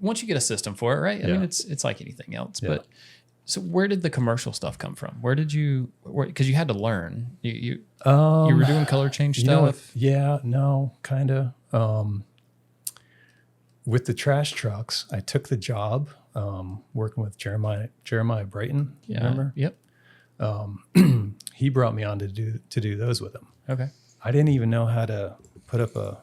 once you get a system for it, right? I Yeah. mean, it's like anything else. Yeah. But so where did the commercial stuff come from? Where did you? Because you had to learn. You were doing color change You know what? stuff. Yeah, no, kind of. With the trash trucks, I took the job working with Jeremiah Brighton. Yeah. Remember? Yep. He brought me on to do those with him. Okay. I didn't even know how to put up a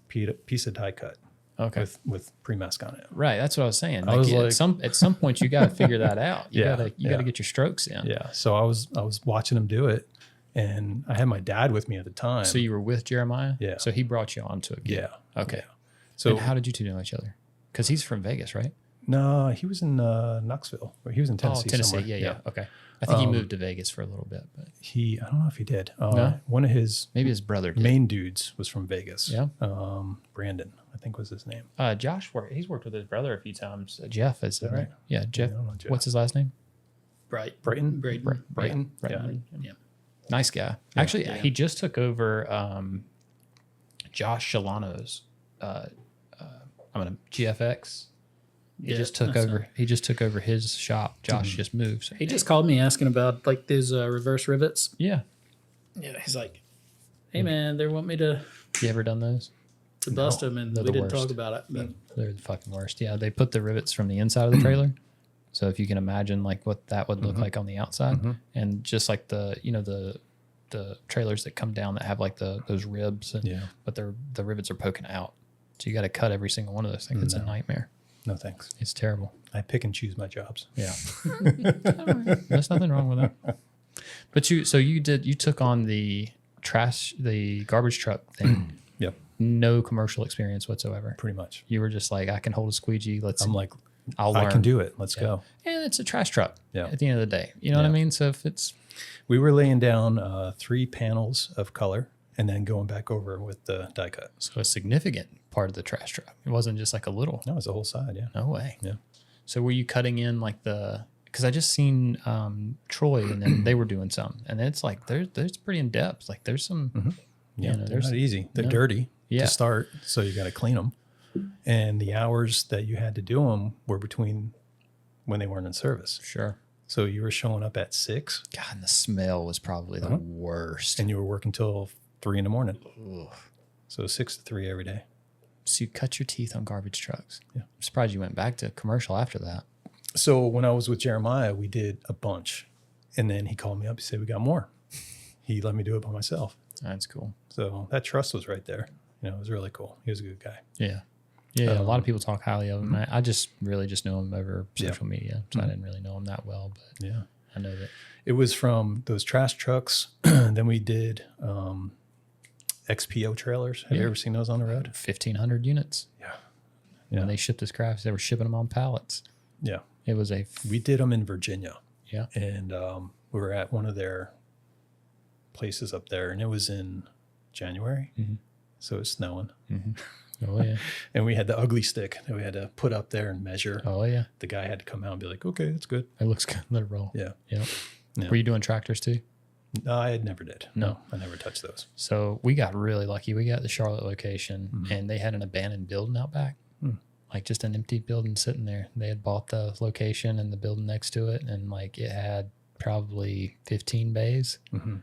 piece of die cut Okay. with pre-mask on it. Right. That's what I was saying. I was at like- some point you got to figure that out. You Yeah, gotta yeah. get your strokes in. Yeah. So I was watching him do it, and I had my dad with me at the time. So you were with Jeremiah. Yeah. So he brought you on to it. yeah. Okay. So And how did you two know each other? Because he's from Vegas, right? no, he was in Knoxville, or he was in Tennessee. Tennessee. somewhere. Yeah. Okay. I think he moved to Vegas for a little bit, but I don't know if he did. No? One of his maybe his brother did. main dudes was from Vegas. Yeah. Brandon, I think was his name. Josh he's worked with his brother a few times. Jeff is that right? Yeah, Jeff. I don't know Jeff. What's his last name? Brighton? Braden. Brighton. Yeah. Nice guy. Actually, Yeah. he just took over Josh Shalano's GFX. He Yeah, just took that's over. He just took over his shop. Josh just moved. So He just called me asking about like those reverse rivets. yeah. Yeah, he's like, "Hey man, they want me to You ever done those? bust them, and they're we the didn't talk worst. about it." But They're the fucking worst. Yeah, they put the rivets from the inside of the trailer. So if you can imagine like what that would look like on the outside, and just like the trailers that come down that have like those ribs, and, Yeah. but the rivets are poking out. So you got to cut every single one of those things. It's a nightmare. No thanks. It's terrible. I pick and choose my jobs. Yeah. There's nothing wrong with that. But you took on the garbage truck thing. Yep. No commercial experience whatsoever. Pretty much. You were just like, I can hold a squeegee. I'm like, I'll learn. I can do it. Let's go. And it's a trash truck Yeah. at the end of the day. You know what I mean? So if it's... We were laying down 3 panels of color and then going back over with the die cut. So a significant part of the trash truck. It wasn't just like a little. No, it's the whole side. Yeah. No way. Yeah. So were you cutting in like because I just seen Troy and then they were doing some, and it's like there's pretty in depth. Like there's some, Yeah. know, They're not easy. They're no. dirty Yeah. to start. So you got to clean them. And the hours that you had to do them were between when they weren't in service. sure. So you were showing up at 6 God, and the smell was probably the worst. and you were working till 3 in the morning. Ugh. So 6 to 3 every day. So you cut your teeth on garbage trucks. Yeah. I'm surprised you went back to commercial after that. So when I was with Jeremiah, we did a bunch. And then he called me up. He said, we got more. He let me do it by myself. That's cool. So that trust was right there. You know, it was really cool. He was a good guy. Yeah. Yeah, a lot of people talk highly of him. I just really just knew him over social media, so I didn't really know him that well. But Yeah. I know that. It was from those trash trucks. Then we did XPO trailers. Have you ever seen those on the road? 1,500 units. Yeah. When they shipped this craft, they were shipping them on pallets. Yeah. It was We did them in Virginia. Yeah. And we were at one of their places up there, and it was in January. So it was snowing. Oh yeah. And we had the ugly stick that we had to put up there and measure. Oh yeah. The guy had to come out and be like, okay, that's good. It looks good. Let it roll. Yeah. Yeah. Yeah. Were you doing tractors too? No, I never did. No. I never touched those. So we got really lucky. We got the Charlotte location, and they had an abandoned building out back, like just an empty building sitting there. They had bought the location and the building next to it, and like it had probably 15 bays, and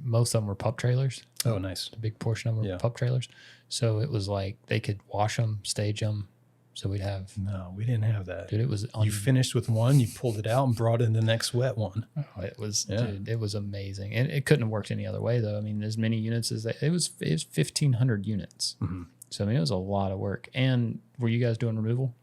most of them were pup trailers. Oh, nice. A big portion of them were pup trailers. So it was like they could wash them, stage them. So we'd have. No, we didn't have that. Dude, it was. You finished with one, you pulled it out and brought in the next wet one. Oh, it was. Dude, it was amazing, and it couldn't have worked any other way though. I mean, as many units as it was 1,500 units. So I mean, it was a lot of work. And were you guys doing removal,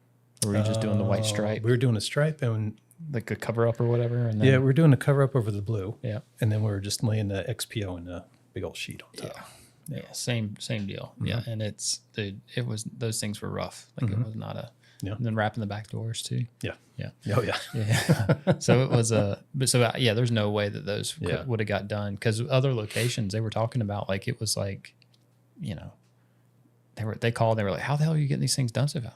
or were you just doing the white stripe, We were doing a stripe and like a cover up or whatever? And then, we were doing a cover up over the blue. Yeah. And then we were just laying the XPO in a big old sheet on top. Yeah, same deal. Yeah, and it was those things were rough. Like it was not a. Yeah. And then wrapping the back doors too. Yeah. Yeah. Oh, yeah. Yeah. So it was there's no way that those would have got done, because other locations they were talking about, like it was like, you know, they called, they were like, how the hell are you getting these things done so fast?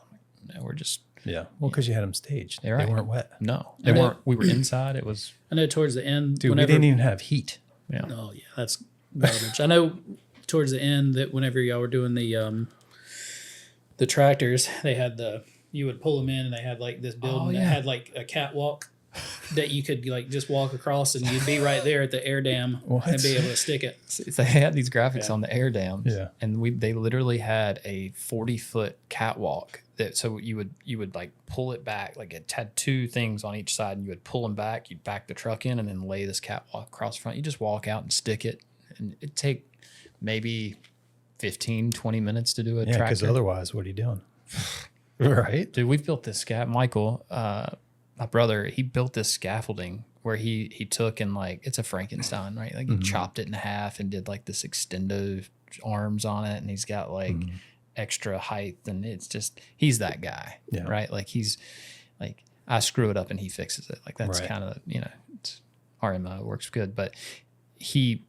No, we're just. Yeah. Well, because you had them staged. They're They right. weren't wet. No, they weren't. We were inside. It was. I know towards the end, Dude, we didn't even have heat. Yeah. Oh yeah, that's garbage. I know towards the end that whenever y'all were doing the tractors, they had you would pull them in, and they had like this building that had like a catwalk that you could like just walk across, and you'd be right there at the air dam and be able to stick it. They had these graphics on the air dams, and they literally had a 40-foot catwalk that you would like pull it back, like it had 2 things on each side, and you would pull them back, you'd back the truck in, and then lay this catwalk across the front. You just walk out and stick it, and it'd take maybe 15-20 minutes to do a Yeah, because tractor. otherwise, what are you doing? Right? Dude, we've built this Michael, my brother, he built this scaffolding where he took and like, it's a Frankenstein, right? Like he chopped it in half and did like this extendo arms on it, and he's got like extra height, and it's just, he's that guy, right? Like he's like, I screw it up and he fixes it. Like that's kind of, you know, it's our MO, works good. But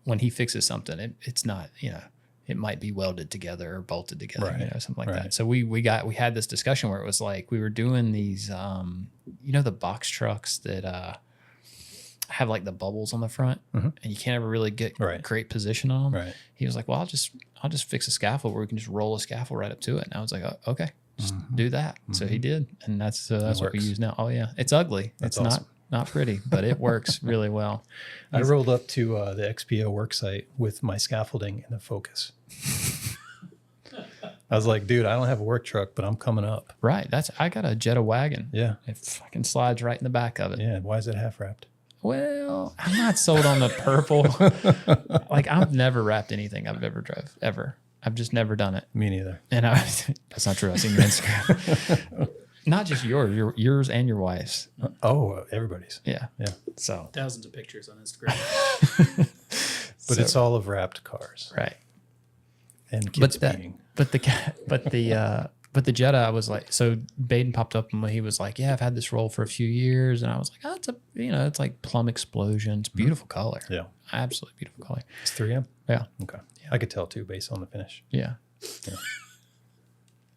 when he fixes something, it's not, you know, it might be welded together or bolted together, you know, something like that. So we had this discussion where it was like, we were doing these, you know, the box trucks that have like the bubbles on the front, and you can't ever really get great position on them. Right. He was like, well, I'll just fix a scaffold where we can just roll a scaffold right up to it. And I was like, oh, okay, just do that. So he did. And that's what we use now. Oh yeah. It's ugly. That's it's awesome. not pretty, but it works really well. I rolled up to the XPO work site with my scaffolding in the Focus. I was like, dude, I don't have a work truck, but I'm coming up. Right. I got a Jetta wagon. Yeah. It fucking slides right in the back of it. Yeah. Why is it half wrapped? Well, I'm not sold on the purple. Like I've never wrapped anything I've ever drove, ever. I've just never done it. Me neither. And that's not true. I seen your Instagram. Not just yours and your wife's. Everybody's. Yeah. Yeah. So, Thousands of pictures on Instagram. But it's all of wrapped cars right. and kids peeing. But the Jetta, I was like, so Baden popped up and he was like, yeah, I've had this roll for a few years. And I was like, oh, it's like plum explosion. It's beautiful color. Yeah. Absolutely beautiful color. It's 3M? Yeah. Okay. I could tell too based on the finish. Yeah.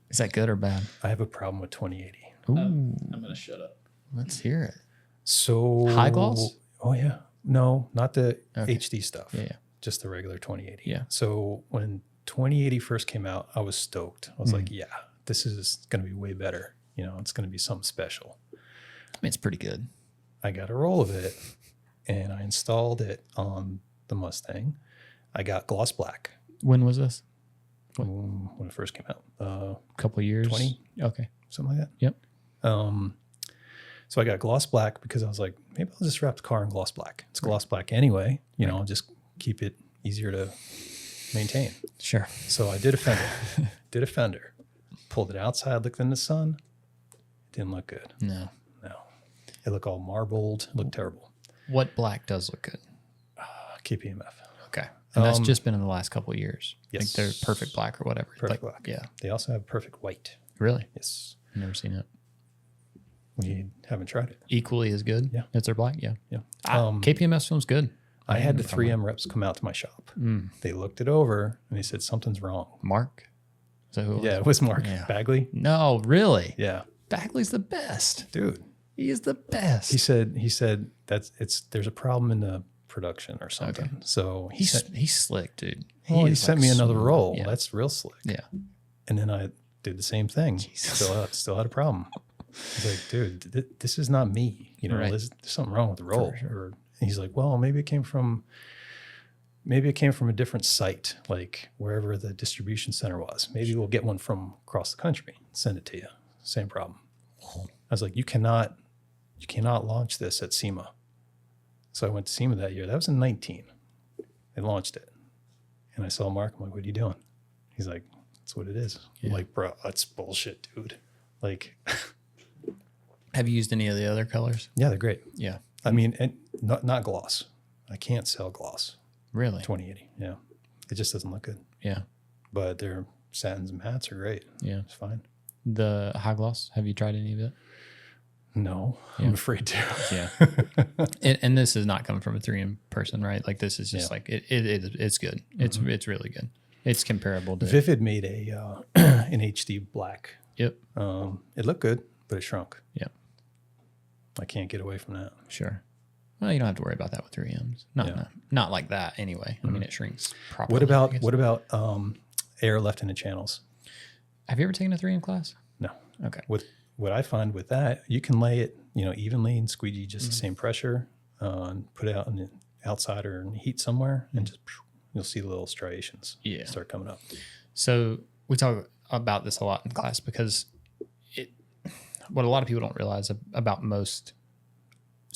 Is that good or bad? I have a problem with 2080. Ooh, I'm gonna shut up. let's hear it. So High gloss? Oh yeah. No, not the Okay. HD stuff. Yeah. Just the regular 2080. Yeah. So when 2080 first came out, I was stoked. I was Mm-hmm. like, yeah, this is going to be way better. It's going to be something special. I mean, it's pretty good. I got a roll of it and I installed it on the Mustang. I got gloss black When was this? when it first came out. A couple years? 20. Okay. Something like that. Yep. So I got gloss black because I was like, maybe I'll just wrap the car in gloss black. It's gloss black anyway, I'll just keep it easier to maintain. Sure. So I did a fender, pulled it outside, looked in the sun. Didn't look good. No. No, it looked all marbled. It looked terrible. What black does look good? KPMF. Okay. And that's just been in the last couple of years. Yes. Like they're perfect black or whatever. Perfect Like, black. Yeah. They also have perfect white. Really? Yes. I've never seen it. We haven't tried it. Equally as good? Yeah. Is there black? Yeah. Yeah. KPMS film's good. I had the 3M reps come out to my shop. They looked it over and they said something's wrong. Mark? Is that who it was? Yeah, it was Mark Yeah. Bagley. No, really? Yeah, Bagley's the best. dude. He is the best. He said there's a problem in the production or something. Okay. So He's slick, dude. he is, sent like, me another smooth. roll. Yeah. That's real slick. Yeah. And then I did the same thing. Still had a problem. He's like, dude, this is not me. Right. There's something wrong with the roll. For sure. Or he's like, well, maybe it came from a different site, like wherever the distribution center was. Maybe we'll get one from across the country, send it to you. Same problem. I was like, you cannot launch this at SEMA. So I went to SEMA that year. That was in 19. They launched it. And I saw Mark. I'm like, what are you doing? He's like, that's what it is. I'm like, bro, that's bullshit, dude. Like, Have you used any of the other colors? yeah, they're great. Yeah. I mean, and not gloss. I can't sell gloss. Really? 2080. Yeah. It just doesn't look good. Yeah. But their satins and mattes are great. Yeah. It's fine. The high gloss, have you tried any of it? No, Yeah. I'm afraid to. Yeah. and this is not coming from a 3M person, right? Like this is just like, it's good. It's really good. It's comparable to. Vivid made an HD black. Yep. It looked good, but it shrunk. Yep. I can't get away from that. Sure. Well, you don't have to worry about that with 3Ms. Not like that anyway. I mean, it shrinks properly. What about air left in the channels? Have you ever taken a 3M class? No. Okay. What I find with that, you can lay it, evenly and squeegee just the same pressure, and put it out in the outside or in heat somewhere, and just you'll see the little striations start coming up. So we talk about this a lot in class because what a lot of people don't realize about most,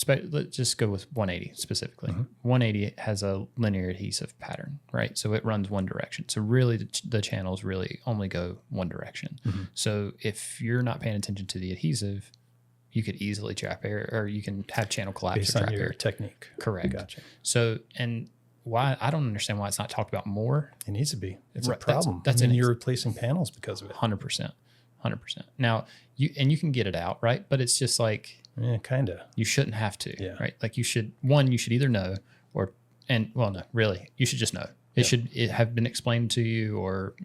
let's just go with 180 specifically. 180 has a linear adhesive pattern, right? So it runs one direction. So really the channels really only go one direction. So if you're not paying attention to the adhesive, you could easily trap air, or you can have channel collapse Based or on trap your air. technique. Correct. Gotcha. So, and why, I don't understand why it's not talked about more. It needs to be. It's a Right, problem. that's you're replacing panels because of it. 100%. Now, you can get it out, right? But it's just like, Yeah, kind of. you shouldn't have to, Yeah. right? Like you should either know no, really, you should just know. It should have been explained to you, or,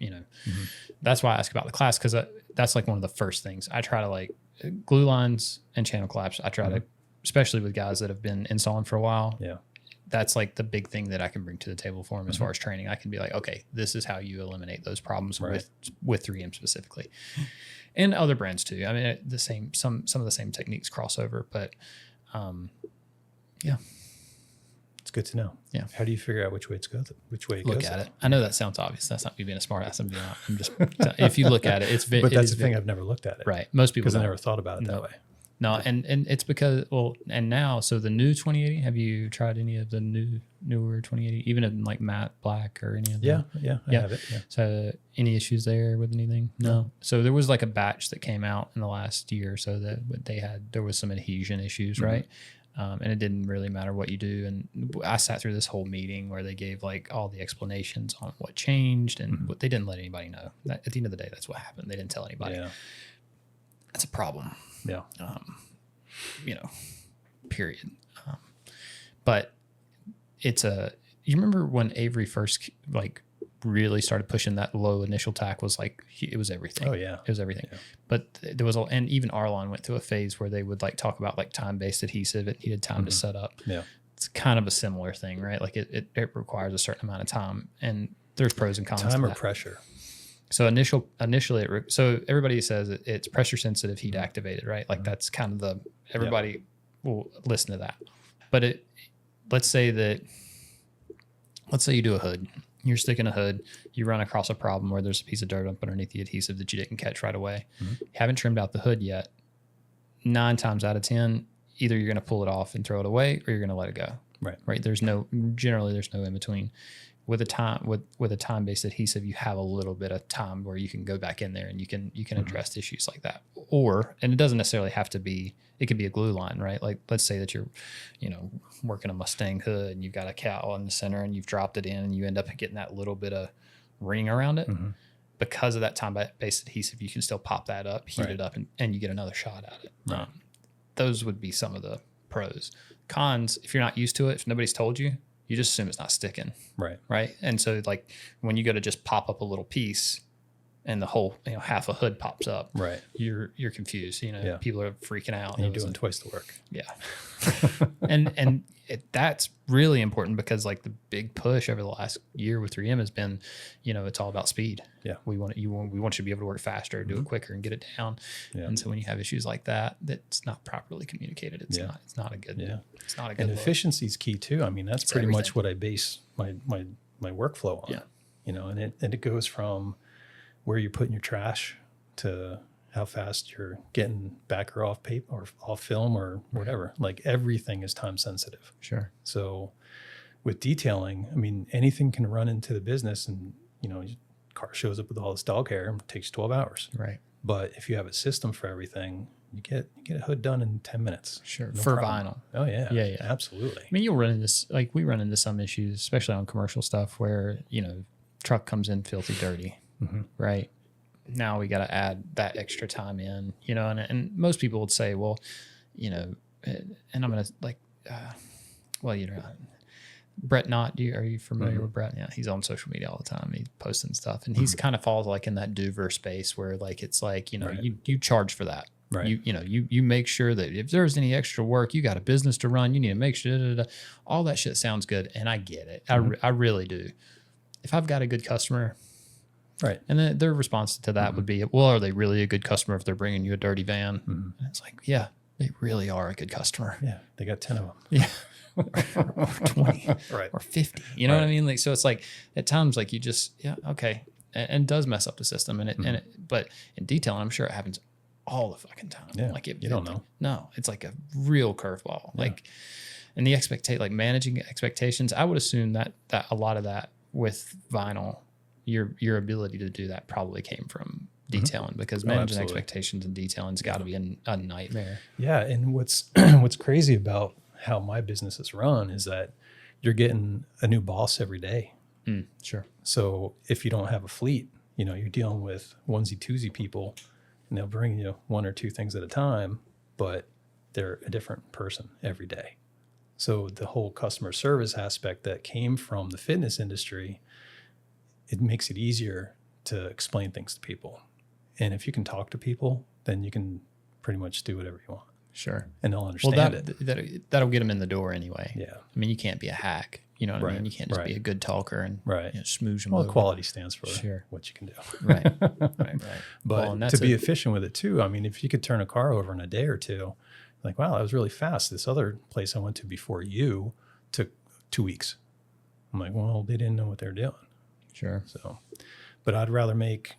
that's why I ask about the class. Cause that's like one of the first things I try to, like, glue lines and channel collapse. I try to, especially with guys that have been installing for a while. Yeah. That's like the big thing that I can bring to the table for them as far as training. I can be like, okay, this is how you eliminate those problems with 3M specifically, and other brands too. I mean, some of the same techniques cross over, but yeah, It's good to know. Yeah. How do you figure out which way it goes? look at it. I know that sounds obvious. That's not me being a smart ass. I'm just if you look at it, But that's the thing. I've never looked at it. right. Most people Because I don't. never thought about it that way. No, and it's because, well, and now, so the new 2080, have you tried any of the newer 2080, even in like matte black or any of them? I have it. Yeah. So any issues there with anything? No. So there was like a batch that came out in the last year or so that there was some adhesion issues, right? And it didn't really matter what you do. And I sat through this whole meeting where they gave like all the explanations on what changed, and what they didn't let anybody know. At the end of the day, that's what happened. They didn't tell anybody. Yeah. That's a problem. Yeah. Period. But you remember when Avery first like really started pushing that low initial tack was like, it was everything. Oh yeah. It was everything. Yeah. But there was, and even Arlon went through a phase where they would like talk about like time-based adhesive. It needed time to set up. Yeah. It's kind of a similar thing, right? Like it requires a certain amount of time, and there's pros and cons. Time to or that. pressure? So initially, so everybody says it's pressure sensitive, heat activated, right? Like that's kind of everybody will listen to that. But let's say you do a hood, you're sticking a hood, you run across a problem where there's a piece of dirt up underneath the adhesive that you didn't catch right away. You haven't trimmed out the hood yet. 9 times out of 10, either you're going to pull it off and throw it away, or you're going to let it go. Right. Generally there's no in between. With a time-based adhesive, you have a little bit of time where you can go back in there and you can address issues like that. And it doesn't necessarily have to be, it could be a glue line, right? Like let's say that you're, working a Mustang hood and you've got a cowl in the center and you've dropped it in and you end up getting that little bit of ring around it. Because of that time-based adhesive, you can still pop that up, heat it up, and you get another shot at it. Right. Those would be some of the pros. Cons, if you're not used to it, if nobody's told you, you just assume it's not sticking. Right. And so like when you go to just pop up a little piece and the whole, half a hood pops up, you're confused. People are freaking out. And you're doing twice the work. Yeah. and that's really important because like the big push over the last year with 3M has been, it's all about speed. Yeah. We want you to be able to work faster, do it quicker, and get it down. Yeah. And so when you have issues like that, that's not properly communicated. It's not a good. Yeah. It's not a good. And look. efficiency is key too. I mean, that's pretty much what I base my workflow on. Yeah. And it goes from where you're putting your trash to how fast you're getting back or off paper or off film or whatever. Like everything is time sensitive. Sure. So with detailing, I mean, anything can run into the business and, your car shows up with all this dog hair and it takes 12 hours. Right. But if you have a system for everything, you get a hood done in 10 minutes. Sure. No for problem. vinyl. Oh yeah. Yeah. Absolutely. I mean, you'll run into this, like we run into some issues, especially on commercial stuff where, truck comes in filthy dirty. Right. Now we got to add that extra time in, and most people would say, well, and I'm going to like, Brett Knott, are you familiar with Brett? Yeah. He's on social media all the time. He's posting stuff and he's kind of falls like in that doer space where like, it's like, you charge for that. Right. You make sure that if there's any extra work, you got a business to run, you need to make sure all that shit sounds good. And I get it. I really do. If I've got a good customer, right. And then their response to that would be, well, are they really a good customer if they're bringing you a dirty van? And it's like, yeah, they really are a good customer. Yeah. They got 10 of them. Yeah. or 20 right. or 50. You know what I mean? Like, so it's like at times like you just, okay. And does mess up the system. But in detailing, I'm sure it happens all the fucking time. Yeah. Like you don't know. No, it's like a real curveball. Yeah. Like, and the managing expectations, I would assume that a lot of that with vinyl, your ability to do that probably came from detailing because managing expectations and detailing's got to be a nightmare. Yeah, and what's crazy about how my business is run is that you're getting a new boss every day. Sure. So if you don't have a fleet, you're dealing with onesie twosie people, and they'll bring you 1 or 2 things at a time, but they're a different person every day. So the whole customer service aspect that came from the fitness industry, it makes it easier to explain things to people. And if you can talk to people, then you can pretty much do whatever you want. Sure. And they'll understand it. That'll get them in the door anyway. Yeah. I mean, you can't be a hack. You know what I mean? You can't just be a good talker and smooze them over. Quality stands for what you can do. Right. But to be efficient with it too, I mean, if you could turn a car over in a day or two, like, wow, that was really fast. This other place I went to before you took 2 weeks. I'm like, well, they didn't know what they're doing. Sure. So, but I'd rather make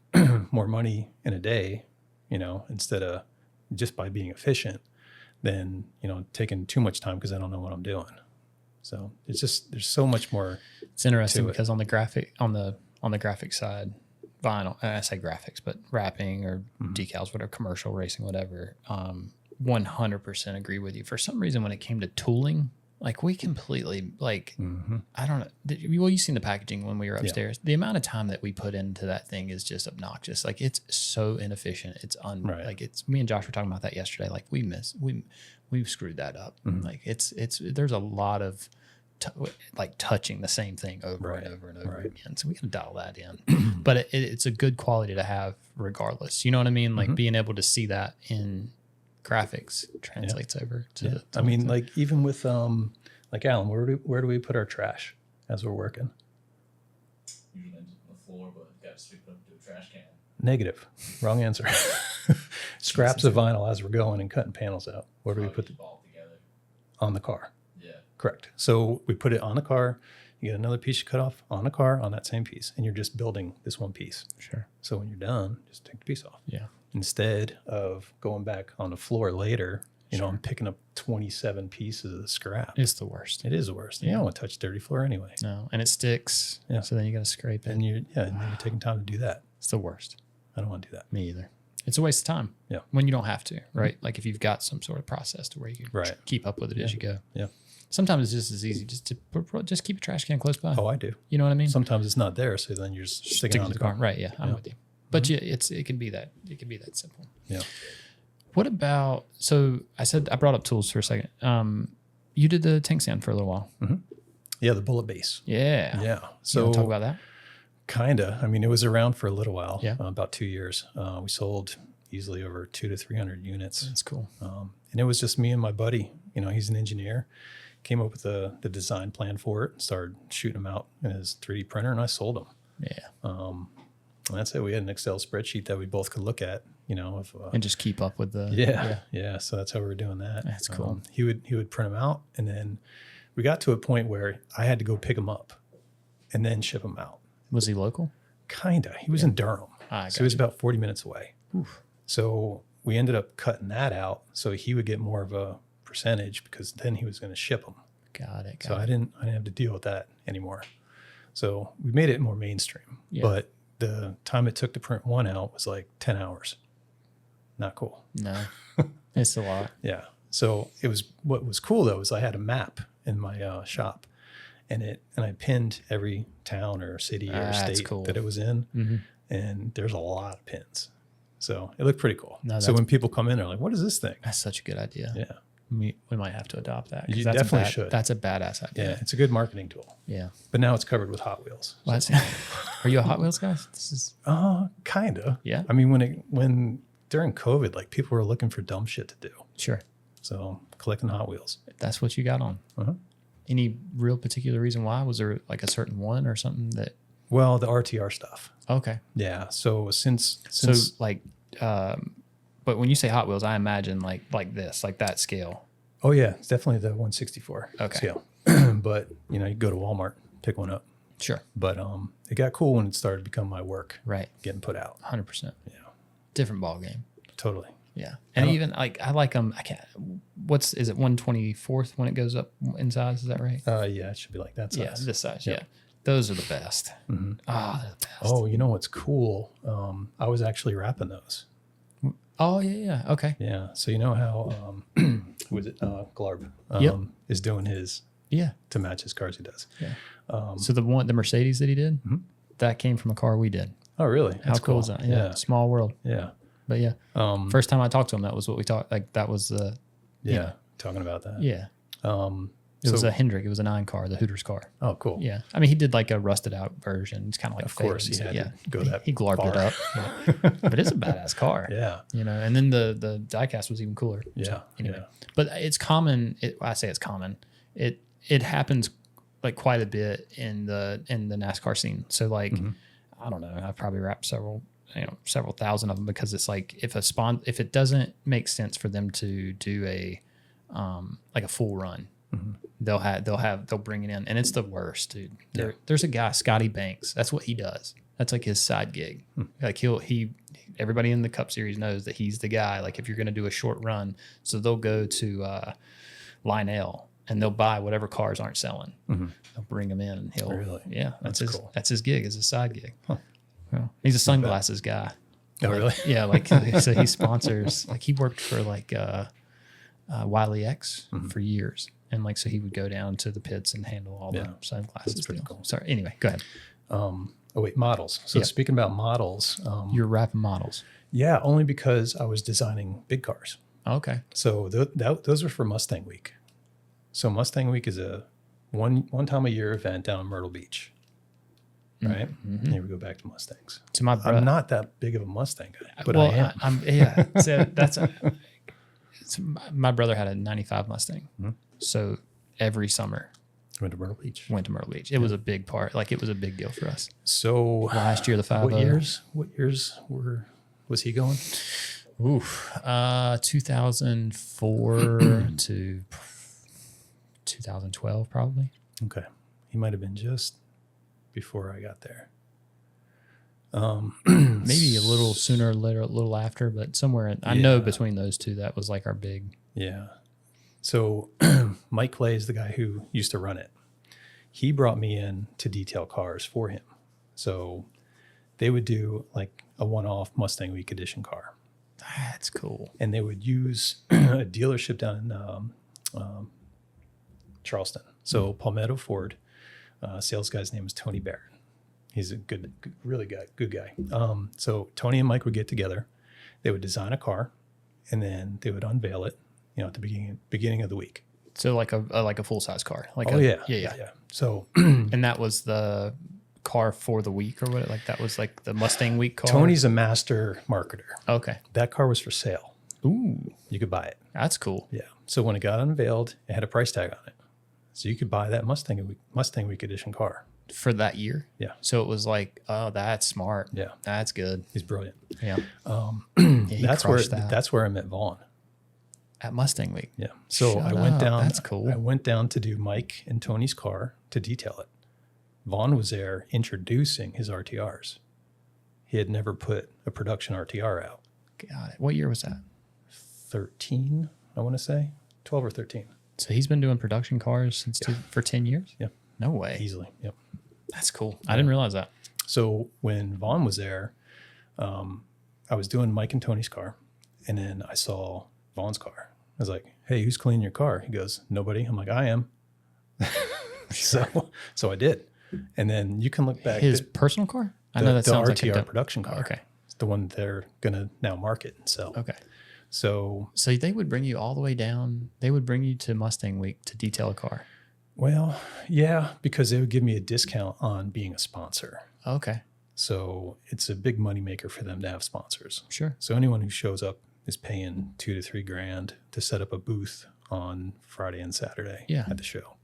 more money in a day, instead of just by being efficient than, taking too much time because I don't know what I'm doing. So it's just, there's so much more. It's interesting to it. because on the graphic side, vinyl, I say graphics, but wrapping or decals, whatever, commercial racing, whatever, 100% agree with you. For some reason, when it came to tooling, like we completely, like, I don't know. Well, you've seen the packaging when we were upstairs. The amount of time that we put into that thing is just obnoxious. Like it's so inefficient. It's like it's, me and Josh were talking about that yesterday. Like we've screwed that up. Like there's a lot of like touching the same thing over and over and over again. So we can dial that in, but it's a good quality to have regardless. You know what I mean? Like being able to see that in graphics translates over to I mean, like even with like Alan, where do we put our trash as we're working? Usually on the floor, but you got to sweep it up to a trash can. Negative. Wrong answer. Scraps of vinyl as we're going and cutting panels out. Where do we put it all together? On the car? Yeah. Correct. So we put it on the car. You get another piece you cut off on the car on that same piece, and you're just building this one piece. Sure. So when you're done, just take the piece off. Yeah. Instead of going back on the floor later, I'm picking up 27 pieces of the scrap. It's the worst. It is the worst. You don't want to touch dirty floor anyway. No, and it sticks. Yeah. So then you got to scrape it. And and then you're taking time to do that. It's the worst. I don't want to do that. Me either. It's a waste of time. Yeah. When you don't have to, right? Like if you've got some sort of process to where you can keep up with it as you go. Yeah. Sometimes it's just as easy just to keep a trash can close by. Oh, I do. You know what I mean? Sometimes it's not there, so then you're just sticking it on the car. Right. Yeah. I'm with you. But it can be that simple. Yeah. What about, so I brought up tools for a second. You did the tank stand for a little while. Yeah, the Bullitt base. Yeah. Yeah. So So you wanna talk about that? Kinda. I mean, it was around for a little while. Yeah. About 2 years. We sold easily over 200 to 300 units. That's cool. And it was just me and my buddy. He's an engineer. Came up with the design plan for it. Started shooting them out in his 3D printer, and I sold them. Yeah. And that's it. We had an Excel spreadsheet that we both could look at. And just keep up with the. Yeah. So that's how we were doing that. That's cool. He would print them out, and then we got to a point where I had to go pick them up, and then ship them out. Was he local? Kinda. He was in Durham, so he was about 40 minutes away. Oof. So we ended up cutting that out, so he would get more of a percentage because then he was going to ship them. Got it. So I didn't have to deal with that anymore. So we made it more mainstream. Yeah. But the time it took to print one out was like 10 hours. Not cool. No, it's a lot. Yeah. So what was cool though is I had a map in my shop, and I pinned every town or city or state that it was in, and there's a lot of pins. So it looked pretty cool. No, so when people come in, they're like, "What is this thing?" That's such a good idea. Yeah. We might have to adopt that. 'Cause You that's definitely should. That's a badass idea. Yeah, it's a good marketing tool. Yeah. But now it's covered with Hot Wheels. Well, are you a Hot Wheels guy? This is. Kinda. Yeah. I mean, when during COVID, like people were looking for dumb shit to do. Sure. So collecting Hot Wheels. That's what you got on. Any real particular reason why? Was there like a certain one or something that? Well, the RTR stuff. Okay. Yeah. So since like, but when you say Hot Wheels, I imagine like this, like that scale. Oh yeah, it's definitely the 164 scale. But you go to Walmart, pick one up. Sure. But it got cool when it started to become my work. Right. Getting put out. 100%. Yeah. Different ball game. Totally. Yeah. And even like I like them. I can't. Is it 1/24 when it goes up in size? Is that right? Yeah, it should be like that size. Yeah, this size. Yep. Yeah. Those are the best. Mm-hmm. They're the best. Oh, you know what's cool? I was actually wrapping those. Oh yeah. Okay. Yeah. So you know how who is it? Glarb is doing his to match his cars he does. Yeah. So the Mercedes that he did, that came from a car we did. Oh really? How cool is that? Yeah. Small world. Yeah. But yeah. First time I talked to him, that was what we talked. Like that was the. Talking about that. Yeah. It was a Hendrick. It was a 9 car, the Hooters car. Oh, cool. Yeah. I mean, he did like a rusted out version. It's kind of like of course he had to go that he glarbed far. it up. Yeah. But it's a badass car. Yeah. And then the diecast was even cooler. Yeah. So, anyway. But it's common. I say it's common. It happens like quite a bit in the NASCAR scene. So like, I don't know. I've probably wrapped several thousand of them because it's like if it doesn't make sense for them to do a like a full run, they'll bring it in, and it's the worst, dude. There's a guy, Scotty Banks. That's what he does. That's like his side gig. Like he everybody in the Cup Series knows that he's the guy. Like if you're going to do a short run, so they'll go to Lionel and they'll buy whatever cars aren't selling. They'll bring them in and he'll Really? Yeah, That's his cool. That's his gig, is a side gig. Well, he's a sunglasses guy. Oh, really? Yeah, like so he sponsors. Like he worked for like Wiley X for years, and like so he would go down to the pits and handle all the sunglasses. That's pretty deal. cool. Sorry. Anyway, go ahead. Oh wait, models. So speaking about models, You're wrapping models. yeah, only because I was designing big cars. Okay. So those are for Mustang Week. So Mustang Week is a one time a year event down in Myrtle Beach. Right? Here we go back to Mustangs. So my I'm not that big of a Mustang guy, but well, I am. I'm yeah. So that's my brother had a '95 Mustang. So every summer Went to Myrtle Beach. went to Myrtle Beach. It was a big part. Like it was a big deal for us. So Last year the 5 what years was he going? Oof. 2004 to 2012 probably. Okay. He might have been just before I got there. Maybe a little sooner or later, a little after, but somewhere I know between those two, that was like our big. Yeah. So Mike Clay is the guy who used to run it. He brought me in to detail cars for him. So they would do like a one-off Mustang Week edition car. That's cool. And they would use a dealership down in Charleston. So Palmetto Ford, sales guy's name is Tony Barrett. He's a good guy. So Tony and Mike would get together. They would design a car, and then they would unveil it, at the beginning of the week. So like a full size car. Like yeah. So and that was the car for the week or what? Like that was like the Mustang Week car. Tony's a master marketer. Okay. That car was for sale. Ooh, You could buy it. that's cool. Yeah. So when it got unveiled, it had a price tag on it. So you could buy that Mustang Week edition car. For that year. Yeah. So it was like, oh, that's smart. Yeah. That's good. He's brilliant. Yeah. He That's crushed that. that's where I met Vaughn. At Mustang Week. Yeah. So Shut I went up. down. That's cool. I went down to do Mike and Tony's car to detail it. Vaughn was there introducing his RTRs. He had never put a production RTR out. Got it. What year was that? 13, I want to say 12 or 13. So he's been doing production cars since for 10 years? Yeah. No way. Easily. Yep. That's cool. I didn't realize that. So when Vaughn was there, I was doing Mike and Tony's car, and then I saw Vaughn's car. I was like, "Hey, who's cleaning your car?" He goes, "Nobody." I'm like, "I am." So I did, and then you can look back. His personal car? I know that the sounds RTR like a production car. Okay. It's the one they're gonna now market and sell. Okay. So So they would bring you all the way down. They would bring you to Mustang Week to detail a car. well, yeah, because they would give me a discount on being a sponsor. Okay. So it's a big moneymaker for them to have sponsors. Sure. So anyone who shows up is paying $2,000 to $3,000 to set up a booth on Friday and Saturday at the show.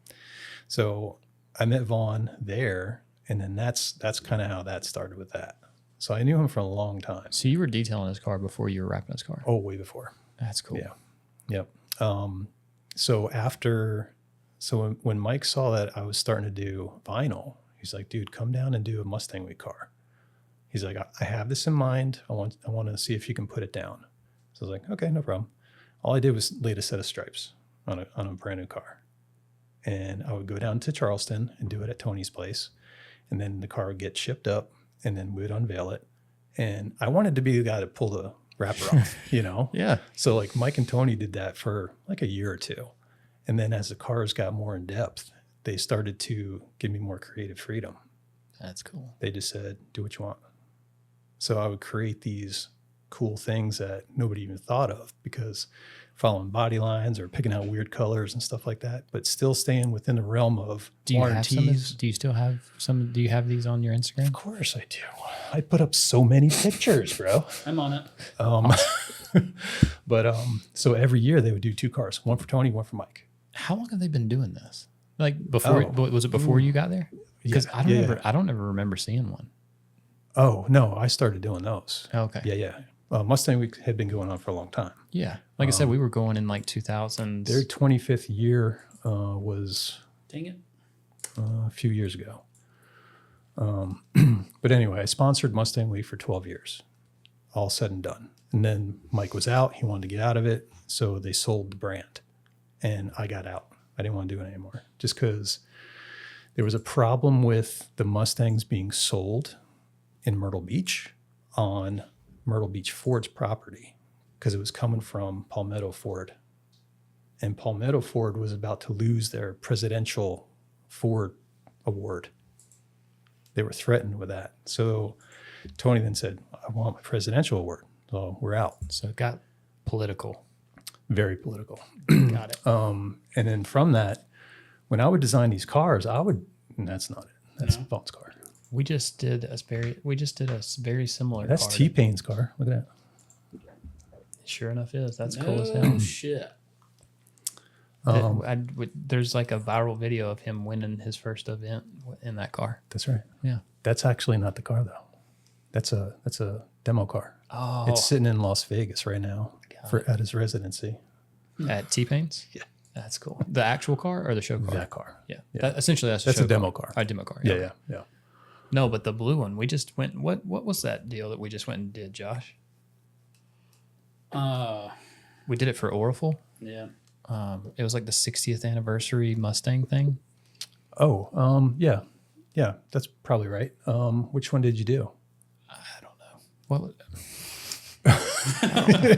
So I met Vaughn there, and then that's kind of how that started with that. So I knew him for a long time. So you were detailing his car before you were wrapping his car. Oh, way before. That's cool. Yeah. Yep. So when Mike saw that I was starting to do vinyl, he's like, "Dude, come down and do a Mustang Week car." He's like, "I have this in mind. I want to see if you can put it down." So I was like, "Okay, no problem." All I did was laid a set of stripes on a brand new car, and I would go down to Charleston and do it at Tony's place, and then the car would get shipped up, and then we would unveil it. And I wanted to be the guy to pull the wrapper off, Yeah. So like Mike and Tony did that for like a year or two. And then as the cars got more in depth, they started to give me more creative freedom. That's cool. They just said, "Do what you want." So I would create these cool things that nobody even thought of, because following body lines or picking out weird colors and stuff like that, but still staying within the realm of Do you have some? warranties. Do you still have some? Do you have these on your Instagram? Of course I do. I put up so many pictures, bro. I'm on it. But so every year they would do 2 cars, one for Tony, one for Mike. How long have they been doing this? Like before? Was it before you got there? Because Yeah, I don't ever remember seeing one. Oh, no, I started doing those. Okay. Yeah. Mustang Week had been going on for a long time. Yeah. Like I said, we were going in like 2000s. Their 25th year was Dang it. a few years ago. But anyway, I sponsored Mustang Week for 12 years. all said and done. And then Mike was out. He wanted to get out of it. So they sold the brand. And I got out. I didn't want to do it anymore just because there was a problem with the Mustangs being sold in Myrtle Beach on Myrtle Beach Ford's property because it was coming from Palmetto Ford. And Palmetto Ford was about to lose their presidential Ford award. They were threatened with that. So Tony then said, I want my presidential award. So we're out. So it got political. Very political. Got it. And then from that, when I would design these cars, that's not it. That's Vaughn's car. We just did a very similar. That's car. T-Pain's car. Look at that. Sure enough, is that's cool as hell. Oh shit! There's like a viral video of him winning his first event in that car. That's right. Yeah. That's actually not the car though. That's a demo car. Oh, It's sitting in Las Vegas right now at his residency. at T-Pain's. Yeah. That's cool. The actual car or the show car? That car. Yeah. Yeah. Essentially, that's That's show a demo car. A demo car. Yeah. No, but the blue one, we just went. What was that deal that we just went and did, Josh? We did it for Oriful. Yeah. It was like the 60th anniversary Mustang thing. Oh, yeah. That's probably right. Which one did you do? I don't know. What?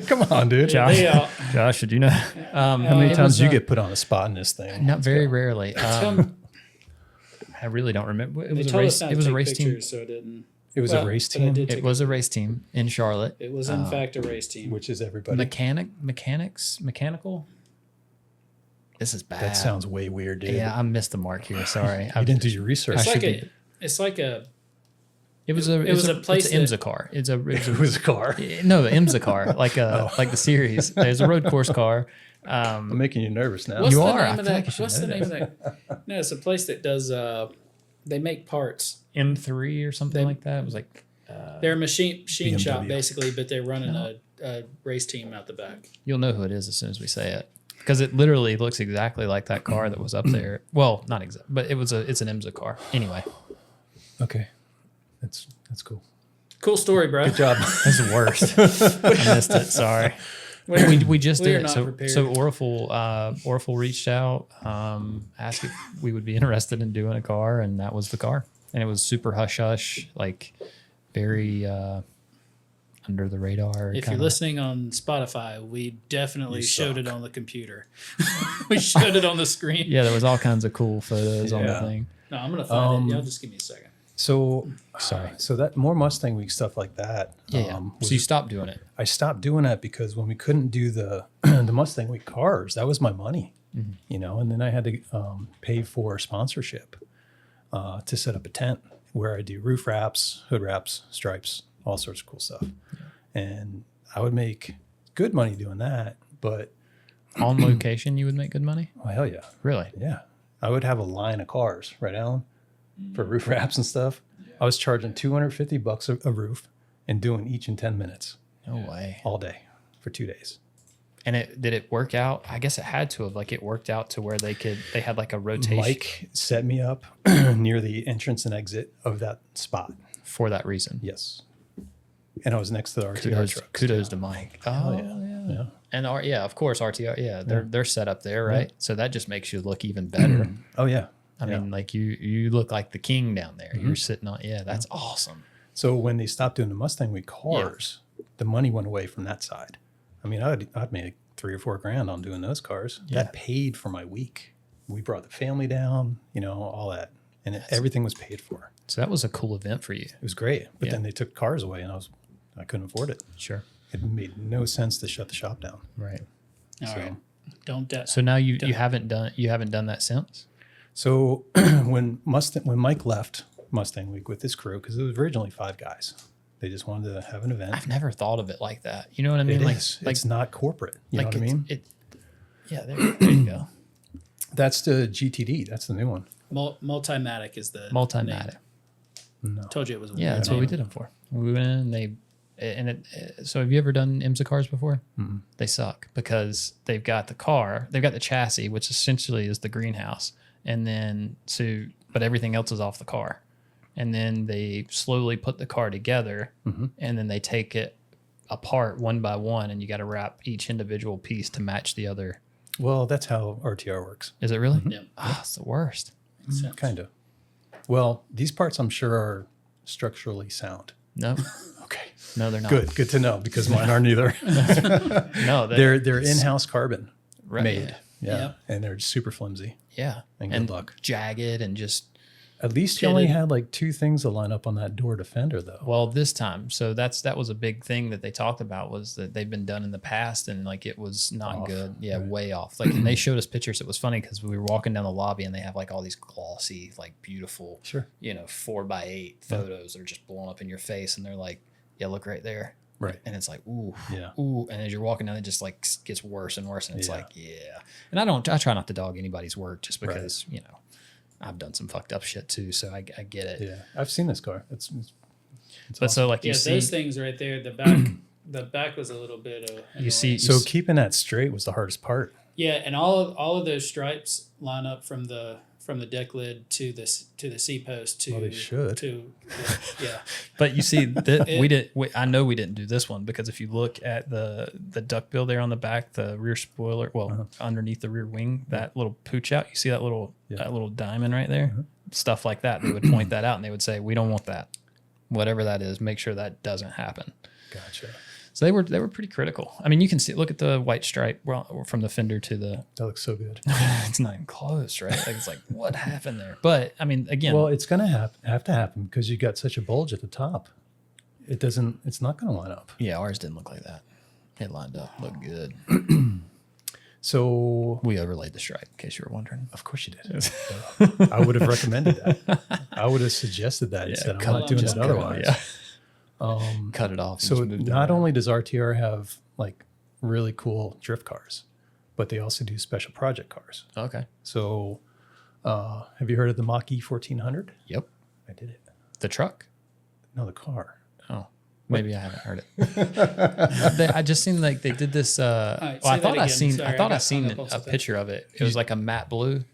Come on, dude. Josh, did you know? How many times do you get put on the spot in this thing? Not very rarely. I really don't remember. It was a race. It was a race team. So it didn't. It was a race team, It was a race team in Charlotte. It was in fact a race team. which is everybody. Mechanical. This is bad. That sounds way weird, dude. Yeah, I missed the mark here. Sorry. You didn't do your research. It's like a. It was a place It's an IMSA car. It was a car. No, the IMSA car, like the series. There's a road course car. I'm making you nervous now. What's You the are. name I of feel like that? you should What's know the name of that? No, it's a place that does. They make parts. M3 or something like that. It was like They're a machine shop BMW. basically, but they're running a race team out the back. you'll know who it is as soon as we say it because it literally looks exactly like that car that was up there. Well, not exact, but it's an IMSA car. Anyway, Okay, that's cool. Cool story, bro. Good job. that's the worst. I missed it. Sorry. We just We're did it. not So prepared. Oriful reached out, asked if we would be interested in doing a car, and that was the car. And it was super hush hush, like very under the radar. If kinda. you're listening on Spotify, we definitely You showed suck. it on the computer. We showed it on the screen. Yeah, there was all kinds of cool photos on the Yeah. thing. No, I'm gonna find it. Y'all just give me a second. So, Sorry. So that more Mustang Week stuff like that. Yeah. was- So you stopped doing it. I stopped doing that because when we couldn't do the the Mustang Week cars, that was my money, and then I had to pay for sponsorship to set up a tent where I do roof wraps, hood wraps, stripes, all sorts of cool stuff. And I would make good money doing that, but On location, you would make good money. oh hell yeah, Really? yeah, I would have a line of cars, right, Alan, for roof wraps and stuff. I was charging $250 a roof and doing each in 10 minutes No way. all day for 2 days. And did it work out? I guess it had to have. Like it worked out to where they had like a rotation Mike set me up near the entrance and exit of that spot. for that reason. Yes. And I was next to the RTR trucks. Kudos to Mike. Oh Yeah. And of course RTR. Yeah, they're set up there, right? So that just makes you look even better. Oh yeah. I mean, like you look like the king down there. You're sitting on. Yeah, that's awesome. So when they stopped doing the Mustang Week cars, the money went away from that side. I mean, I'd made $3 or $4 grand on doing those cars. Yeah. That paid for my week. We brought the family down, all that, and everything was paid for. So that was a cool event for you. It was great. But Yeah. then they took cars away, and I couldn't afford it. Sure. It made no sense to shut the shop down. Right. All right. Don't. So now you haven't done that since. So when Mike left Mustang Week with his crew, because it was originally 5 guys, they just wanted to have an event. I've never thought of it like that. You know what I mean? It is. It's not corporate. You know what I mean? Yeah, there you go. That's the GTD. That's the new one. Multimatic is the Multimatic. name. No. Told you it was. A Yeah, weird that's what we name. did them for. We went in, so have you ever done IMSA cars before? Mm-mm. They suck because they've got the chassis, which essentially is the greenhouse, and then but everything else is off the car, and then they slowly put the car together, and then they take it apart one by one, and you got to wrap each individual piece to match the other. Well, that's how RTR works. Is it really? Yeah. Ah, it's the worst. Makes sense. Kind of. Well, these parts I'm sure are structurally sound. No, Okay. no, they're not. Good to know because mine aren't either. No, They're in-house carbon right, made. Yeah. Yeah. And they're super flimsy. Yeah, And good luck. jagged, and just At least you only had like 2 things to line up on that door defender though. well this time. So that was a big thing that they talked about, was that they've been done in the past, and like it was not Off. good. Yeah, Right. way off. Like, and they showed us pictures. It was funny because we were walking down the lobby, and they have like all these glossy, like beautiful, Sure. 4x8 photos that are just blowing up in your face, and they're like, yeah, look right there. Right. And it's like, ooh, Yeah. ooh. And as you're walking down, it just like gets worse and worse. And it's Yeah. like, yeah. And I try not to dog anybody's work just because, I've done some fucked up shit too. So I get it. Yeah. I've seen this car. It's But awesome. so like you Yeah, see, those things right there. The back was a little bit. you see, So keeping that straight was the hardest part. Yeah, and all of those stripes line up from the deck lid to the C post to. Well, they should. Yeah. but you see that I know we didn't do this one, because if you look at the duckbill there on the back, the rear spoiler, underneath the rear wing, that little pooch out, you see that little diamond right there, stuff like that. They would point that out, and they would say, we don't want that, whatever that is, make sure that doesn't happen. Gotcha. So they were pretty critical. I mean, you can see, look at the white stripe from the fender to the. That looks so good. It's not even close, right? Like, it's like, what happened there? But I mean, again, Well, it's going to have to happen because you got such a bulge at the top. It's not going to line up. yeah, ours didn't look like that. It lined up, looked good. So, We overlaid the stripe, in case you were wondering. of course you did. I would have recommended that. I would have suggested that instead. I'm not doing just it cut it off, otherwise. Yeah. Cut it off. and So just moved it not around. only does RTR have like really cool drift cars, but they also do special project cars. Okay. So have you heard of the Mach-E 1400? Yep. I did it. The truck. No, the car. Oh, maybe I haven't heard it. I just seen like they did this. right, I say thought that I again. seen. Sorry, I thought I I got seen hung up on a something. picture of it. It was like a matte blue.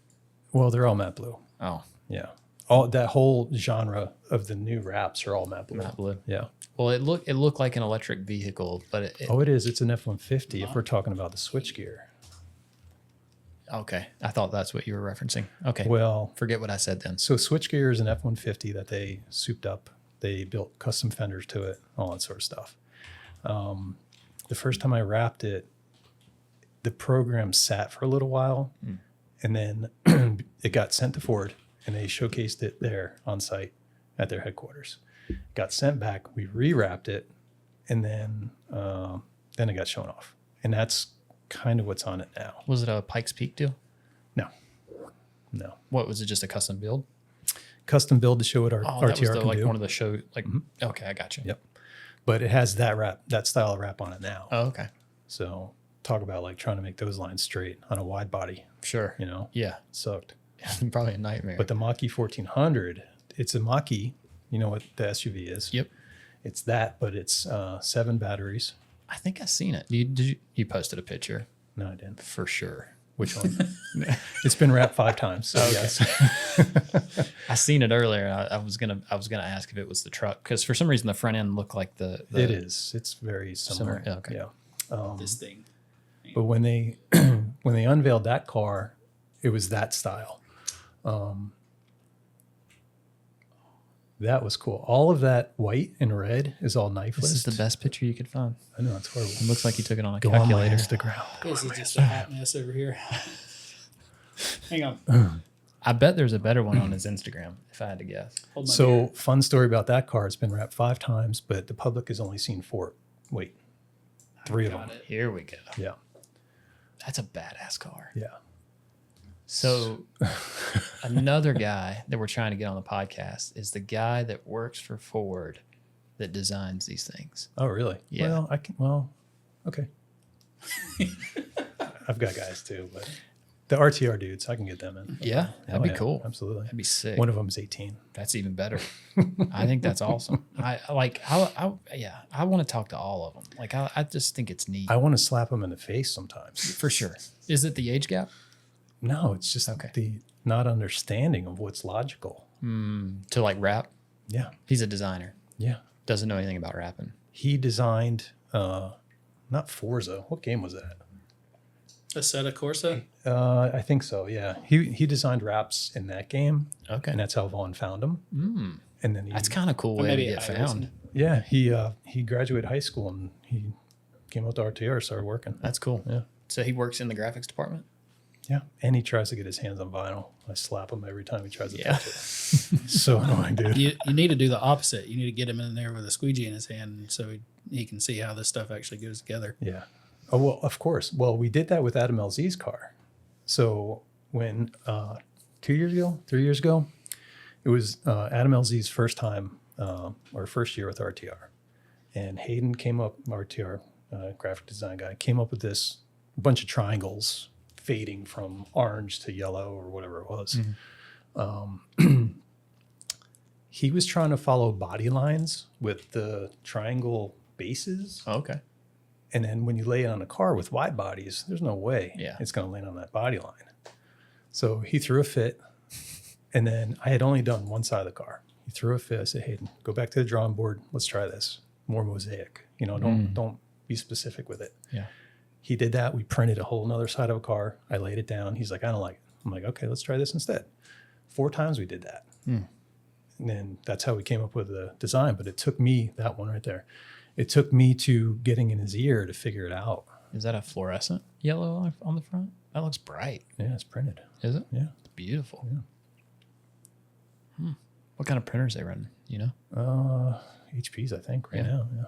Well, they're all matte blue. Oh, Yeah. All that whole genre of the new wraps are all matte blue. matte blue. Yeah. Well, it looked like an electric vehicle, but it Oh, it is. It's an F-150 if we're talking about the switchgear. okay. I thought that's what you were referencing. Okay. Well, Forget what I said then. so switchgear is an F-150 that they souped up. They built custom fenders to it, all that sort of stuff. The first time I wrapped it, the program sat for a little while, and then it got sent to Ford, and they showcased it there on site at their headquarters. Got sent back. We rewrapped it, and then it got shown off, and that's kind of what's on it now. Was it a Pikes Peak deal? No, What was it? Just a custom build? custom build to show what our Oh, that was RTR the, can like do. one of the show. Like, okay, I got you. Yep. But it has that style of wrap on it now. Oh, okay. So talk about like trying to make those lines straight on a wide body, Sure. it sucked. Probably a nightmare. But the Mach-E 1400, it's a Mach-E, you know what the SUV is? Yep. It's that, but it's 7 batteries. I think I seen it. You posted a picture No, I didn't. for sure. Which one? It's been wrapped 5 times. So yes. I seen it earlier. I was gonna ask if it was the truck, because for some reason the front end looked like the It is. It's very similar. Similar, okay. Yeah. This thing. But when they unveiled that car, it was that style. That was cool. All of that white and red is all knife This is list. the best picture you could find. I know, it's horrible. It looks like you took it on a Go on my calculator. Instagram. This is just a hot mess over here. Hang on. I bet there's a better one on his Instagram, if I had to guess. Hold my So beer. fun story about that car. It's been wrapped 5 times, but the public has only seen 4. Wait, 3 of them. Got it. Here we go. Yeah. That's a badass car. Yeah. So another guy that we're trying to get on the podcast is the guy that works for Ford that designs these things. Oh, really? Yeah. Okay. I've got guys too, but the RTR dudes, I can get them in. Yeah, that'd Oh, be yeah, cool. Absolutely. That'd be sick. One of them's 18. That's even better. I think that's awesome. I want to talk to all of them. Like, I just think it's neat I want to slap them in the face sometimes. for sure. Is it the age gap? No, it's just Okay. the not understanding of what's logical. To like rap? Yeah. He's a designer. Yeah. Doesn't know anything about rapping. He designed not Forza. What game was that? Assetto Corsa. I think so. Yeah, he designed wraps in that game, Okay. and that's how Vaughn found him. And then That's kind of cool Or way to maybe get found. yeah, he graduated high school and he came out to RTR, started working. That's cool. Yeah. So he works in the graphics department? Yeah, and he tries to get his hands on vinyl. I slap him every time he tries to Yeah. touch it. So annoying, dude. You need to do the opposite. You need to get him in there with a squeegee in his hand so he can see how this stuff actually goes together. Yeah. Oh, well, of course. Well, we did that with Adam LZ's car. So when 3 years ago, it was Adam LZ's first time or first year with RTR. And Hayden came up, RTR graphic design guy, came up with this bunch of triangles fading from orange to yellow or whatever it was. He was trying to follow body lines with the triangle bases. Oh, okay. And then when you lay it on a car with wide bodies, there's no way it's going to land on that body line. So he threw a fit. And then I had only done one side of the car. He threw a fit. I said, Hayden, go back to the drawing board. Let's try this. More mosaic. You know, don't be specific with it. Yeah. He did that. We printed a whole nother side of a car. I laid it down. He's like, I don't like it. I'm like, okay, let's try this instead. 4 times we did that. And then that's how we came up with the design. But it took me, that one right there, it took me to getting in his ear to figure it out. Is that a fluorescent yellow on the front? That looks bright. Yeah, it's printed. Is it? Yeah. It's beautiful. Yeah. What kind of printers they running? You know? HPs, I think, right Yeah. now. Yeah.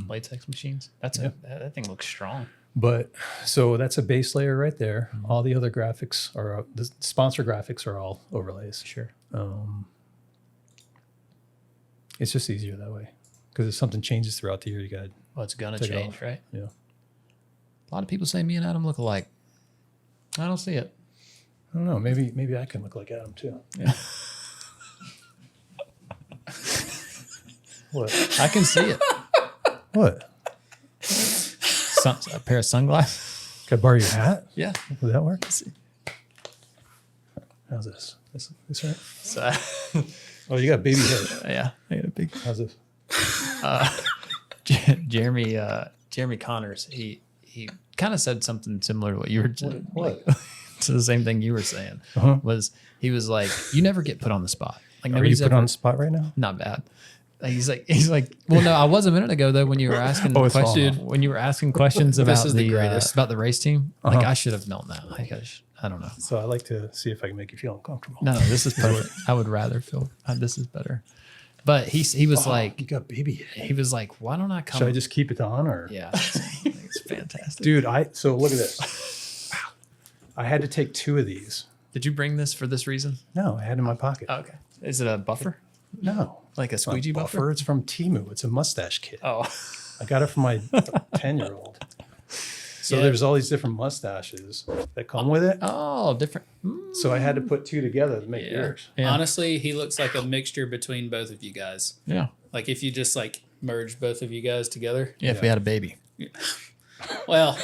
Latex machines. That thing looks strong. But so that's a base layer right there. All the other graphics are, the sponsor graphics are all overlays. Sure. It's just easier that way. Because if something changes throughout the year, you got Well, it's gonna Take it change, off. right? Yeah. A lot of people say me and Adam look alike. I don't see it. I don't know. Maybe I can look like Adam too. Yeah. What? I can see it. What? A pair of sunglasses. Can I borrow your hat? Yeah. Would that work? How's this? This right? So, Oh, you got baby hair. yeah. I got a big. How's this? Jeremy Connors. He kind of said something similar to what you were. What? To the same thing you were saying. Was he was like, you never get put on the spot. Like Are you nobody's put ever on the spot right now? not bad. Like, he's like, well, no, I was a minute ago though when you were asking Oh, it's questions. falling When you were asking questions about is the greatest. about the race team. Like I should have known that. Like I don't know. So I like to see if I can make you feel uncomfortable. No, this is perfect. I would rather feel this is better. But he was like, You got baby hair. he was like, why don't I come? Should I just keep it on or? Yeah, it's fantastic. Dude, so look at this. I had to take 2 of these. Did you bring this for this reason? No, I had it in my pocket. Oh, okay. Is it a buffer? No. Like a It's not squeegee buffer? It's from Temu. It's a mustache kit. Oh, I got it from my 10-year-old. So Yeah. there's all these different mustaches that come with it. oh, different. So I had to put 2 together to make Yeah. yours. Yeah. Honestly, he looks like a mixture between both of you guys. Yeah. Like if you just like merge both of you guys together. Yeah. If we had a baby. Well,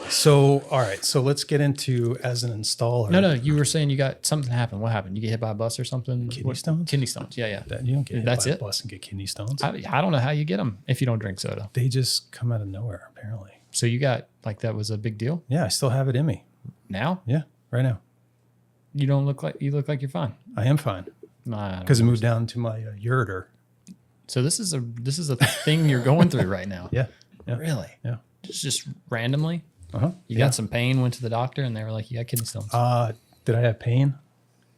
So, all right. So let's get into as an installer. No. You were saying you got something happened. What happened? You get hit by a bus or something? Kidney stones? Kidney stones. Yeah. That you don't get hit That's by it? a bus and get kidney stones. I don't know how you get them if you don't drink soda. They just come out of nowhere, apparently. So you got like that was a big deal. Yeah, I still have it in me. Now Yeah, right now. you don't look like you look like you're fine. I am fine Nah, because it moved down to my ureter. so this is a thing you're going through right now. Yeah. Yeah. Really? Yeah. Just randomly. Uh-huh. You got some pain, went to the doctor, and they were like, you got kidney stones. Did I have pain?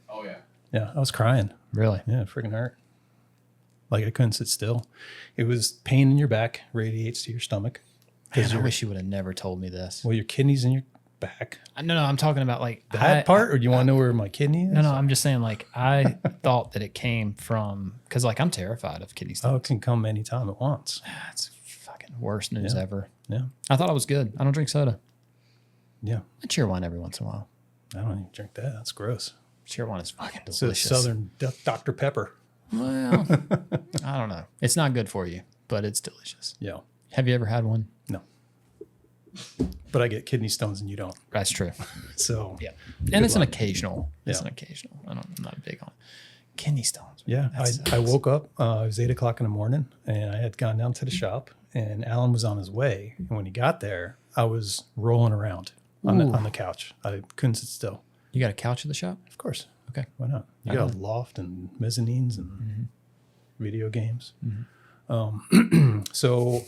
Oh yeah. Yeah, I was crying. Really? Yeah, it freaking hurt. Like I couldn't sit still. It was pain in your back, radiates to your stomach. Man, I wish you would have never told me this. Well, your kidneys in your back. No, I'm talking about like That part, or do you want to know where my kidney is? No, I'm just saying like I thought that it came from because like I'm terrified of kidney Oh, stones. it can come anytime at once. That's fucking worst news Yeah. ever. Yeah. I thought I was good. I don't drink soda. Yeah. I cheer wine every once in a while. I don't even drink that. That's gross. Cheer wine is fucking So delicious. Southern Dr. Pepper. Well, I don't know. It's not good for you, but it's delicious. Yeah. Have you ever had one? No. But I get kidney stones and you don't. That's true. So Yeah. And it's an luck. occasional. It's Yeah. an occasional. I'm not big on it. Kidney stones. Yeah, I woke up. It was 8 o'clock in the morning, and I had gone down to the shop, and Alan was on his way. And when he got there, I was rolling around on the couch. I couldn't sit still. You got a couch at the shop? Of course. Okay. Why not? You got a loft and mezzanines and video games. So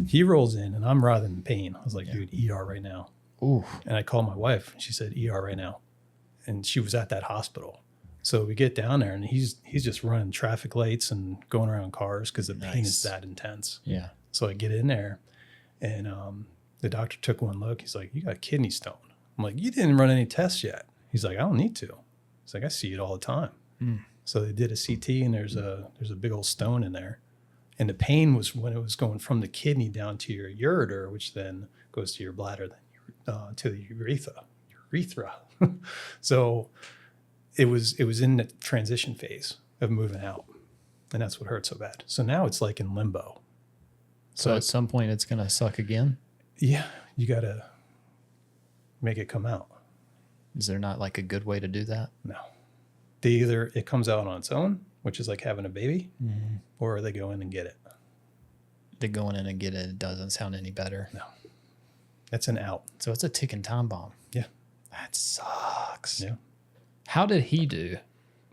he rolls in, and I'm writhing in pain. I was like, dude, ER right now. Ooh. And I called my wife, and she said, ER right now. And she was at that hospital. So we get down there, and he's just running traffic lights and going around cars because the pain is that intense. Yeah. So I get in there, and the doctor took one look. He's like, you got a kidney stone. I'm like, you didn't run any tests yet. He's like, I don't need to. He's like, I see it all the time. So they did a CT, and there's a big old stone in there. And the pain was when it was going from the kidney down to your ureter, which then goes to your bladder, then to the urethra. So it was in the transition phase of moving out, and that's what hurt so bad. So now it's like in limbo. So at some point it's going to suck again? Yeah, you got to make it come out. Is there not like a good way to do that? No. Either it comes out on its own, which is like having a baby, or they go in and get it. They going in and get it. It doesn't sound any better. No. That's an out. So it's a ticking time bomb. Yeah. That sucks. Yeah. How did he do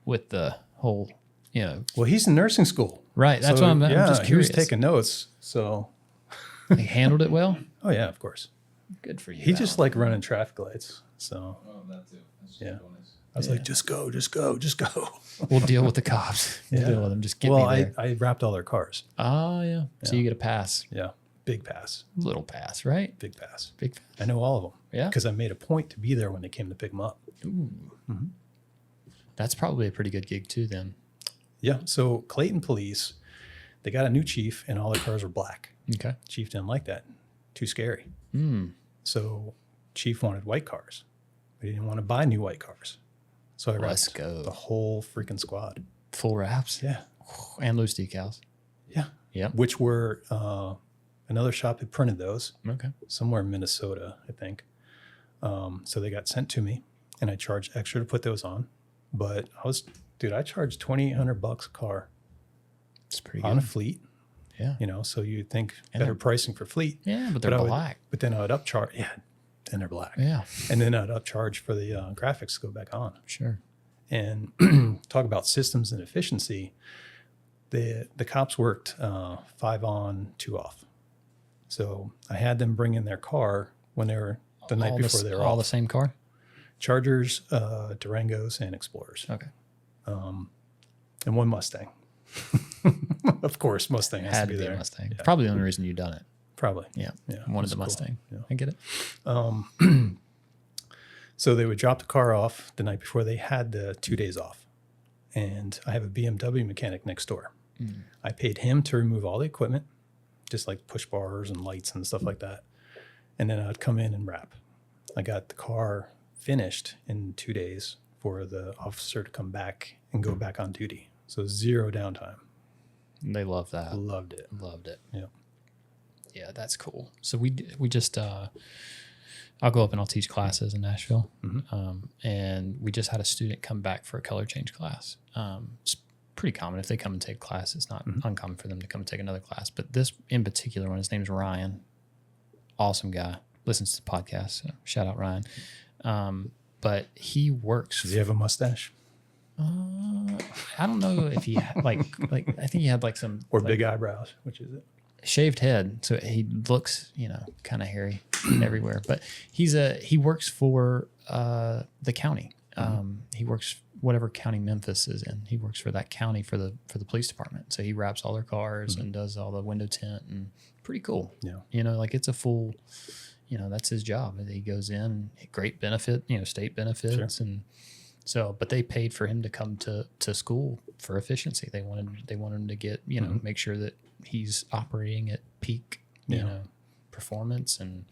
with the whole, Well, he's in nursing school. Right. That's why I'm just curious. He was taking notes. So. He handled it well? Oh, yeah, of course. Good for you. He just like running traffic lights. So. Oh, that too. That's Yeah. bonus. I was like, just go. We'll deal with the cops. We'll deal with them. Just get me there. I wrapped all their cars. Oh, yeah. So you get a pass. Yeah. Big pass. Little pass, right? Big pass. Big pass. I know all of them. Yeah. Because I made a point to be there when they came to pick them up. Ooh. That's probably a pretty good gig too then. Yeah. So Clayton Police, they got a new chief, and all their cars were black. Okay. Chief didn't like that. Too scary. So Chief wanted white cars, but he didn't want to buy new white cars. So I Let's wrapped go. the whole freaking squad. Full wraps? Yeah. And loose decals. Yeah. Yeah. Which were another shop had printed those Okay. somewhere in Minnesota, I think. So they got sent to me, and I charged extra to put those on. But I charged $2,800 a car It's pretty on a good. fleet. Yeah. So you'd think And better pricing for fleet. Yeah, but they're I would- black. But then I would upcharge. Yeah, and they're black. Yeah. And then I'd upcharge for the graphics to go back on. Sure. And talk about systems and efficiency. The cops worked 5 on, 2 off. So I had them bring in their car when they were the night before they were all off. the same car? Chargers, Durangos, and Explorers, Okay. and one Mustang. Of course, Mustang has Had to be there. Mustang. Yeah. Probably the only reason you done it. Probably. Yeah. Yeah, Wanted that's the cool. Mustang. Yeah. I get it. So they would drop the car off the night before they had the 2 days off. And I have a BMW mechanic next door. I paid him to remove all the equipment, just like push bars and lights and stuff like that. And then I'd come in and wrap. I got the car finished in 2 days for the officer to come back and go back on duty. So 0 downtime. They love that. Loved it. Loved it. Yeah. Yeah, that's cool. So we just I'll go up and I'll teach classes in Nashville, and we just had a student come back for a color change class. It's pretty common if they come and take class. It's not uncommon for them to come and take another class. But this in particular one, his name's Ryan. Awesome guy. Listens to the podcast. So shout out Ryan. But he works. Does he have a mustache? I don't know if he like I think he had like some Or like, big eyebrows? Which is it? shaved head, so he looks kind of hairy everywhere. But he works for the county. He works whatever county Memphis is in. He works for that county for the police department. So he wraps all their cars and does all the window tint, and pretty cool. Yeah. Like it's a full. That's his job. And he goes in, great benefit, state benefits, and so. But they paid for him to come to school for efficiency. They wanted him to get make sure that he's operating at peak performance, and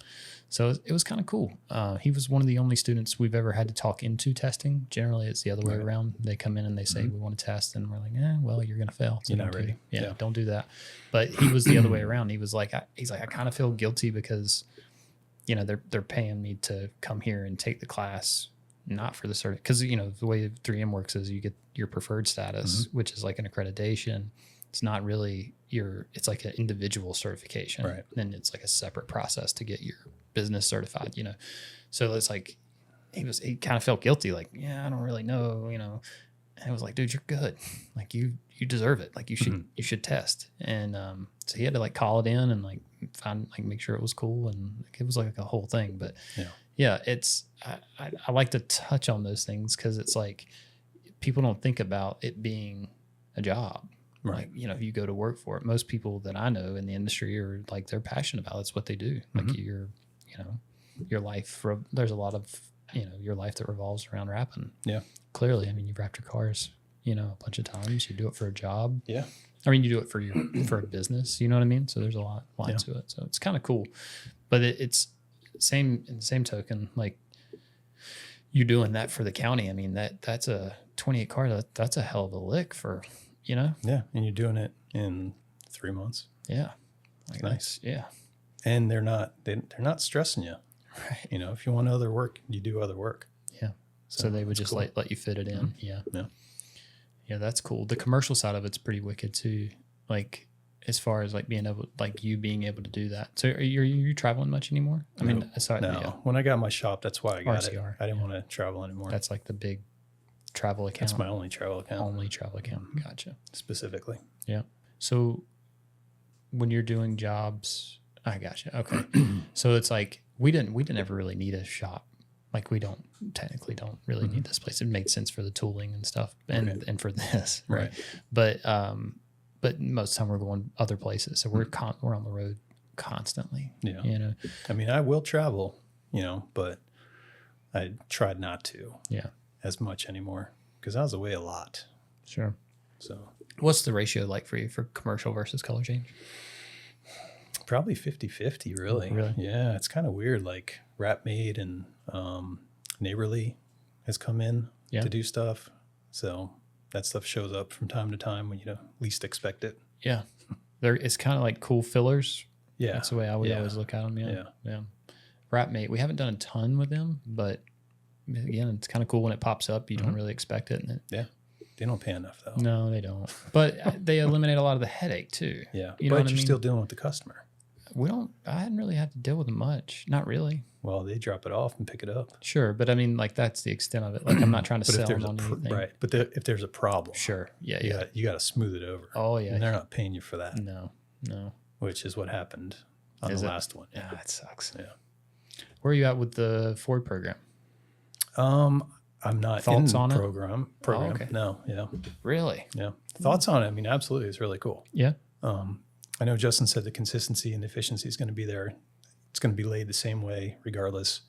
so it was kind of cool. He was one of the only students we've ever had to talk into testing. Generally it's the other way around. They come in and they say we want to test, and we're like, well, you're gonna fail, so You're not ready. don't do that. But he was the other way around. He was like, I kind of feel guilty because they're paying me to come here and take the class not for the cert, because you know the way 3M works is you get your preferred status, which is like an accreditation. It's not really it's like an individual certification. Right. Then it's like a separate process to get your business certified, you know. So it's like he kind of felt guilty, like, yeah, I don't really know, you know. And I was like, dude, you're good. Like you deserve it. Like you should test. And so he had to like call it in and like find, like, make sure it was cool. And like, it was like a whole thing. But yeah, it's, I like to touch on those things because it's like people don't think about it being a job. Right. Like, you know, you go to work for it. Most people that I know in the industry are like, they're passionate about it. It's what they do. Like you know, your life, there's a lot of, you know, your life that revolves around wrapping. Yeah. Clearly. I mean, you've wrapped your cars, you know, a bunch of times. You do it for a job. Yeah. I mean, you do it for for a business, you know what I mean? So there's a lot to it. So it's kind of cool, but it's in the same token, like you doing that for the county. I mean, that's a 28 car. That's a hell of a lick for, you know? Yeah. And you're doing it in 3 months. Yeah. Like nice. Yeah. And they're not stressing you. Right. You know, if you want other work, you do other work. Yeah. So they would just cool. let you fit it in. Yeah. Yeah. Yeah. That's cool. The commercial side of it's pretty wicked too. Like as far as like being able to do that. So are you traveling much anymore? I mean, sorry. No. Yeah. When I got my shop, that's why I got it. RCR. I didn't want to travel anymore. That's like the big travel account. That's my only travel account. Only travel account. Gotcha. Specifically. Yeah. So when you're doing jobs, I gotcha. Okay. So it's like we didn't ever really need a shop. Like we technically don't really need this place. It made sense for the tooling and stuff and for this. Right. But most of the time we're going other places. So we're on the road constantly. Yeah. You know. I mean, I will travel, you know, but I tried not to. Yeah. As much anymore because I was away a lot. Sure. So what's the ratio like for you for commercial versus color change? Probably 50-50, really. Really? Yeah, it's kind of weird. Like WrapMade and Neighborly has come in to do stuff. So that stuff shows up from time to time when you least expect it. Yeah. It's kind of like cool fillers. Yeah. That's the way I would always look at them. Yeah. Yeah. WrapMate, we haven't done a ton with them, but again, it's kind of cool when it pops up. You don't really expect it. Yeah. They don't pay enough though. No, they don't. But they eliminate a lot of the headache too. Yeah. You know but what I you're mean? still dealing with the customer. I hadn't really had to deal with them much. Not really. Well, they drop it off and pick it up. Sure. But I mean, like that's the extent of it. Like I'm not trying to sell them on anything. Right. But if there's a problem. Sure. Yeah. You got to smooth it over. Oh yeah. And they're not paying you for that. No. Which is what happened on the last one. Yeah, it sucks. Yeah. Where are you at with the Ford program? I'm not Thoughts in on program. Oh, okay. No, yeah. Really? Yeah. Thoughts on it? I mean, absolutely. It's really cool. Yeah. I know Justin said the consistency and efficiency is going to be there. It's going to be laid the same way regardless,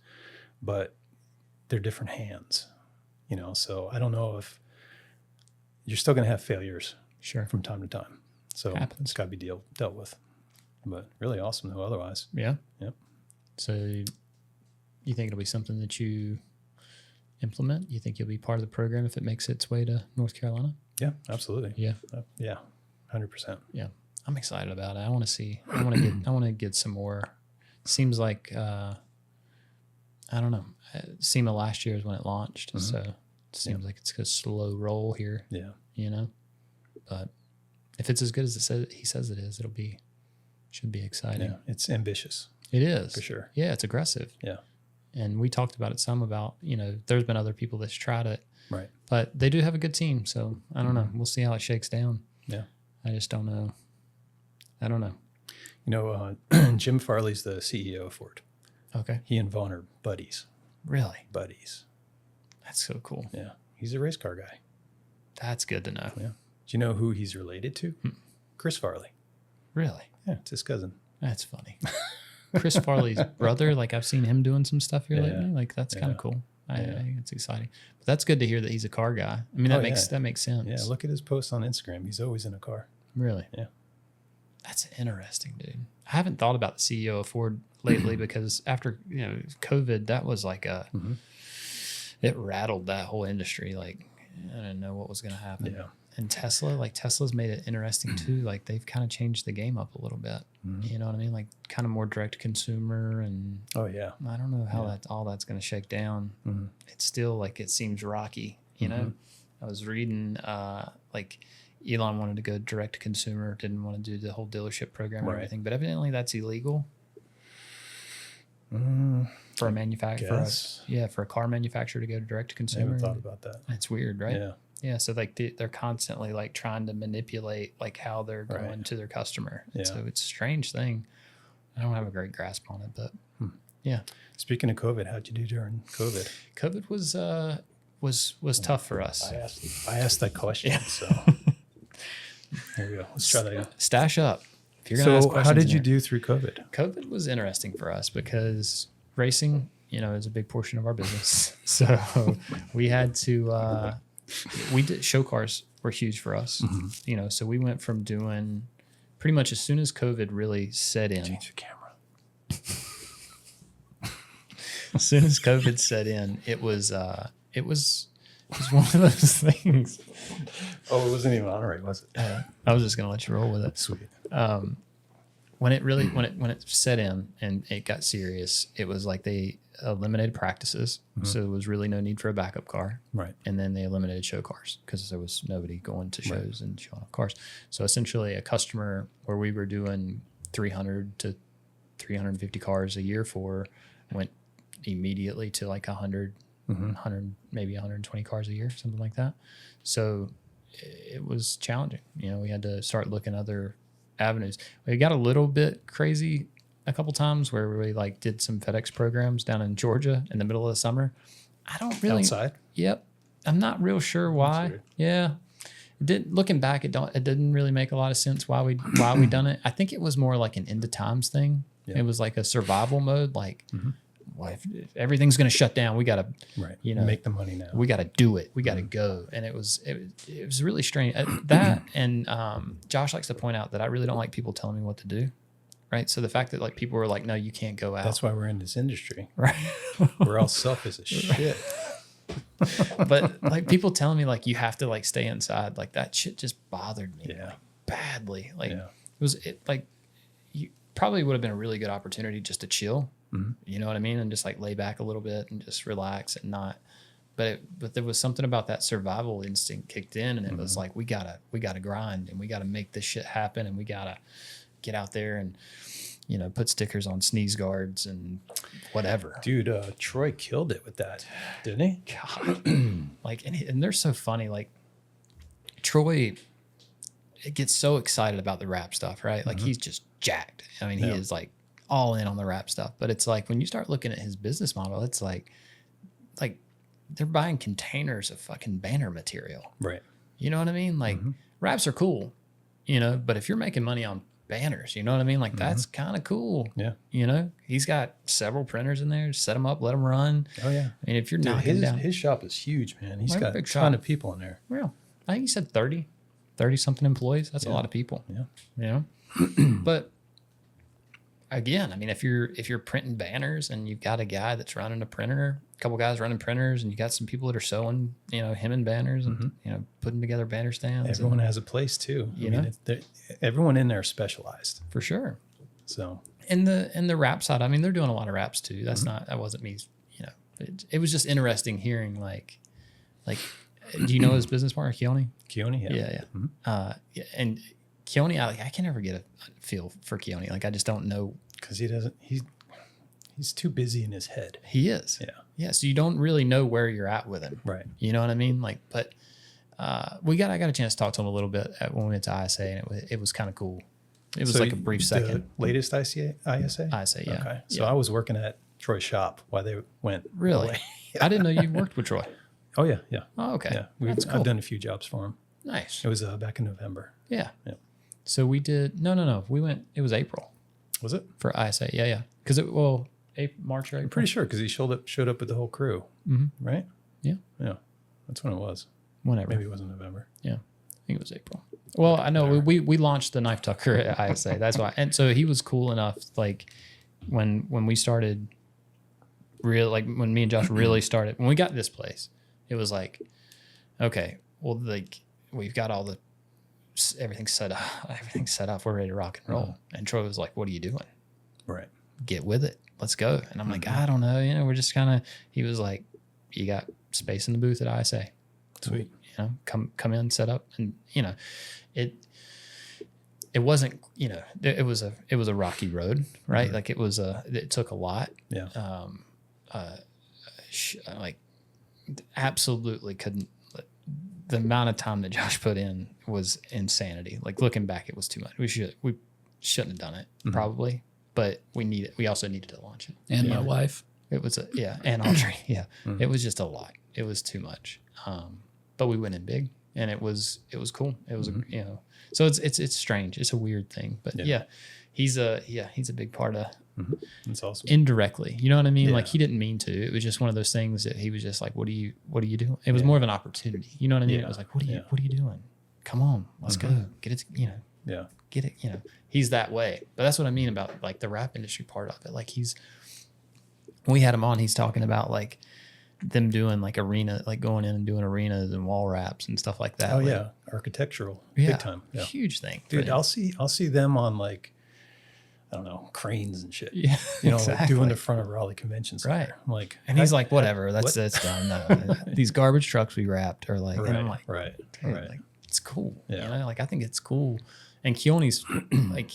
but they're different hands, so I don't know if you're still going to have failures from time to time. So it's got to be dealt with, but really awesome though otherwise. Yeah. Yep. So you think it'll be something that you implement? You think you'll be part of the program if it makes its way to North Carolina? Yeah, absolutely. Yeah. Yeah. 100%. Yeah. I'm excited about it. I want to get some more. Seems like, I don't know. SEMA last year is when it launched. So it seems like it's a slow roll here. Yeah. But if it's as good as he says it is, should be exciting. Yeah. It's ambitious. It is. For sure. Yeah. It's aggressive. Yeah. And we talked about it about, there's been other people that's tried it. Right. But they do have a good team. So I don't know. We'll see how it shakes down. Yeah. I just don't know. I don't know. Jim Farley's the CEO of Ford. Okay. He and Vaughn are buddies. Really? Buddies. That's so cool. Yeah. He's a race car guy. That's good to know. Yeah. Do you know who he's related to? Chris Farley. Really? Yeah, it's his cousin. That's funny. Chris Farley's brother, like I've seen him doing some stuff here lately. Like that's kind of cool. I think it's exciting. But that's good to hear that he's a car guy. I mean, that makes sense. Yeah, look at his posts on Instagram. He's always in a car. Really? Yeah. That's interesting, dude. I haven't thought about the CEO of Ford lately because after, COVID, that was like it rattled that whole industry. Like I didn't know what was going to happen. Yeah. And Tesla's made it interesting too. Like they've kind of changed the game up a little bit. You know what I mean? Like kind of more direct to consumer, and Oh yeah. I don't know how that's going to shake down. It's still like it seems rocky. You know, I was reading like Elon wanted to go direct to consumer, didn't want to do the whole dealership program or everything, but evidently that's illegal for a manufacturer. For a car manufacturer to go direct to I consumer. haven't thought about that. It's weird, right? Yeah. Yeah, so like they're constantly like trying to manipulate like how they're going to their customer. Yeah. So it's a strange thing. I don't have a great grasp on it, but yeah. Speaking of COVID, how'd you do during COVID? COVID was tough for us. I asked that question, so here we go. Let's try that again. Stash up. If you're gonna ask So how questions did in you here. do through COVID? COVID was interesting for us because racing, is a big portion of our business. So we had to we did show cars were huge for us. So we went from doing pretty much as soon as COVID really set in. Change the camera. As soon as COVID set in, it was one of those things. Oh, it wasn't even on right, was it? I was just gonna let you roll with it. Sweet. When it set in and it got serious, it was like they eliminated practices, so there was really no need for a backup car. Right. And then they eliminated show cars because there was nobody going to shows and showing off cars. So essentially, a customer where we were doing 300 to 350 cars a year for went immediately to like 100, 100, maybe 120 cars a year, something like that. So it was challenging. We had to start looking other avenues. We got a little bit crazy a couple times where we like did some FedEx programs down in Georgia in the middle of the summer. I don't really Outside? Yep. I'm not real sure why. weird. Yeah. Looking back, it didn't really make a lot of sense why we done it. I think it was more like an end of times thing. Yeah. It was like a survival mode. Like, well, if everything's going to shut down, we got to, Right. make the money now. we got to do it. We got to go. And it was really strange. That and Josh likes to point out that I really don't like people telling me what to do. Right. So the fact that like people were like, no, you can't go out. That's why we're in this industry. Right. We're all selfish as shit. But like people telling me like you have to like stay inside, like that shit just bothered me Yeah. like, badly. Like Yeah. like you probably would have been a really good opportunity just to chill. You know what I mean? And just like lay back a little bit and just relax and not. But there was something about that survival instinct kicked in, and it was like we gotta grind and we gotta make this shit happen, and we gotta get out there and put stickers on sneeze guards and whatever. Dude, Troy killed it with that, didn't he? God. Like and they're so funny. Like Troy, it gets so excited about the rap stuff, right? Like he's just jacked. I mean, he is like all in on the rap stuff. But it's like when you start looking at his business model, it's like they're buying containers of fucking banner material. Right. You know what I mean? Like raps are cool, but if you're making money on banners, you know what I mean? Like that's kind of cool. Yeah. He's got several printers in there. Set them up, let them run. Oh yeah. I mean, if you're Dude, knocking down, his shop is huge, man. He's Well, got a big ton shop. of people in there. well, I think he said 30 something employees. That's a lot of people. Yeah. But again, I mean, if you're printing banners and you've got a guy that's running a printer, a couple guys running printers, and you got some people that are sewing, hemming banners and putting together banner stands. Everyone has a place too. You I mean, everyone in there is specialized. for sure. So And the rap side, I mean, they're doing a lot of raps too. That wasn't me. It was just interesting hearing like, do you know his business partner, Keone? Keone, Yeah. And Keone, I can never get a feel for Keone. Like I just don't know. because he's too busy in his head. He is. Yeah. Yeah. So you don't really know where you're at with him. Right. You know what I mean? Like, but I got a chance to talk to him a little bit when we went to ISA, and it was kind of cool. It was like a brief second. The latest ISA? ISA, yeah. Okay. So Yeah. I was working at Troy's shop while they went Really? away. I didn't know you worked with Troy. Oh yeah, yeah. Oh, okay. Yeah. That's cool. I've done a few jobs for him. Nice. It was back in November. Yeah. Yeah. So we did, no. We went, it was April Was it? for ISA. Yeah. Because March or April. I'm pretty sure because he showed up with the whole crew. Right? Yeah. Yeah. That's when it was. Whenever. Maybe it wasn't November. Yeah. I think it was April. Well, I know we launched the Knife Tucker at ISA. That's why. And so he was cool enough, like when we started when me and Josh really started, when we got this place, it was like, okay, well, like we've got all the everything set up. We're ready to rock and roll. And Troy was like, "What are you doing? Right. Get with it. Let's go." And I'm like, "I don't know. We're just kind of." He was like, "You got space in the booth at ISA. Sweet. Come in, set up." And it wasn't, it was a rocky road, right? Like it took a lot. Yeah. Like absolutely couldn't. The amount of time that Josh put in was insanity. Like looking back, it was too much. We shouldn't have done it probably, but we also needed to launch it. And my wife. It was and Audrey. Yeah. It was just a lot. It was too much. But we went in big, and it was cool. It was so it's strange. It's a weird thing, but he's a big part of. That's awesome. Indirectly, you know what I mean? Yeah. Like he didn't mean to. It was just one of those things that he was just like, "What are you doing?" It was more of an opportunity. You know what I mean? Yeah. It was like, "What are you doing? Come on, let's go get it." Yeah. Get it. He's that way. But that's what I mean about like the rap industry part of it. Like when we had him on, he's talking about like them doing like arena, like going in and doing arenas and wall wraps and stuff like that. Oh like, yeah, architectural, big time. Yeah. Huge thing, Dude. I'll see them on like, I don't know, cranes and shit. Yeah, like doing the front of Raleigh Convention Center. Right. I'm like, and he's like, whatever, that's done. No, these garbage trucks we wrapped are like, and I'm like, right. like it's cool. Yeah. Like I think it's cool. And Keone's like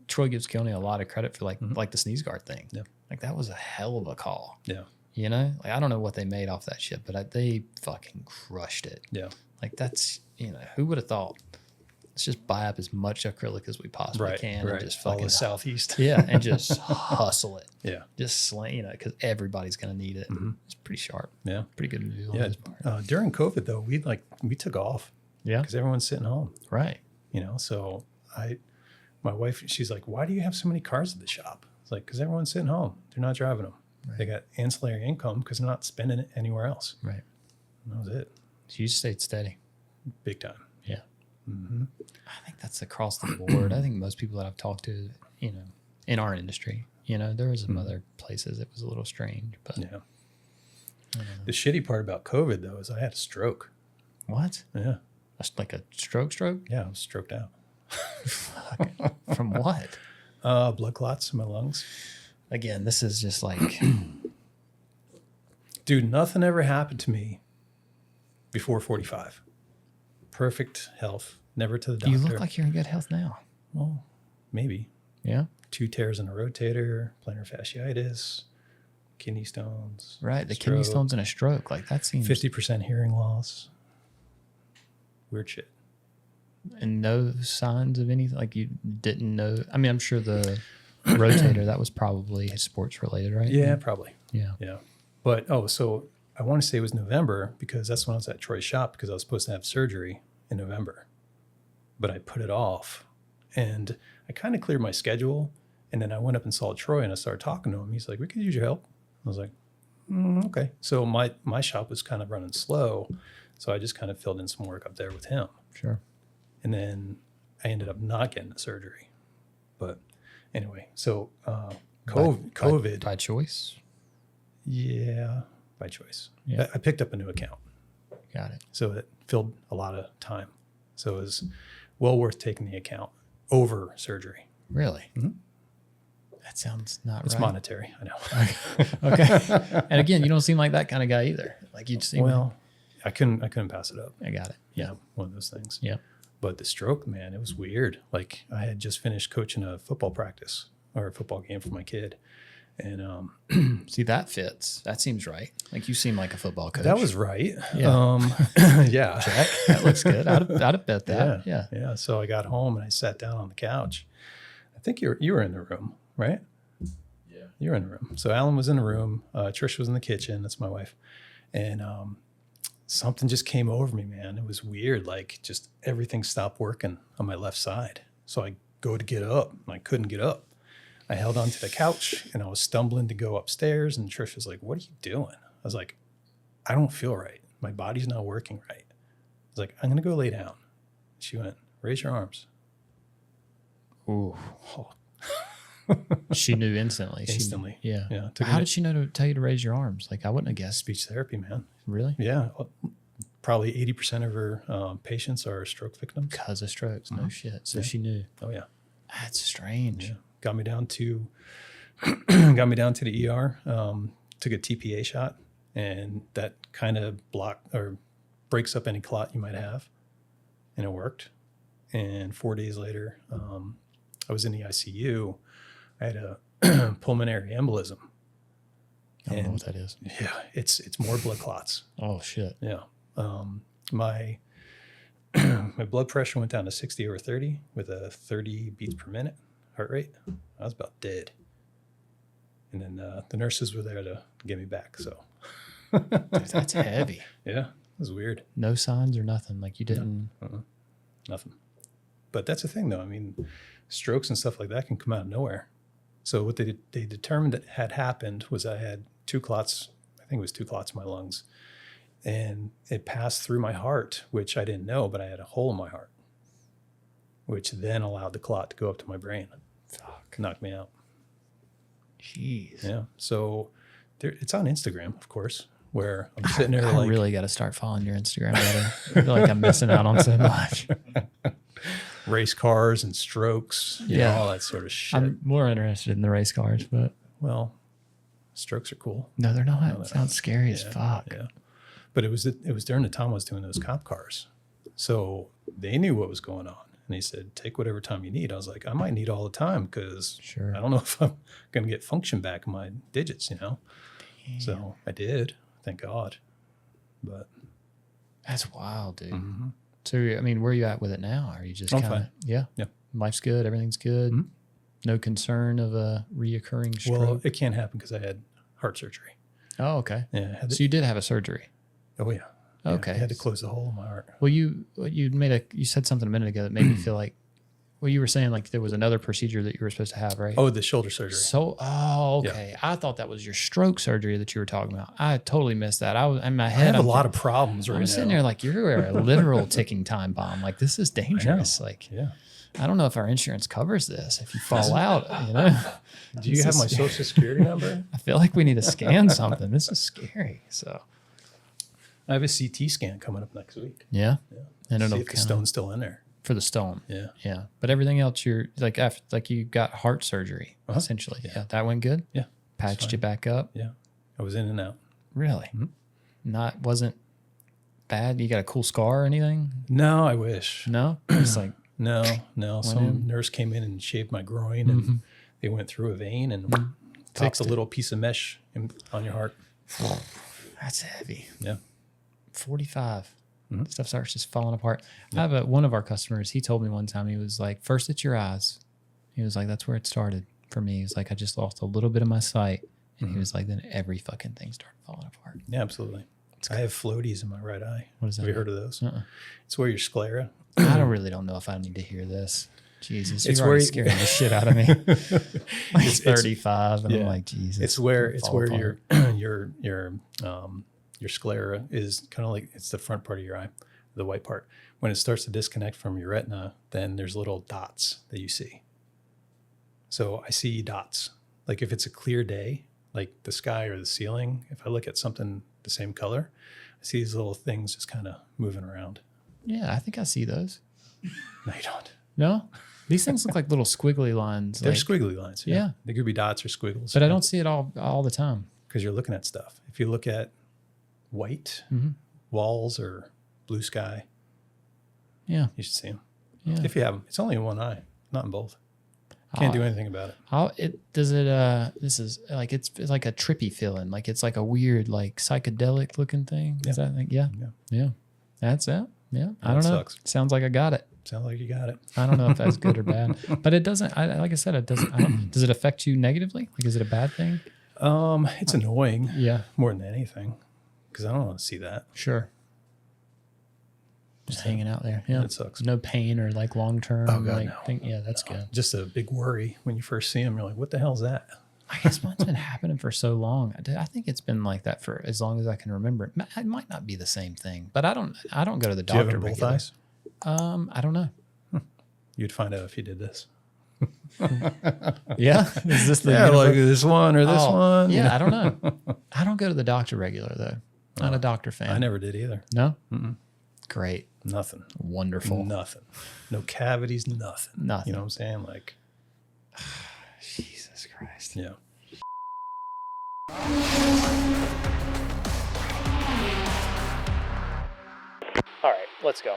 Troy gives Keone a lot of credit for like the sneeze guard thing. Yeah. Like that was a hell of a call. Yeah. Like I don't know what they made off that shit, but they fucking crushed it. Yeah. Like that's who would have thought? Let's just buy up as much acrylic as we possibly can and just fucking all the southeast. and just hustle it. Yeah. Just sling, because everybody's gonna need it. It's pretty sharp. Yeah. Pretty good review on Yeah. his part. During COVID though, we took off. Yeah. Because everyone's sitting home. Right. So my wife, she's like, "Why do you have so many cars at the shop?" It's like, because everyone's sitting home. They're not driving them. Right. They got ancillary income because they're not spending it anywhere else. Right. And that was it. So you stayed steady. Big time. Yeah. I think that's across the board. I think most people that I've talked to, in our industry, there was some other places it was a little strange, but Yeah. The shitty part about COVID though is I had a stroke. what? Yeah. That's like a stroke? Yeah, I was stroked out. From what? Blood clots in my lungs. Again, this is just like, Dude, nothing ever happened to me before 45. Perfect health. Never to the doctor. you look like you're in good health now. Well, maybe. Yeah. 2 tears in a rotator, plantar fasciitis, kidney stones. Right. The kidney stroke, stones and a stroke. Like that seems 50% hearing loss. Weird shit. and no signs of anything. Like you didn't know. I mean, I'm sure the rotator, that was probably sports related, right? Yeah, probably. Yeah. Yeah. But, so I want to say it was November because that's when I was at Troy's shop because I was supposed to have surgery in November. But I put it off and I kind of cleared my schedule. And then I went up and saw Troy and I started talking to him. He's like, "We could use your help." I was like, "Okay." So my shop was kind of running slow. So I just kind of filled in some work up there with him. Sure. And then I ended up not getting the surgery. But anyway, so COVID. By choice. Yeah, by choice. Yeah. I picked up a new account. Got it. So it filled a lot of time. So it was well worth taking the account over surgery. Really? That sounds not It's right. monetary, I know. Okay. And again, you don't seem like that kind of guy either. Like you seem. Well, I couldn't pass it up. I got it. Yeah. One of those things. Yeah. But the stroke, man, it was weird. Like I had just finished coaching a football practice or a football game for my kid. And See, that fits. That seems right. Like you seem like a football coach. that was right. Yeah. Yeah. check. That looks good. I'd have bet that. Yeah. Yeah. So I got home and I sat down on the couch. I think you were in the room, right? Yeah. You were in the room. So Alan was in the room. Trish was in the kitchen. That's my wife. And something just came over me, man. It was weird. Like just everything stopped working on my left side. So I go to get up and I couldn't get up. I held onto the couch and I was stumbling to go upstairs. And Trish was like, "What are you doing?" I was like, "I don't feel right. My body's not working right." I was like, "I'm going to go lay down." She went, "Raise your arms." Ooh. Oh, She knew instantly. Instantly. Yeah. Yeah. How did she know to tell you to raise your arms? Like I wouldn't have guessed. Speech therapy, man. Really? Yeah. probably 80% of her patients are stroke victims. Because of strokes. No shit. So she knew. Oh yeah. That's strange. Yeah. Got me down to the ER. Took a TPA shot, and that kind of breaks up any clot you might have, and it worked. And 4 days later, I was in the ICU. I had a pulmonary embolism. I don't know what that is. Yeah, it's more blood clots. Oh shit. Yeah. My my blood pressure went down to 60/30 with a 30 beats per minute heart rate. I was about dead. And then the nurses were there to get me back. So Dude, that's heavy. yeah, it was weird. No signs or nothing. Like you didn't. Nothing. But that's the thing, though. I mean, strokes and stuff like that can come out of nowhere. So what they determined that had happened was I had 2 clots. I think it was 2 clots in my lungs. And it passed through my heart, which I didn't know, but I had a hole in my heart, which then allowed the clot to go up to my brain. Fuck. Knocked me out. Jeez. Yeah. So it's on Instagram, of course, where I'm sitting there I really got to start following your Instagram better. I feel like I'm missing out on so much. race cars and strokes, you know, all that sort of shit. I'm more interested in the race cars, but Well, strokes are cool. no, they're not. No, It sounds scary as Yeah, fuck. Yeah. But it was during the time I was doing those cop cars. So they knew what was going on. And he said, take whatever time you need. I was like, I might need all the time because Sure. I don't know if I'm going to get function back in my digits, you know? Damn. So I did, thank God. But That's wild, dude. mhm. So, I mean, where are you at with it now? Are you just I'm kind of, fine. yeah? Yeah. Life's good. Everything's good. Mhm. No concern of a reoccurring stroke. Well, it can't happen because I had heart surgery. Oh, okay. Yeah. I had So you did have a surgery. oh, yeah. Okay. I had to close the hole in my heart. Well, you said something a minute ago that made me feel like, well, you were saying like there was another procedure that you were supposed to have, right? Oh, the shoulder surgery. So, okay. I thought that was your stroke surgery that you were talking about. I totally missed that. I was in my I head. have a lot of problems right I'm now. sitting there like you're a literal ticking time bomb. Like this is dangerous. Like Yeah. I don't know if our insurance covers this. If you fall out, you know. Do you This have is my scary. social security number? I feel like we need to scan something. This is scary. So I have a CT scan coming up next week. yeah, and See it'll if the count stone's still in there. for the stone. Yeah. Yeah, but everything else, you're like after like you got heart surgery essentially. Yeah, that went good. Yeah. Patched fine. you back up. Yeah. I was in and out. Really? Mhm. Wasn't bad. You got a cool scar or anything? No, I wish. No, it's like No. Some in. nurse came in and shaved my groin and they went through a vein and popped Fixed a it. little piece of mesh on your heart. that's heavy. Yeah. 45. Mhm. Stuff starts just falling apart. I have one of our customers. He told me one time, he was like, first it's your eyes. He was like, that's where it started for me. He was like, I just lost a little bit of my sight. And he was like, then every fucking thing started falling apart. Yeah, absolutely. I have floaties in my right eye. What is that? Have you heard of those? Uh-uh. It's where your sclera. I don't know if I need to hear this. Jesus, It's you're already where- scaring the shit out of me. Like 35, and I'm yeah. like, Jesus. It's where fall apart. your sclera is kind of like it's the front part of your eye, the white part. When it starts to disconnect from your retina, then there's little dots that you see. So I see dots. Like if it's a clear day, like the sky or the ceiling, if I look at something the same color, I see these little things just kind of moving around. Yeah, I think I see those. No, you don't. No? These things look like little squiggly lines. They're like, squiggly lines. Yeah. They could be dots or squiggles. but I don't see it all the time. Because you're looking at stuff. If you look at white walls or blue sky, Yeah. you should see them. Yeah. If you have them, it's only in one eye, not in both. Can't do anything about it. This is like it's like a trippy feeling, like it's like a weird like psychedelic looking thing. Is that like yeah. That's it. Yeah, I don't know. Sucks. Sounds like I got it. Sounds like you got it. I don't know if that's good or bad, but it doesn't. Like I said, it doesn't. Does it affect you negatively? Like, is it a bad thing? It's annoying Yeah, more than anything because I don't want to see that. sure. Just hanging out there. Yeah, It sucks. No pain or like long term. Oh, God, like no. thing. Yeah, that's good. Just a big worry when you first see them. You're like, what the hell's that? I guess mine's been happening for so long. I think it's been like that for as long as I can remember. It might not be the same thing, but I don't go to the Do you doctor have it in both regularly. eyes? I don't know. You'd find out if you did this. Yeah, is this the Yeah, like this one or this one. Yeah, I don't know. I don't go to the doctor regular though. Not a doctor fan. I never did either. No? Great. Nothing. Wonderful. Nothing. No cavities, nothing. Nothing. You know what I'm saying? Like, Jesus Christ. yeah. All right, let's go.